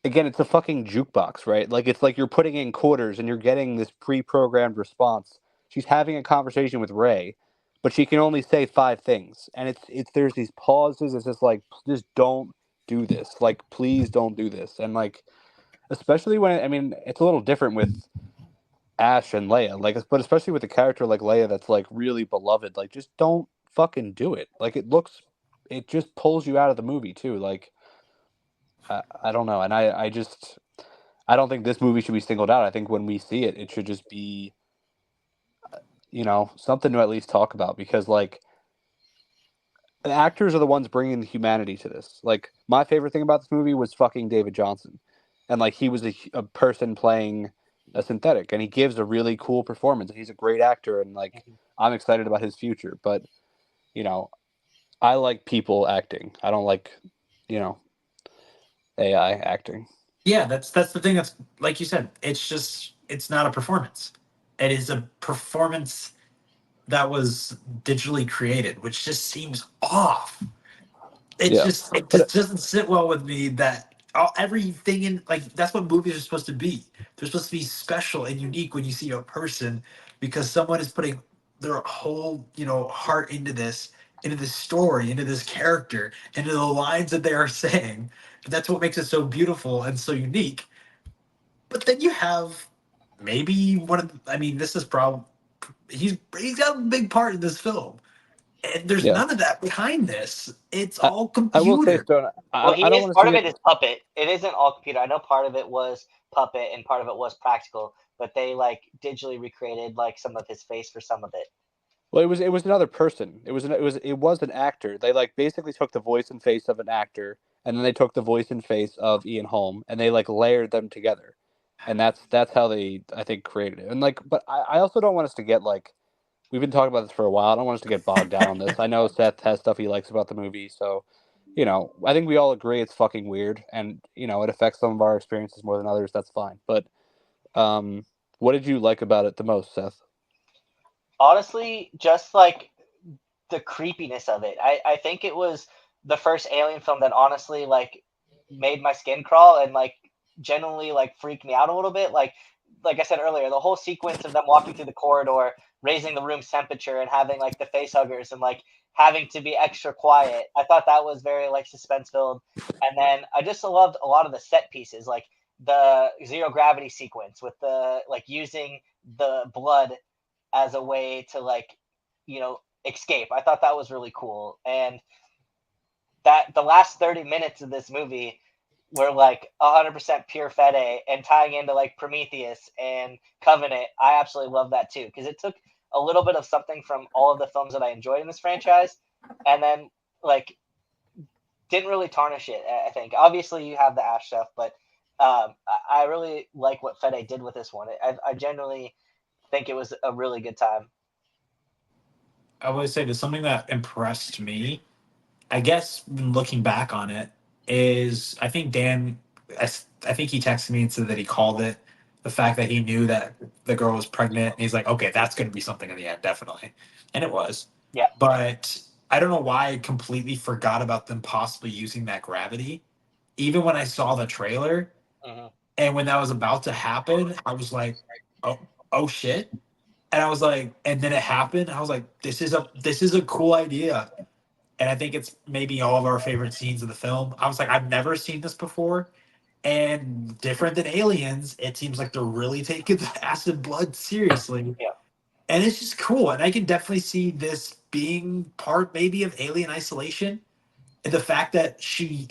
[SPEAKER 3] again, it's a fucking jukebox, right? Like, it's like you're putting in quarters and you're getting this pre-programmed response. She's having a conversation with Ray, but she can only say 5 things, and it's there's these pauses. It's just like, just don't do this. Like, please don't do this. And like, especially when I mean, it's a little different with Ash and Leia, like, but especially with a character like Leia that's like really beloved. Like, just don't fucking do it. Like, it just pulls you out of the movie too. Like, I don't know, and I don't think this movie should be singled out. I think when we see it, it should just be, something to at least talk about, because like the actors are the ones bringing the humanity to this. Like, my favorite thing about this movie was fucking David Johnson, and like he was a person playing a synthetic, and he gives a really cool performance. He's a great actor, and like I'm excited about his future. But you know, I like people acting. I don't like, you know, AI acting.
[SPEAKER 1] Yeah, that's the thing. That's like you said. It's not a performance. It is a performance that was digitally created, which just seems off.
[SPEAKER 3] Yeah,
[SPEAKER 1] It
[SPEAKER 3] but
[SPEAKER 1] just doesn't sit well with me that everything in like that's what movies are supposed to be. They're supposed to be special and unique when you see a person because someone is putting their whole heart into this story, into this character, into the lines that they are saying. That's what makes it so beautiful and so unique. But then you have maybe one of I mean, this is probably he's got a big part in this film, and there's
[SPEAKER 3] yeah,
[SPEAKER 1] none of that behind this. It's
[SPEAKER 3] I,
[SPEAKER 1] all
[SPEAKER 3] I will say,
[SPEAKER 1] computer.
[SPEAKER 3] Stone.
[SPEAKER 2] Well,
[SPEAKER 3] I
[SPEAKER 2] he
[SPEAKER 3] don't
[SPEAKER 2] is
[SPEAKER 3] want us to
[SPEAKER 2] part of
[SPEAKER 3] get.
[SPEAKER 2] it is puppet. It isn't all computer. I know part of it was puppet and part of it was practical, but they like digitally recreated like some of his face for some of it.
[SPEAKER 3] Well, it was another person. It was an actor. They like basically took the voice and face of an actor, and then they took the voice and face of Ian Holm, and they like layered them together, and that's how they I think created it. And like, but I also don't want us to get like we've been talking about this for a while. I don't want us to get bogged down on this. I know Seth has stuff he likes about the movie, so I think we all agree it's fucking weird, and it affects some of our experiences more than others. That's fine. But what did you like about it the most, Seth?
[SPEAKER 2] Honestly, just like the creepiness of it. I think it was the first Alien film that honestly like made my skin crawl and like genuinely like freaked me out a little bit. Like I said earlier, the whole sequence of them walking through the corridor, raising the room's temperature, and having like the face huggers and like having to be extra quiet. I thought that was very like suspense filled. And then I just loved a lot of the set pieces, like the zero gravity sequence with the like using the blood as a way to like escape. I thought that was really cool. And that the last 30 minutes of this movie were like 100% pure fede and tying into like Prometheus and Covenant. I absolutely love that too because it took a little bit of something from all of the films that I enjoyed in this franchise and then like didn't really tarnish it. I think obviously you have the Ash stuff, but I really like what Fede did with this one. I genuinely think it was a really good time.
[SPEAKER 1] I would say there's something that impressed me. I guess looking back on it is I think Dan. I think he texted me and said that he called it the fact that he knew that the girl was pregnant. And he's like, okay, that's going to be something in the end, definitely, and it was.
[SPEAKER 2] Yeah.
[SPEAKER 1] But I don't know why I completely forgot about them possibly using that gravity. Even when I saw the trailer,
[SPEAKER 2] Mm-hmm.
[SPEAKER 1] and when that was about to happen, I was like, oh, oh shit. And I was like, and then it happened. I was like, this is a cool idea. And I think it's maybe all of our favorite scenes of the film. I was like, I've never seen this before. And different than Aliens, it seems like they're really taking the acid blood seriously.
[SPEAKER 2] Yeah.
[SPEAKER 1] And it's just cool. And I can definitely see this being part maybe of Alien Isolation. And the fact that she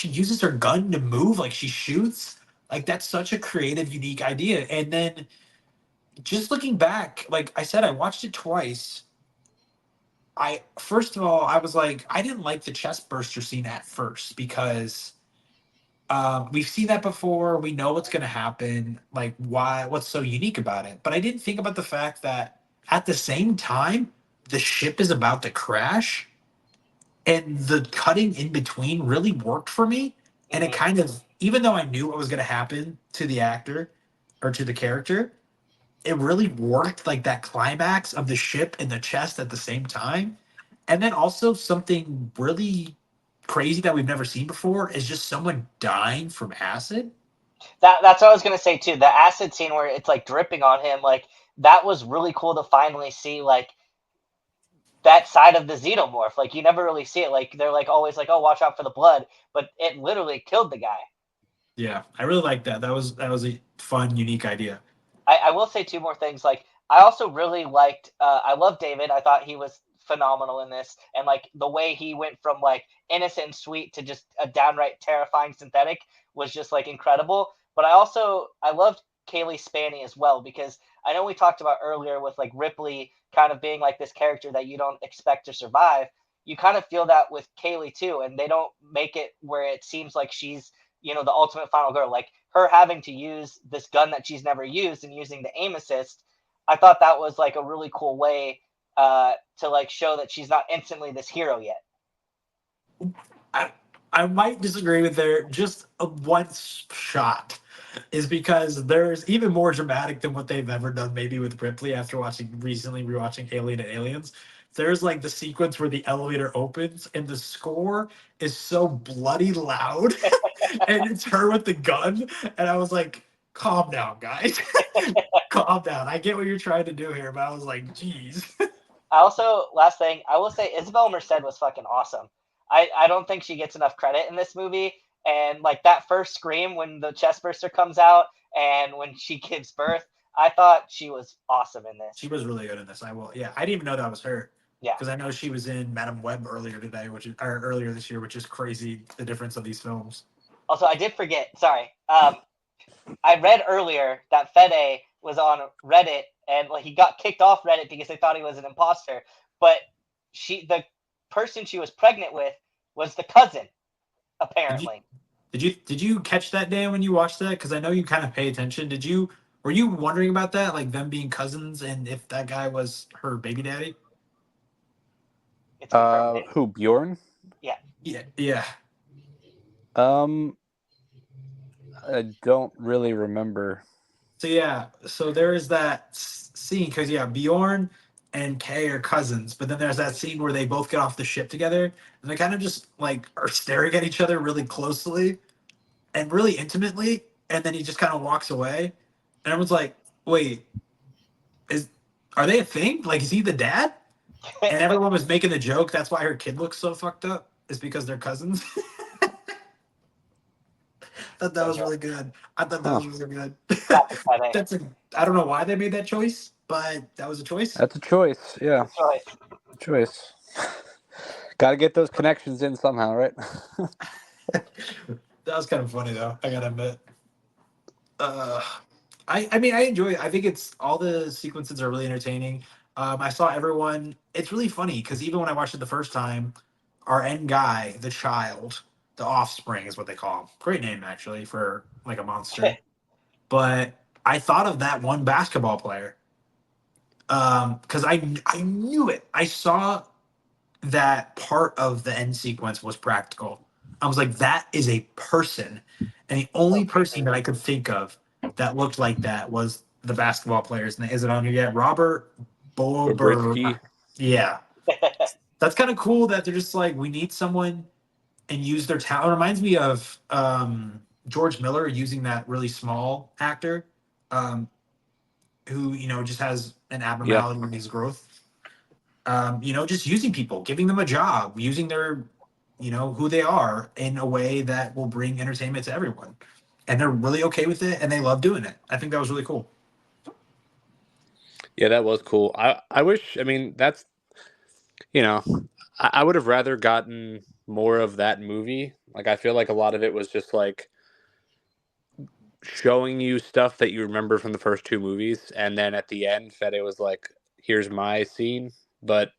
[SPEAKER 1] uses her gun to move, like she shoots, like that's such a creative, unique idea. And then just looking back, like I said, I watched it twice. I first of all, I was like, I didn't like the chest burster scene at first because we've seen that before. We know what's going to happen. Like, why? What's so unique about it? But I didn't think about the fact that at the same time, the ship is about to crash, and the cutting in between really worked for me. And it
[SPEAKER 2] Mm-hmm.
[SPEAKER 1] kind of, even though I knew what was going to happen to the actor or to the character, it really worked. Like that climax of the ship and the chest at the same time. And then also something really crazy that we've never seen before is just someone dying from acid.
[SPEAKER 2] That's what I was gonna say too. The acid scene where it's like dripping on him, like that was really cool to finally see like that side of the xenomorph. Like you never really see it. Like they're like always like, oh, watch out for the blood, but it literally killed the guy.
[SPEAKER 1] Yeah, I really like that. That was a fun, unique idea.
[SPEAKER 2] I will say two more things. Like I also really liked. I love David. I thought he was phenomenal in this, and like the way he went from like innocent and sweet to just a downright terrifying synthetic was just like incredible. But I loved Kaylee Spaney as well because I know we talked about earlier with like Ripley kind of being like this character that you don't expect to survive. you kind of feel that with Kaylee too, and they don't make it where it seems like she's, you know, the ultimate final girl. Like her having to use this gun that she's never used and using the aim assist, I thought that was like a really cool way to like show that she's not instantly this hero yet.
[SPEAKER 1] I might disagree with there. Just a one shot is because there's even more dramatic than what they've ever done. Maybe with Ripley after recently rewatching Alien and Aliens. There's like the sequence where the elevator opens and the score is so bloody loud, and it's her with the gun, and I was like, "Calm down, guys, calm down." I get what you're trying to do here, but I was like, "Geez."
[SPEAKER 2] I also, last thing, I will say Isabel Merced was fucking awesome. I don't think she gets enough credit in this movie. And like that first scream when the chest burster comes out and when she gives birth, I thought she was awesome in this.
[SPEAKER 1] She was really good in this. I didn't even know that was her.
[SPEAKER 2] Yeah.
[SPEAKER 1] Because I know she was in Madam Web earlier this year, which is crazy. The difference of these films.
[SPEAKER 2] Also, I did forget. Sorry. I read earlier that Fede was on Reddit and like he got kicked off Reddit because they thought he was an imposter. But the person she was pregnant with was the cousin, apparently.
[SPEAKER 1] Did you catch that, Dan, when you watched that? Because I know you kind of pay attention. Were you wondering about that, like them being cousins, and if that guy was her baby daddy?
[SPEAKER 2] It's confirmed.
[SPEAKER 3] Who, Bjorn?
[SPEAKER 1] Yeah.
[SPEAKER 3] I don't really remember.
[SPEAKER 1] So there is that scene because Bjorn and Kay are cousins, but then there's that scene where they both get off the ship together and they kind of just like are staring at each other really closely and really intimately, and then he just kind of walks away, and everyone's like, "Wait, are they a thing? Like, is he the dad?" And everyone was making the joke that's why her kid looks so fucked up is because they're cousins. I thought that was really good. I don't know why they made that choice, but that was a choice.
[SPEAKER 3] That's a choice. Yeah. Choice. Got to get those connections in somehow, right?
[SPEAKER 1] That was kind of funny though. I gotta admit. I mean, I enjoy it. I think all the sequences are really entertaining. I saw everyone. It's really funny because even when I watched it the first time, our end guy, the child, the offspring is what they call him. Great name actually for like a monster. But I thought of that one basketball player because I knew it. I saw that part of the end sequence was practical. I was like, that is a person, and the only person that I could think of that looked like that was the basketball player's name. Is it on here yet? Robert Bober. Yeah. That's kind of cool that they're just like, we need someone and use their talent. It reminds me of George Miller using that really small actor who, just has an abnormality in his growth. Just using people, giving them a job, using their, who they are in a way that will bring entertainment to everyone. And they're really okay with it and they love doing it. I think that was really cool.
[SPEAKER 3] Yeah, that was cool. I wish, that's, I would have rather gotten more of that movie. Like, I feel like a lot of it was just like showing you stuff that you remember from the first two movies. And then at the end, Fede was like, here's my scene. But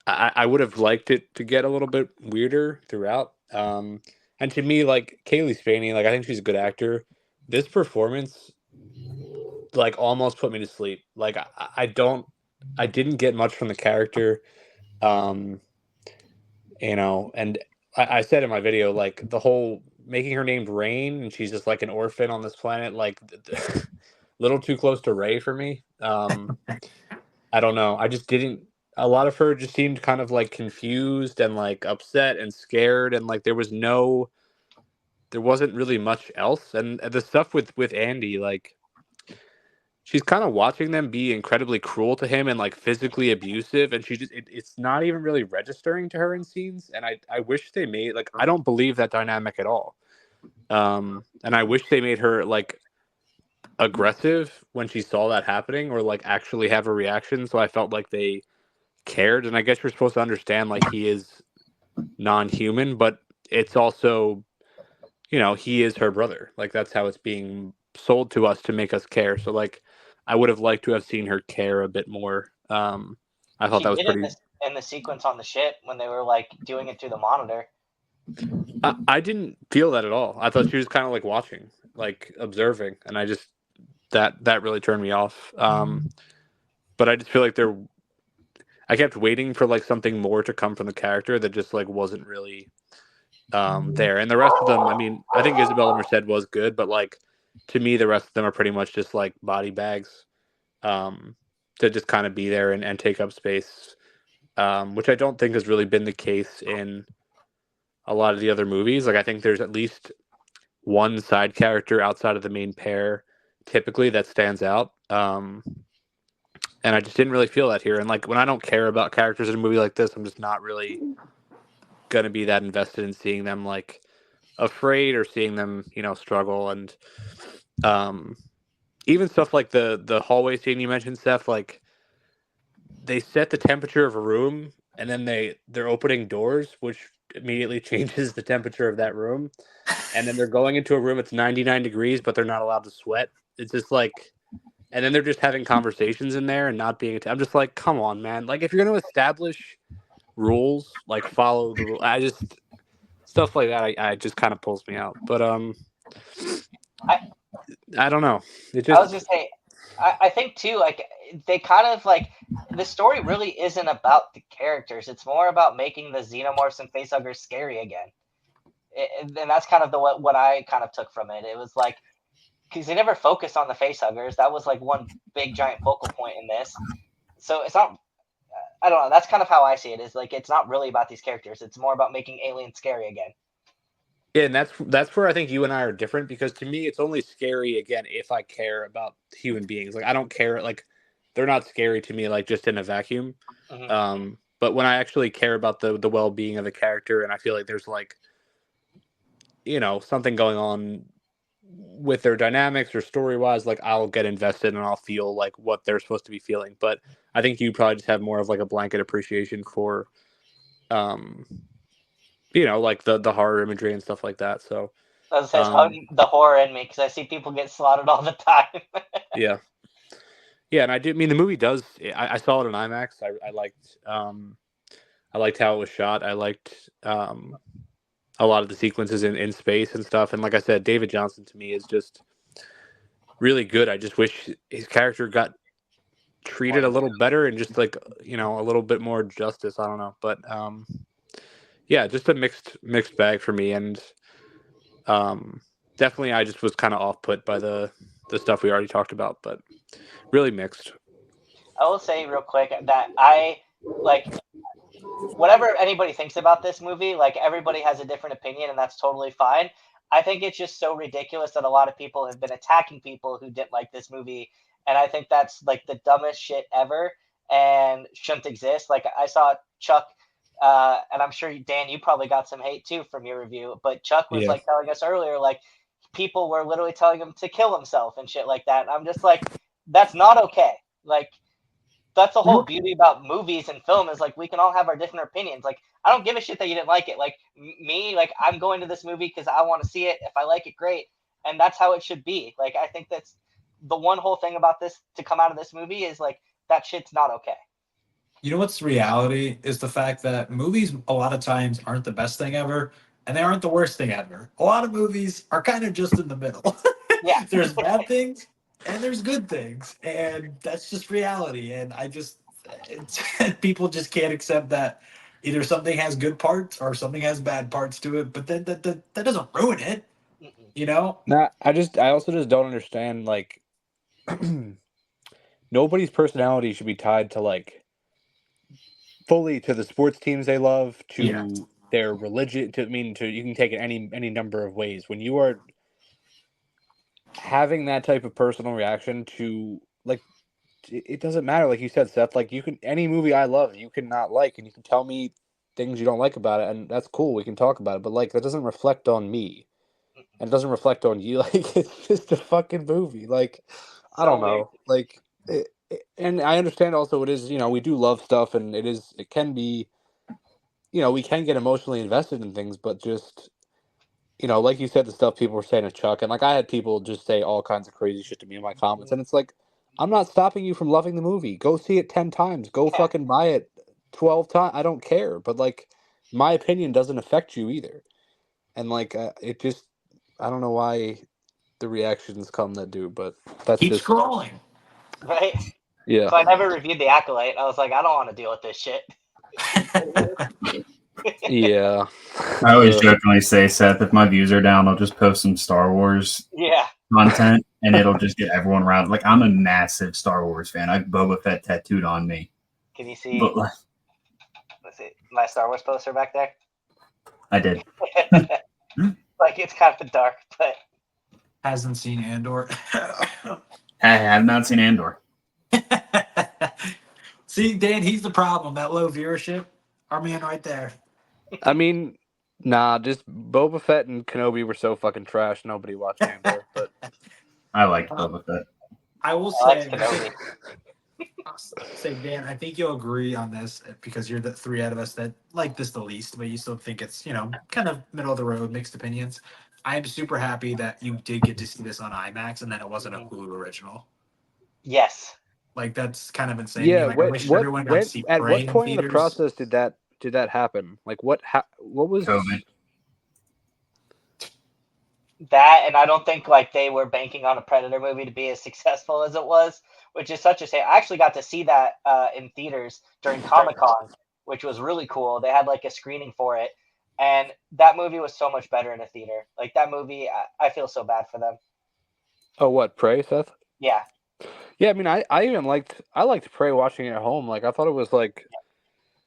[SPEAKER 3] I would have liked it to get a little bit weirder throughout. And to me, like, Kaylee Spaney, like, I think she's a good actor. This performance, like, almost put me to sleep. Like, I didn't get much from the character. And I said in my video, like, the whole making her named Rain and she's just like an orphan on this planet, like, a little too close to Ray for me. I don't know. I just didn't. A lot of her just seemed kind of like confused and like upset and scared, and like there wasn't really much else. And the stuff with Andy, like, she's kind of watching them be incredibly cruel to him and like physically abusive, and it's not even really registering to her in scenes. And I wish they made, like, I don't believe that dynamic at all. And I wish they made her like aggressive when she saw that happening, or like actually have a reaction, so I felt like they cared. And I guess you're supposed to understand, like, he is non-human, but it's also, he is her brother. Like, that's how it's being sold to us to make us care. So like, I would have liked to have seen her care a bit more. I thought that was pretty.
[SPEAKER 2] in the sequence on the ship when they were like doing it through the monitor.
[SPEAKER 3] I didn't feel that at all. I thought she was kind of like watching, like observing, and I just that really turned me off. But I just feel like I kept waiting for like something more to come from the character that just like wasn't really there. And the rest of them, I mean, I think Isabella Merced was good, but like to me, the rest of them are pretty much just like body bags to just kind of be there and take up space, which I don't think has really been the case in a lot of the other movies. Like I think there's at least one side character outside of the main pair typically that stands out. And I just didn't really feel that here. And like when I don't care about characters in a movie like this, I'm just not really gonna be that invested in seeing them like afraid or seeing them, struggle. And even stuff like the hallway scene you mentioned, Seth, like they set the temperature of a room and then they're opening doors, which immediately changes the temperature of that room. And then they're going into a room that's 99 degrees, but they're not allowed to sweat. It's just like, and then they're just having conversations in there and not being. I'm just like, come on, man. Like, if you're going to establish rules, like follow the rule. Stuff like that. I just kind of pulls me out. But I don't know. It
[SPEAKER 2] I was
[SPEAKER 3] just
[SPEAKER 2] just saying, I think too, like they kind of like the story really isn't about the characters. It's more about making the xenomorphs and facehuggers scary again. And that's kind of what I kind of took from it. It was like because they never focused on the facehuggers. That was like one big giant focal point in this. So it's not. I don't know. That's kind of how I see it. Is like it's not really about these characters. It's more about making aliens scary again.
[SPEAKER 3] yeah, and that's where I think you and I are different because to me it's only scary again if I care about human beings. Like I don't care. Like they're not scary to me. Like just in a vacuum.
[SPEAKER 2] Mm-hmm.
[SPEAKER 3] But when I actually care about the well being of a character, and I feel like there's like something going on with their dynamics or story wise, like I'll get invested and I'll feel like what they're supposed to be feeling. But I think you probably just have more of like a blanket appreciation for like the horror imagery and stuff like that. So
[SPEAKER 2] That says the horror in me because I see people get slaughtered all the time.
[SPEAKER 3] yeah, and I mean the movie does. I saw it in IMAX. I liked how it was shot. I liked a lot of the sequences in space and stuff. And like I said, David Johnson to me is just really good. I just wish his character got treated a little better and just like a little bit more justice. I don't know, but yeah, just a mixed bag for me. And definitely I just was kind of off put by the stuff we already talked about, but really mixed.
[SPEAKER 2] I will say real quick that I like whatever anybody thinks about this movie, like everybody has a different opinion and that's totally fine. I think it's just so ridiculous that a lot of people have been attacking people who didn't like this movie. And I think that's like the dumbest shit ever and shouldn't exist. Like I saw Chuck, and I'm sure Dan, you probably got some hate too from your review, but Chuck was like telling us earlier, like people were literally telling him to kill himself and shit like that. And I'm just like, that's not okay. Like, that's the whole beauty about movies and film is like we can all have our different opinions. Like I don't give a shit that you didn't like it. Like me, like I'm going to this movie because I want to see it. If I like it, great, and that's how it should be. Like I think that's the one whole thing about this to come out of this movie is like that shit's not okay.
[SPEAKER 1] You know what's the reality is the fact that movies a lot of times aren't the best thing ever, and they aren't the worst thing ever. A lot of movies are kind of just in the middle.
[SPEAKER 2] Yeah.
[SPEAKER 1] There's bad things and there's good things, and that's just reality. And people just can't accept that either something has good parts or something has bad parts to it. But then that doesn't ruin it, you know.
[SPEAKER 3] Nah, I also just don't understand like nobody's personality should be tied to like fully to the sports teams they love, to their religion, you can take it any number of ways. When you are having that type of personal reaction to like it doesn't matter, like you said, Seth, like you can any movie I love, you can not like, and you can tell me things you don't like about it, and that's cool, we can talk about it, but like that doesn't reflect on me. And it doesn't reflect on you. Like it's just a fucking movie. Like I don't know. Like and I understand also it is, we do love stuff and it can be, we can get emotionally invested in things, but just, like you said, the stuff people were saying to Chuck, and like I had people just say all kinds of crazy shit to me in my comments, and it's like, I'm not stopping you from loving the movie. Go see it 10 times. Go fucking buy it 12 times. I don't care. But like, my opinion doesn't affect you either. And like, it just, I don't know why the reactions come that do, but that's
[SPEAKER 1] Keep
[SPEAKER 3] just,
[SPEAKER 1] scrolling.
[SPEAKER 2] Right?
[SPEAKER 3] yeah.
[SPEAKER 2] So I never reviewed The Acolyte. I was like, I don't want to deal with this shit.
[SPEAKER 3] Yeah.
[SPEAKER 4] I always jokingly say, Seth, if my views are down, I'll just post some Star Wars
[SPEAKER 2] Yeah.
[SPEAKER 4] content, and it'll just get everyone around. Like, I'm a massive Star Wars fan. I have Boba Fett tattooed on me.
[SPEAKER 2] Can you see?
[SPEAKER 4] But like,
[SPEAKER 2] Let's see my Star Wars poster back there.
[SPEAKER 4] I did.
[SPEAKER 2] Like it's kind of dark, but
[SPEAKER 1] Hasn't seen Andor.
[SPEAKER 4] I have not seen Andor.
[SPEAKER 1] See, Dan, he's the problem. That low viewership. Our man right there.
[SPEAKER 3] I mean, nah, just Boba Fett and Kenobi were so fucking trash. Nobody watched Andor, but
[SPEAKER 4] I liked Boba Fett.
[SPEAKER 1] I will
[SPEAKER 2] I like
[SPEAKER 1] say,
[SPEAKER 2] Kenobi.
[SPEAKER 1] Dan, I think you'll agree on this because you're the three out of us that like this the least, but you still think it's, kind of middle of the road, mixed opinions. I am super happy that you did get to see this on IMAX and that it wasn't a Hulu original.
[SPEAKER 2] Yes.
[SPEAKER 1] Like, that's kind of insane.
[SPEAKER 3] yeah.
[SPEAKER 1] Like, I wish everyone got to see
[SPEAKER 3] At
[SPEAKER 1] Prey
[SPEAKER 3] what
[SPEAKER 1] in
[SPEAKER 3] point in the
[SPEAKER 1] theaters.
[SPEAKER 3] process did that happen? Like, what was
[SPEAKER 4] COVID.
[SPEAKER 2] That, and I don't think like they were banking on a Predator movie to be as successful as it was, which is such a shame. I actually got to see that in theaters during Comic-Con, which was really cool. They had like a screening for it, and that movie was so much better in a theater. Like that movie, I feel so bad for them.
[SPEAKER 3] Oh, what, Prey, Seth?
[SPEAKER 2] Yeah.
[SPEAKER 3] Yeah, I mean, I even liked Prey watching it at home. Like, I thought it was like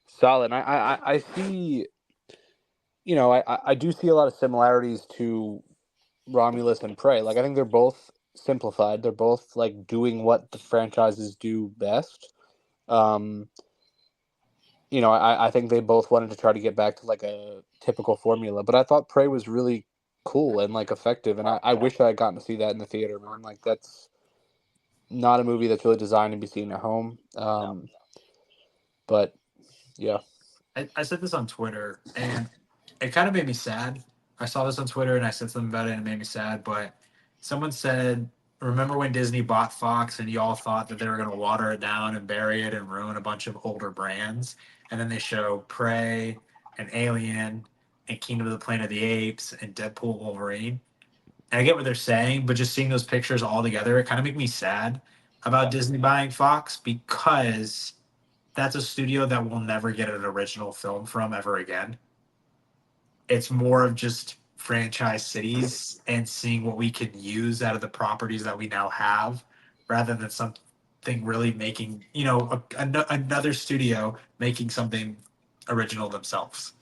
[SPEAKER 3] solid. And I see, I do see a lot of similarities to Romulus and Prey. Like, I think they're both simplified. They're both like doing what the franchises do best. I think they both wanted to try to get back to like a typical formula. But I thought Prey was really cool and like effective, and I wish I had gotten to see that in the theater, man. Like, that's not a movie that's really designed to be seen at home. But yeah.
[SPEAKER 1] I said this on Twitter, and it kind of made me sad. I saw this on Twitter, and I said something about it, and it made me sad. But someone said, "Remember when Disney bought Fox, and y'all thought that they were going to water it down and bury it and ruin a bunch of older brands?" And then they show Prey and Alien and Kingdom of the Planet of the Apes and Deadpool, Wolverine. And I get what they're saying, but just seeing those pictures all together, it kind of make me sad about Disney buying Fox because that's a studio that will never get an original film from ever again. It's more of just franchise cities and seeing what we can use out of the properties that we now have rather than something really making, another studio making something original themselves.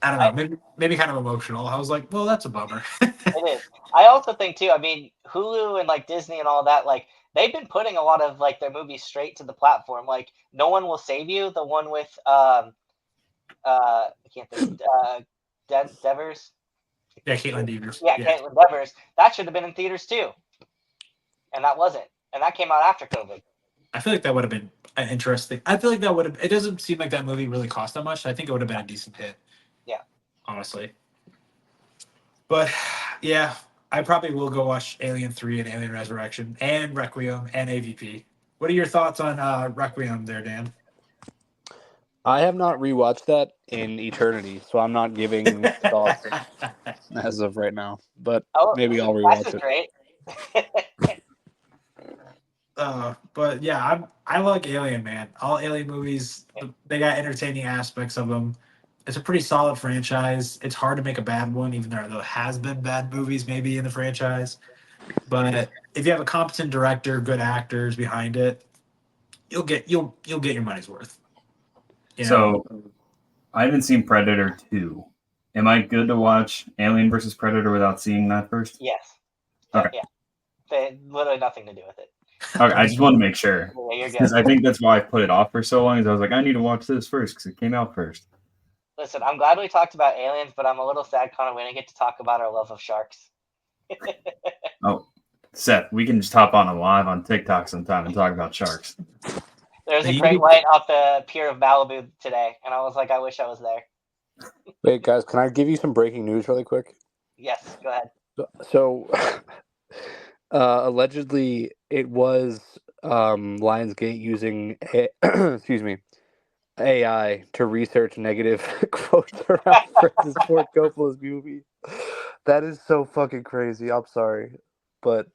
[SPEAKER 1] I don't know, maybe kind of emotional. I was like, well, that's a bummer.
[SPEAKER 2] It is. I also think too, I mean, Hulu and like Disney and all that, like they've been putting a lot of like their movies straight to the platform. Like No One Will Save You, the one with I can't think Devers.
[SPEAKER 1] Yeah, Caitlin Devers.
[SPEAKER 2] Yeah, Caitlin Devers. That should have been in theaters too. And that wasn't. And that came out after COVID.
[SPEAKER 1] I feel like that would have been interesting. I feel like that would have. It doesn't seem like that movie really cost that much. I think it would have been a decent hit.
[SPEAKER 2] Yeah.
[SPEAKER 1] Honestly. But yeah, I probably will go watch Alien 3 and Alien Resurrection and Requiem and AVP. What are your thoughts on Requiem there, Dan?
[SPEAKER 3] I have not rewatched that in eternity, so I'm not giving thoughts as of right now. But maybe I'll rewatch it.
[SPEAKER 2] Great.
[SPEAKER 1] But yeah, I like Alien, man. All Alien movies, they got entertaining aspects of them. It's a pretty solid franchise. It's hard to make a bad one, even though there has been bad movies maybe in the franchise. But if you have a competent director, good actors behind it, you'll get your money's worth.
[SPEAKER 4] So, I haven't seen Predator 2. Am I good to watch Alien versus Predator without seeing that first?
[SPEAKER 2] Yes.
[SPEAKER 4] Okay.
[SPEAKER 2] Yeah. They had literally nothing to do with it.
[SPEAKER 4] Okay, I just wanted to make sure.
[SPEAKER 2] Yeah, you're good.
[SPEAKER 4] Because I think that's why I put it off for so long. Is I was like, I need to watch this first because it came out first.
[SPEAKER 2] Listen, I'm glad we talked about aliens, but I'm a little sad, Connor, we didn't get to talk about our love of sharks.
[SPEAKER 4] Oh, Seth, we can just hop on a live on TikTok sometime and talk about sharks.
[SPEAKER 2] There's a great white off the pier of Malibu today, and I was like, I wish I was there.
[SPEAKER 3] Wait, guys, can I give you some breaking news really quick?
[SPEAKER 2] Yes, go ahead.
[SPEAKER 3] So, allegedly, it was Lionsgate using excuse me, AI to research negative quotes around Francis Ford Coppola's movie. That is so fucking crazy. I'm sorry, but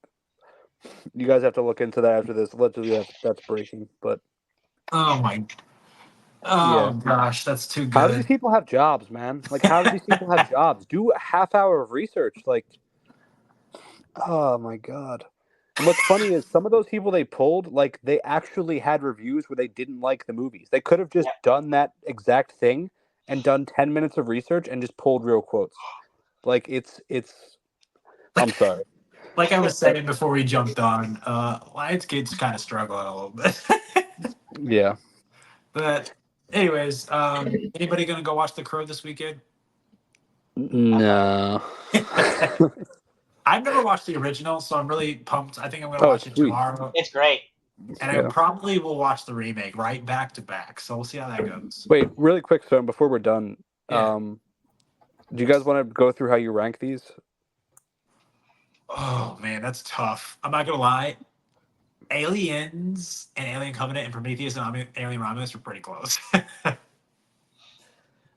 [SPEAKER 3] you guys have to look into that after this. Allegedly, that's breaking. But
[SPEAKER 1] Oh my. Oh
[SPEAKER 3] yeah,
[SPEAKER 1] gosh, that's too
[SPEAKER 3] how do these
[SPEAKER 1] good.
[SPEAKER 3] people have jobs, man? Like, how do these people have jobs? Do a half hour of research. Like, oh my god. And what's funny is some of those people they pulled, like, they actually had reviews where they didn't like the movies. They could have just
[SPEAKER 2] Yeah.
[SPEAKER 3] done that exact thing and done 10 minutes of research and just pulled real quotes. Like, it's. I'm sorry.
[SPEAKER 1] Like I was saying before we jumped on, Lionsgate's kind of struggling a little bit.
[SPEAKER 3] Yeah.
[SPEAKER 1] But anyways, anybody gonna go watch The Crow this weekend?
[SPEAKER 3] No.
[SPEAKER 1] I've never watched the original, so I'm really pumped. I think I'm gonna
[SPEAKER 3] Oh,
[SPEAKER 1] watch it
[SPEAKER 3] sweet.
[SPEAKER 1] tomorrow,
[SPEAKER 2] It's great.
[SPEAKER 1] and I
[SPEAKER 3] Yeah.
[SPEAKER 1] probably will watch the remake right back to back. So we'll see how that goes.
[SPEAKER 3] Wait, really quick, so before we're done,
[SPEAKER 1] Yeah.
[SPEAKER 3] do you guys want to go through how you rank these?
[SPEAKER 1] Oh man, that's tough. I'm not gonna lie. Aliens and Alien Covenant and Prometheus and Alien Romulus are pretty close.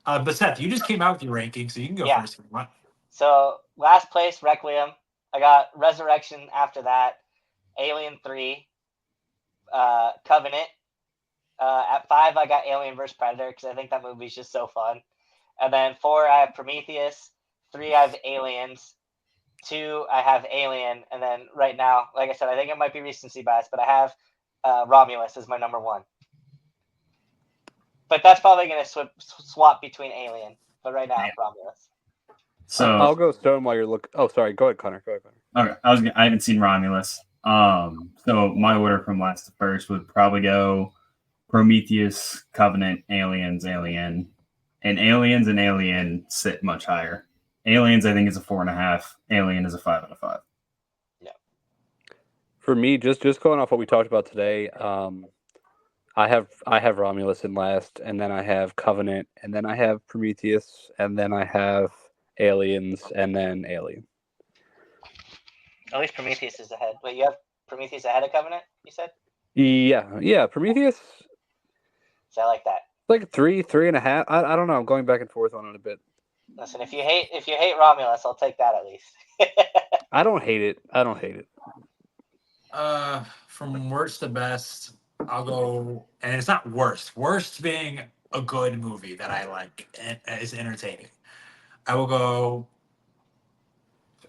[SPEAKER 1] But Seth, you just came out with your ranking, so you can go
[SPEAKER 2] Yeah.
[SPEAKER 1] first if you want.
[SPEAKER 2] So last place, Requiem. I got Resurrection after that. Alien 3. Covenant. At 5, I got Alien vs. Predator because I think that movie's just so fun. And then 4, I have Prometheus. 3, I have Aliens. 2, I have Alien. And then right now, like I said, I think it might be recency bias, but I have Romulus as my number 1. But that's probably going to swap between Alien. But right now, Romulus.
[SPEAKER 4] So
[SPEAKER 3] I'll go Stone while you're looking. Oh, sorry. Go ahead, Connor.
[SPEAKER 4] okay, I haven't seen Romulus. So my order from last to first would probably go Prometheus, Covenant, Aliens, Alien, and Alien sit much higher. Aliens, I think, is a 4.5. Alien is a 5 out of 5.
[SPEAKER 2] Yeah.
[SPEAKER 3] For me, just going off what we talked about today, I have Romulus in last, and then I have Covenant, and then I have Prometheus, and then I have Aliens, and then Alien.
[SPEAKER 2] At least Prometheus is ahead. Wait, you have Prometheus ahead of Covenant, you said?
[SPEAKER 3] Yeah. Prometheus,
[SPEAKER 2] So I like that.
[SPEAKER 3] like 3.5. I don't know. I'm going back and forth on it a bit.
[SPEAKER 2] Listen, if you hate Romulus, I'll take that at least.
[SPEAKER 3] I don't hate it.
[SPEAKER 1] From worst to best, I'll go, and it's not worst. Worst being a good movie that I like and is entertaining. I will go.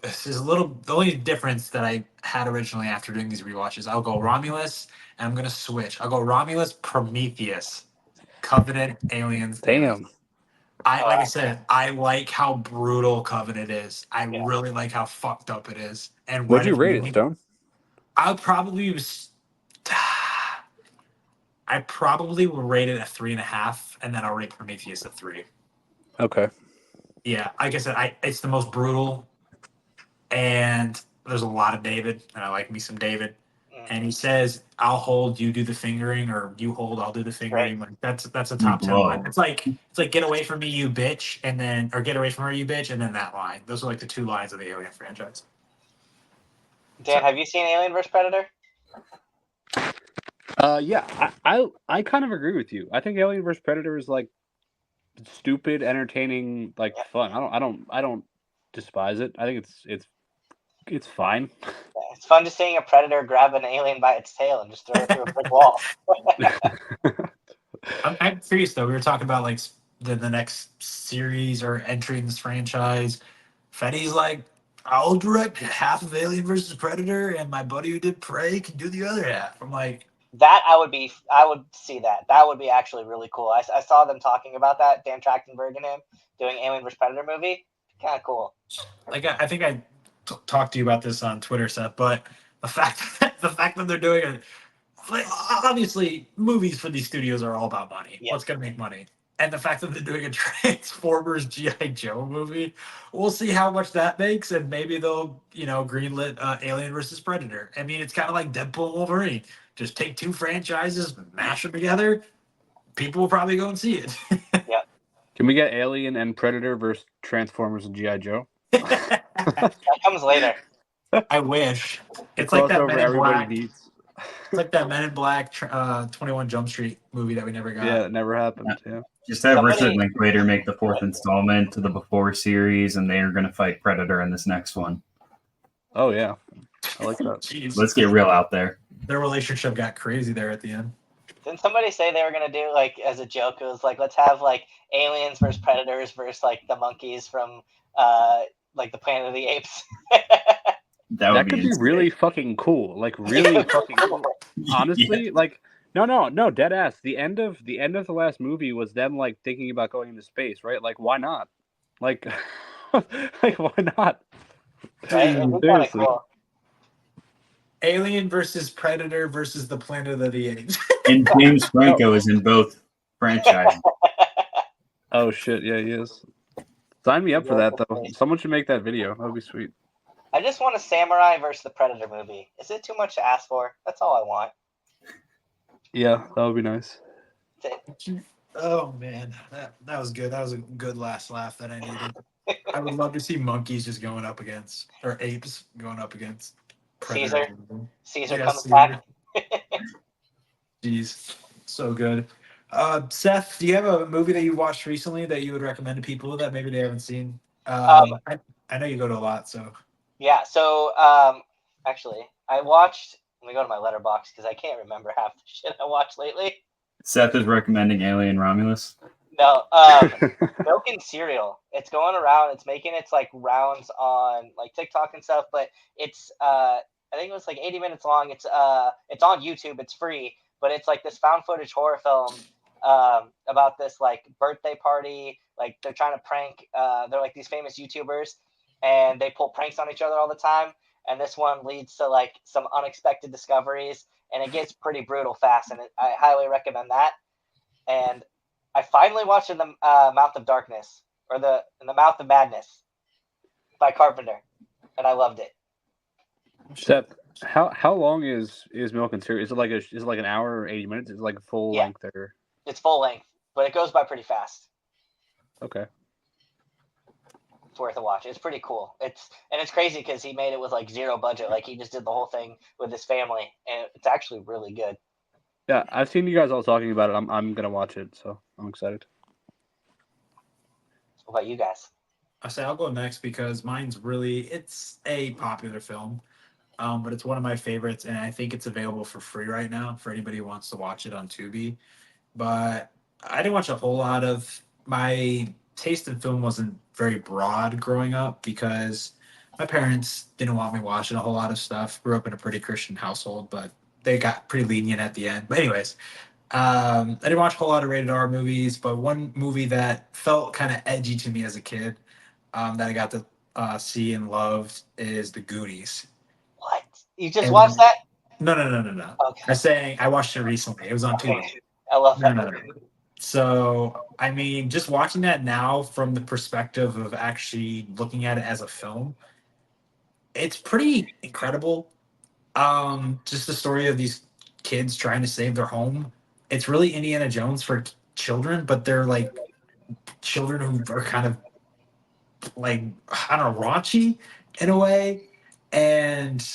[SPEAKER 1] This is the only difference that I had originally after doing these rewatches. I'll go Romulus, and I'm gonna switch. I'll go Romulus, Prometheus, Covenant, Aliens.
[SPEAKER 3] Damn.
[SPEAKER 1] Aliens. Like I said, I like how brutal Covenant is. I really like how fucked up it is. And
[SPEAKER 3] What'd you rate it, Stone?
[SPEAKER 1] I probably will rate it a 3.5, and then I'll rate Prometheus a 3.
[SPEAKER 3] Okay.
[SPEAKER 1] Yeah, like I said, it's the most brutal, and there's a lot of David, and I like me some David. And he says, "I'll hold, you do the fingering, or you hold, I'll do the fingering." Like that's a top 10 line. It's like "Get away from me, you bitch," and then or "Get away from her, you bitch," and then that line. Those are like the 2 lines of the Alien franchise.
[SPEAKER 2] Dan, have you seen Alien vs. Predator?
[SPEAKER 3] Yeah, I kind of agree with you. I think Alien vs. Predator is like stupid, entertaining, like fun. I don't despise it. I think it's fine.
[SPEAKER 2] Yeah, it's fun just seeing a predator grab an alien by its tail and just throw it through a brick wall.
[SPEAKER 1] I'm curious though. We were talking about like the next series or entry in this franchise. Fetty's like, "I'll direct half of Alien versus Predator, and my buddy who did Prey can do the other half." I'm like,
[SPEAKER 2] that I would see that. That would be actually really cool. I saw them talking about that. Dan Trachtenberg and him doing Alien vs. Predator movie. Kind of cool.
[SPEAKER 1] like I think I talked to you about this on Twitter, Seth, but the fact that they're doing it, like, obviously movies for these studios are all about money.
[SPEAKER 2] Yeah.
[SPEAKER 1] What's gonna make money? And the fact that they're doing a Transformers G.I. Joe movie, we'll see how much that makes, and maybe they'll, greenlit Alien versus Predator. I mean, it's kind of like Deadpool and Wolverine. Just take 2 franchises, mash them together. People will probably go and see it.
[SPEAKER 2] Yeah.
[SPEAKER 3] Can we get Alien and Predator versus Transformers and G.I. Joe?
[SPEAKER 2] That comes later. Oh,
[SPEAKER 1] I wish. It's
[SPEAKER 3] The
[SPEAKER 1] like that
[SPEAKER 3] crossover
[SPEAKER 1] Men in
[SPEAKER 3] everybody
[SPEAKER 1] Black.
[SPEAKER 3] needs.
[SPEAKER 1] It's like that Men in Black 21 Jump Street movie that we never got.
[SPEAKER 3] Yeah, it never happened. Yeah.
[SPEAKER 4] Just have
[SPEAKER 2] Somebody-
[SPEAKER 4] Richard Linklater make the 4th installment to the Before series, and they are going to fight Predator in this next one.
[SPEAKER 3] Oh yeah, I like that.
[SPEAKER 1] Jeez.
[SPEAKER 4] Let's get real out there.
[SPEAKER 1] Their relationship got crazy there at the end.
[SPEAKER 2] Didn't somebody say they were gonna do like as a joke? It was like let's have like aliens versus predators versus like the monkeys from like the Planet of the Apes.
[SPEAKER 4] That would
[SPEAKER 3] That could be
[SPEAKER 4] insane.
[SPEAKER 3] really fucking cool. Like really fucking cool. Honestly,
[SPEAKER 4] Yeah.
[SPEAKER 3] like no, dead ass. The end of the last movie was them like thinking about going into space, right? Like why not? Like, like why not?
[SPEAKER 2] Right? It'd be kind of
[SPEAKER 3] Seriously.
[SPEAKER 2] cool.
[SPEAKER 1] Alien versus Predator versus the Planet of the Apes.
[SPEAKER 4] And James Franco is in both franchises.
[SPEAKER 3] Oh shit, yeah, he is. Sign me up for that though. Someone should make that video. That would be sweet.
[SPEAKER 2] I just want a samurai versus the predator movie. Is it too much to ask for? That's all I want.
[SPEAKER 3] Yeah, that would be nice.
[SPEAKER 2] That's it.
[SPEAKER 1] Oh man, that was good. That was a good last laugh that I needed. I would love to see monkeys just going up against, or apes going up against
[SPEAKER 2] Caesar. Caesar
[SPEAKER 1] Yeah,
[SPEAKER 2] comes
[SPEAKER 1] Caesar.
[SPEAKER 2] back.
[SPEAKER 1] Jeez, so good. Seth, do you have a movie that you watched recently that you would recommend to people that maybe they haven't seen? I know you go to a lot, so
[SPEAKER 2] Yeah. So actually, I watched. Let me go to my letterbox because I can't remember half the shit I watched lately.
[SPEAKER 4] Seth is recommending Alien Romulus.
[SPEAKER 2] No, Milk and Cereal. It's going around. It's making its like rounds on like TikTok and stuff. But it's I think it was like 80 minutes long. It's on YouTube. It's free. But it's like this found footage horror film about this like birthday party. Like they're trying to prank. They're like these famous YouTubers, and they pull pranks on each other all the time. And this one leads to like some unexpected discoveries, and it gets pretty brutal fast. And I highly recommend that. And I finally watched In the Mouth of Darkness, or In the Mouth of Madness by Carpenter, and I loved it.
[SPEAKER 3] Seth, how long is Milk and Cereal? Is it like an hour or 80 minutes? Is it like full
[SPEAKER 2] Yeah.
[SPEAKER 3] length or
[SPEAKER 2] It's full length, but it goes by pretty fast.
[SPEAKER 3] okay?
[SPEAKER 2] It's worth a watch. It's pretty cool. It's crazy because he made it with like zero budget. Like he just did the whole thing with his family, and it's actually really good.
[SPEAKER 3] Yeah, I've seen you guys all talking about it. I'm gonna watch it, so I'm excited.
[SPEAKER 2] What about you guys?
[SPEAKER 1] I say I'll go next because it's a popular film, but it's one of my favorites, and I think it's available for free right now for anybody who wants to watch it on Tubi. But I didn't watch a whole lot of my taste in film wasn't very broad growing up because my parents didn't want me watching a whole lot of stuff. Grew up in a pretty Christian household, but they got pretty lenient at the end. But anyways, I didn't watch a whole lot of rated R movies, but one movie that felt kind of edgy to me as a kid that I got to see and loved is The Goonies.
[SPEAKER 2] What? You just
[SPEAKER 1] And-
[SPEAKER 2] watched that?
[SPEAKER 1] No.
[SPEAKER 2] Okay.
[SPEAKER 1] I'm saying I watched it recently. It was on Tubi.
[SPEAKER 2] Okay. I love that.
[SPEAKER 1] No. So, I mean, just watching that now from the perspective of actually looking at it as a film, it's pretty incredible. Just the story of these kids trying to save their home. It's really Indiana Jones for children, but they're like children who are kind of like, I don't know, raunchy in a way. And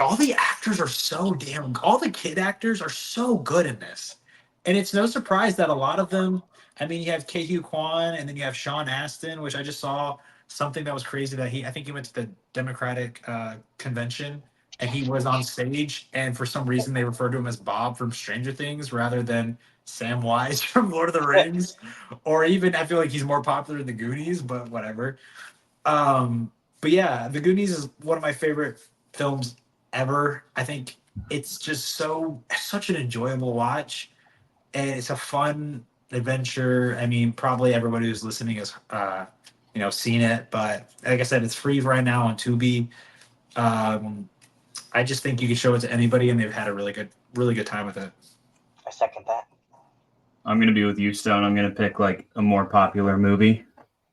[SPEAKER 1] all the actors are all the kid actors are so good in this. And it's no surprise that a lot of them, I mean, you have Ke-Huy Quan and then you have Sean Astin, which I just saw something that was crazy that I think he went to the Democratic convention and he was on stage. And for some reason, they referred to him as Bob from Stranger Things rather than Samwise from Lord of the Rings. Or even, I feel like he's more popular in The Goonies, but whatever. But yeah, The Goonies is one of my favorite films ever. I think it's just such an enjoyable watch. And it's a fun adventure. I mean, probably everybody who's listening has, seen it. But like I said, it's free right now on Tubi. I just think you can show it to anybody, and they've had a really good time with it.
[SPEAKER 2] I second that.
[SPEAKER 4] I'm going to be with you, Stone. I'm going to pick like a more popular movie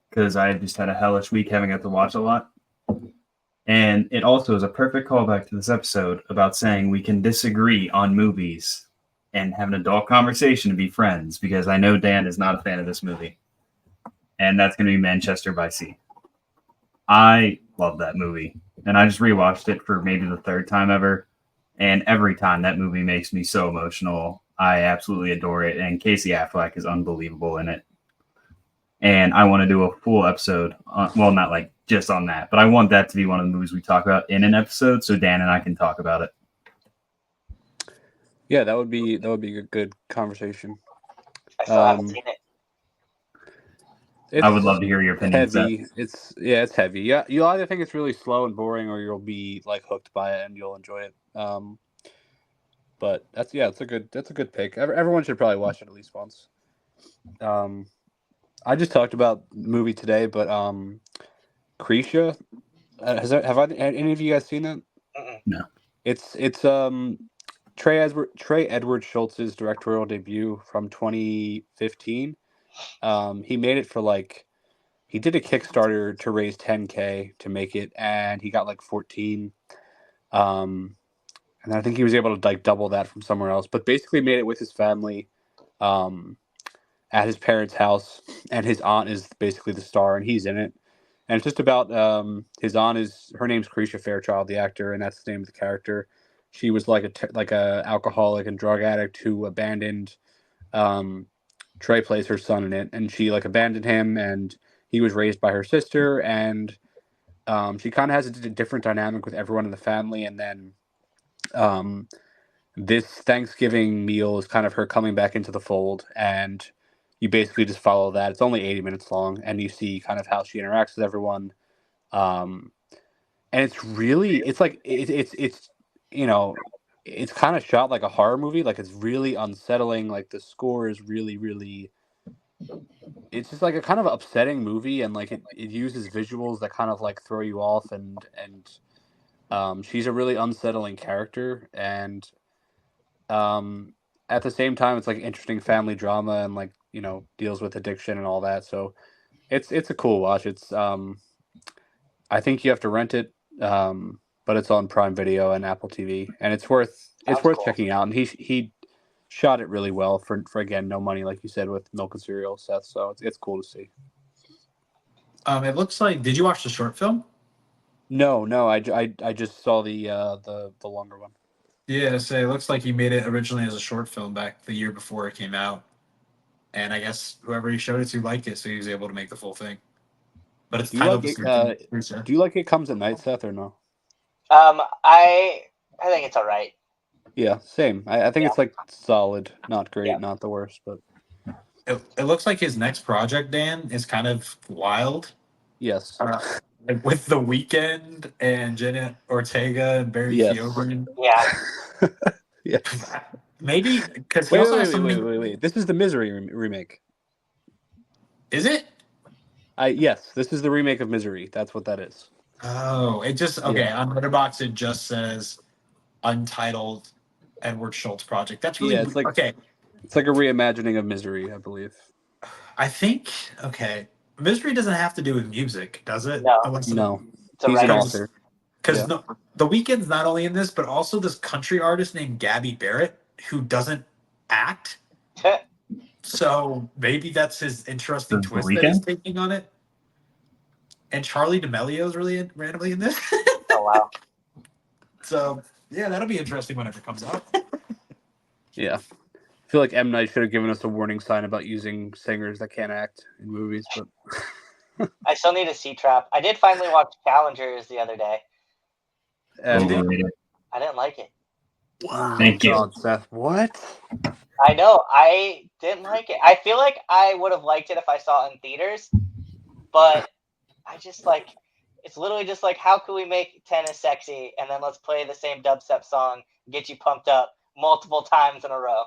[SPEAKER 4] because I just had a hellish week having got to watch a lot. And it also is a perfect callback to this episode about saying we can disagree on movies and have an adult conversation and be friends, because I know Dan is not a fan of this movie. And that's going to be Manchester by Sea. I love that movie. And I just rewatched it for maybe the third time ever. And every time that movie makes me so emotional. I absolutely adore it. And Casey Affleck is unbelievable in it. And I want to do a full episode. Well, not like just on that, but I want that to be one of the movies we talk about in an episode, so Dan and I can talk about it.
[SPEAKER 3] Yeah, that would be a good conversation.
[SPEAKER 2] I still haven't seen it.
[SPEAKER 4] I would love to hear your opinion.
[SPEAKER 3] Heavy. It's heavy. Yeah, you'll either think it's really slow and boring, or you'll be like hooked by it and you'll enjoy it. But that's a good pick. Everyone should probably watch it at least once. I just talked about the movie today, but Krisha, have any of you guys seen it?
[SPEAKER 4] No.
[SPEAKER 3] It's Trey Edward Schultz's directorial debut from 2015. He made it for he did a Kickstarter to raise $10K to make it, and he got like 14. And I think he was able to double that from somewhere else, but basically made it with his family at his parents' house, and his aunt is basically the star, and he's in it. And it's just about his aunt her name's Krisha Fairchild, the actor, and that's the name of the character. She was like a alcoholic and drug addict who abandoned. Trey plays her son in it, and she abandoned him, and he was raised by her sister, and she kind of has a different dynamic with everyone in the family, and then this Thanksgiving meal is kind of her coming back into the fold, and you basically just follow that. It's only 80 minutes long, and you see kind of how she interacts with everyone. And it's really, it's kind of shot like a horror movie. It's really unsettling. The score is really, really, it's just a kind of upsetting movie, and it uses visuals that kind of throw you off, and she's a really unsettling character, and at the same time it's interesting family drama, and deals with addiction and all that. So it's a cool watch. It's I think you have to rent it, but it's on Prime Video and Apple TV, and it's worth
[SPEAKER 2] Cool.
[SPEAKER 3] checking out. And he shot it really well for again, no money, like you said, with Milk and Cereal, Seth. So it's cool to see.
[SPEAKER 1] It looks like. Did you watch the short film?
[SPEAKER 3] No, I just saw the longer one.
[SPEAKER 1] Yeah, so it looks like he made it originally as a short film back the year before it came out, and I guess whoever he showed it to liked it, so he was able to make the full thing. But it's titled the same thing.
[SPEAKER 3] Do you like It Comes at Night, Seth, or no?
[SPEAKER 2] I think it's all right.
[SPEAKER 3] Yeah, same. I think it's solid, not great, not the worst, but
[SPEAKER 1] it looks like his next project, Dan, is kind of wild.
[SPEAKER 3] Yes.
[SPEAKER 1] With The Weeknd and Jenna Ortega and Barry Keoghan.
[SPEAKER 2] Yeah.
[SPEAKER 3] Yeah.
[SPEAKER 1] Maybe because
[SPEAKER 3] wait. This is the Misery remake.
[SPEAKER 1] Is it?
[SPEAKER 3] Yes, this is the remake of Misery. That's what that is.
[SPEAKER 1] Oh, it just okay.
[SPEAKER 3] Yeah.
[SPEAKER 1] On Letterboxd, it just says untitled Edward Schultz project. That's really okay.
[SPEAKER 3] It's like a reimagining of Misery, I believe.
[SPEAKER 1] I think okay. Misery doesn't have to do with music, does it?
[SPEAKER 2] No.
[SPEAKER 3] No. He's an author.
[SPEAKER 1] Because The Weeknd's not only in this, but also this country artist named Gabby Barrett, who doesn't act. So maybe that's his interesting twist that he's taking on it. And Charlie D'Amelio is really randomly in this.
[SPEAKER 2] Oh, wow.
[SPEAKER 3] So,
[SPEAKER 1] yeah, that'll be interesting whenever it comes out.
[SPEAKER 3] Yeah. I feel like M. Night should have given us a warning sign about using singers that can't act in movies, but
[SPEAKER 2] I still need a C-Trap. I did finally watch Challengers the other day.
[SPEAKER 3] And
[SPEAKER 2] I didn't like it.
[SPEAKER 3] Wow.
[SPEAKER 4] Thank you.
[SPEAKER 3] God, Seth. What?
[SPEAKER 2] I know. I didn't like it. I feel like I would have liked it if I saw it in theaters, but I just it's literally just how can we make tennis sexy, and then let's play the same dubstep song, get you pumped up multiple times in a row.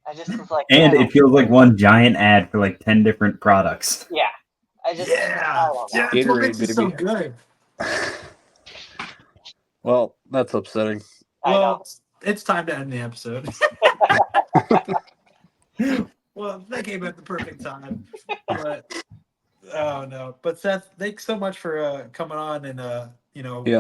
[SPEAKER 2] I just was like,
[SPEAKER 4] and it feels like one giant ad for 10 different products.
[SPEAKER 2] Yeah. I just
[SPEAKER 1] that's what makes it so good.
[SPEAKER 3] Well, that's upsetting.
[SPEAKER 1] Well, it's time to end the episode. Well, that came at the perfect time. But oh no. But Seth, thanks so much for coming on and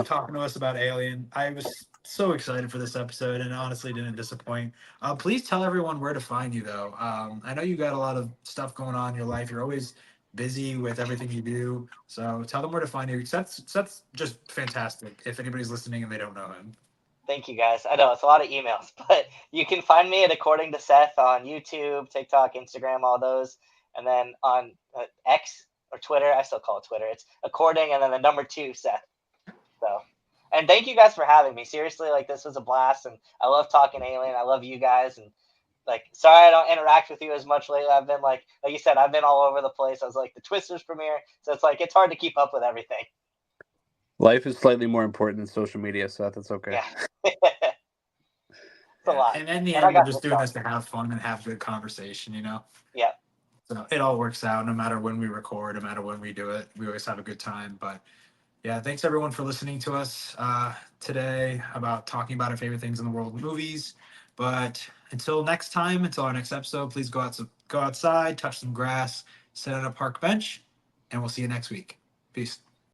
[SPEAKER 1] talking to us about Alien. I was so excited for this episode and honestly didn't disappoint. Please tell everyone where to find you though. I know you got a lot of stuff going on in your life. You're always busy with everything you do. So tell them where to find you. Seth's just fantastic if anybody's listening and they don't know him.
[SPEAKER 2] Thank you guys. I know it's a lot of emails, but you can find me at According to Seth on YouTube, TikTok, Instagram, all those. And then on X or Twitter, I still call it Twitter. It's According and then the number 2 Seth. So, and thank you guys for having me. Seriously, like this was a blast, and I love talking Alien. I love you guys, and like sorry I don't interact with you as much lately. I've been like you said, I've been all over the place. I was like the Twisters premiere, so it's like it's hard to keep up with everything.
[SPEAKER 3] Life is slightly more important than social media, Seth. That's okay.
[SPEAKER 2] Yeah. It's a lot.
[SPEAKER 1] And in the
[SPEAKER 2] And I
[SPEAKER 1] end, we're
[SPEAKER 2] got
[SPEAKER 1] just
[SPEAKER 2] this
[SPEAKER 1] doing
[SPEAKER 2] done.
[SPEAKER 1] this to have fun and have good conversation, you know?
[SPEAKER 2] Yeah.
[SPEAKER 1] So it all works out no matter when we record, no matter when we do it. We always have a good time. But yeah, thanks everyone for listening to us today about talking about our favorite things in the world of movies. But until next time, until our next episode, please go outside, touch some grass, sit on a park bench, and we'll see you next week. Peace.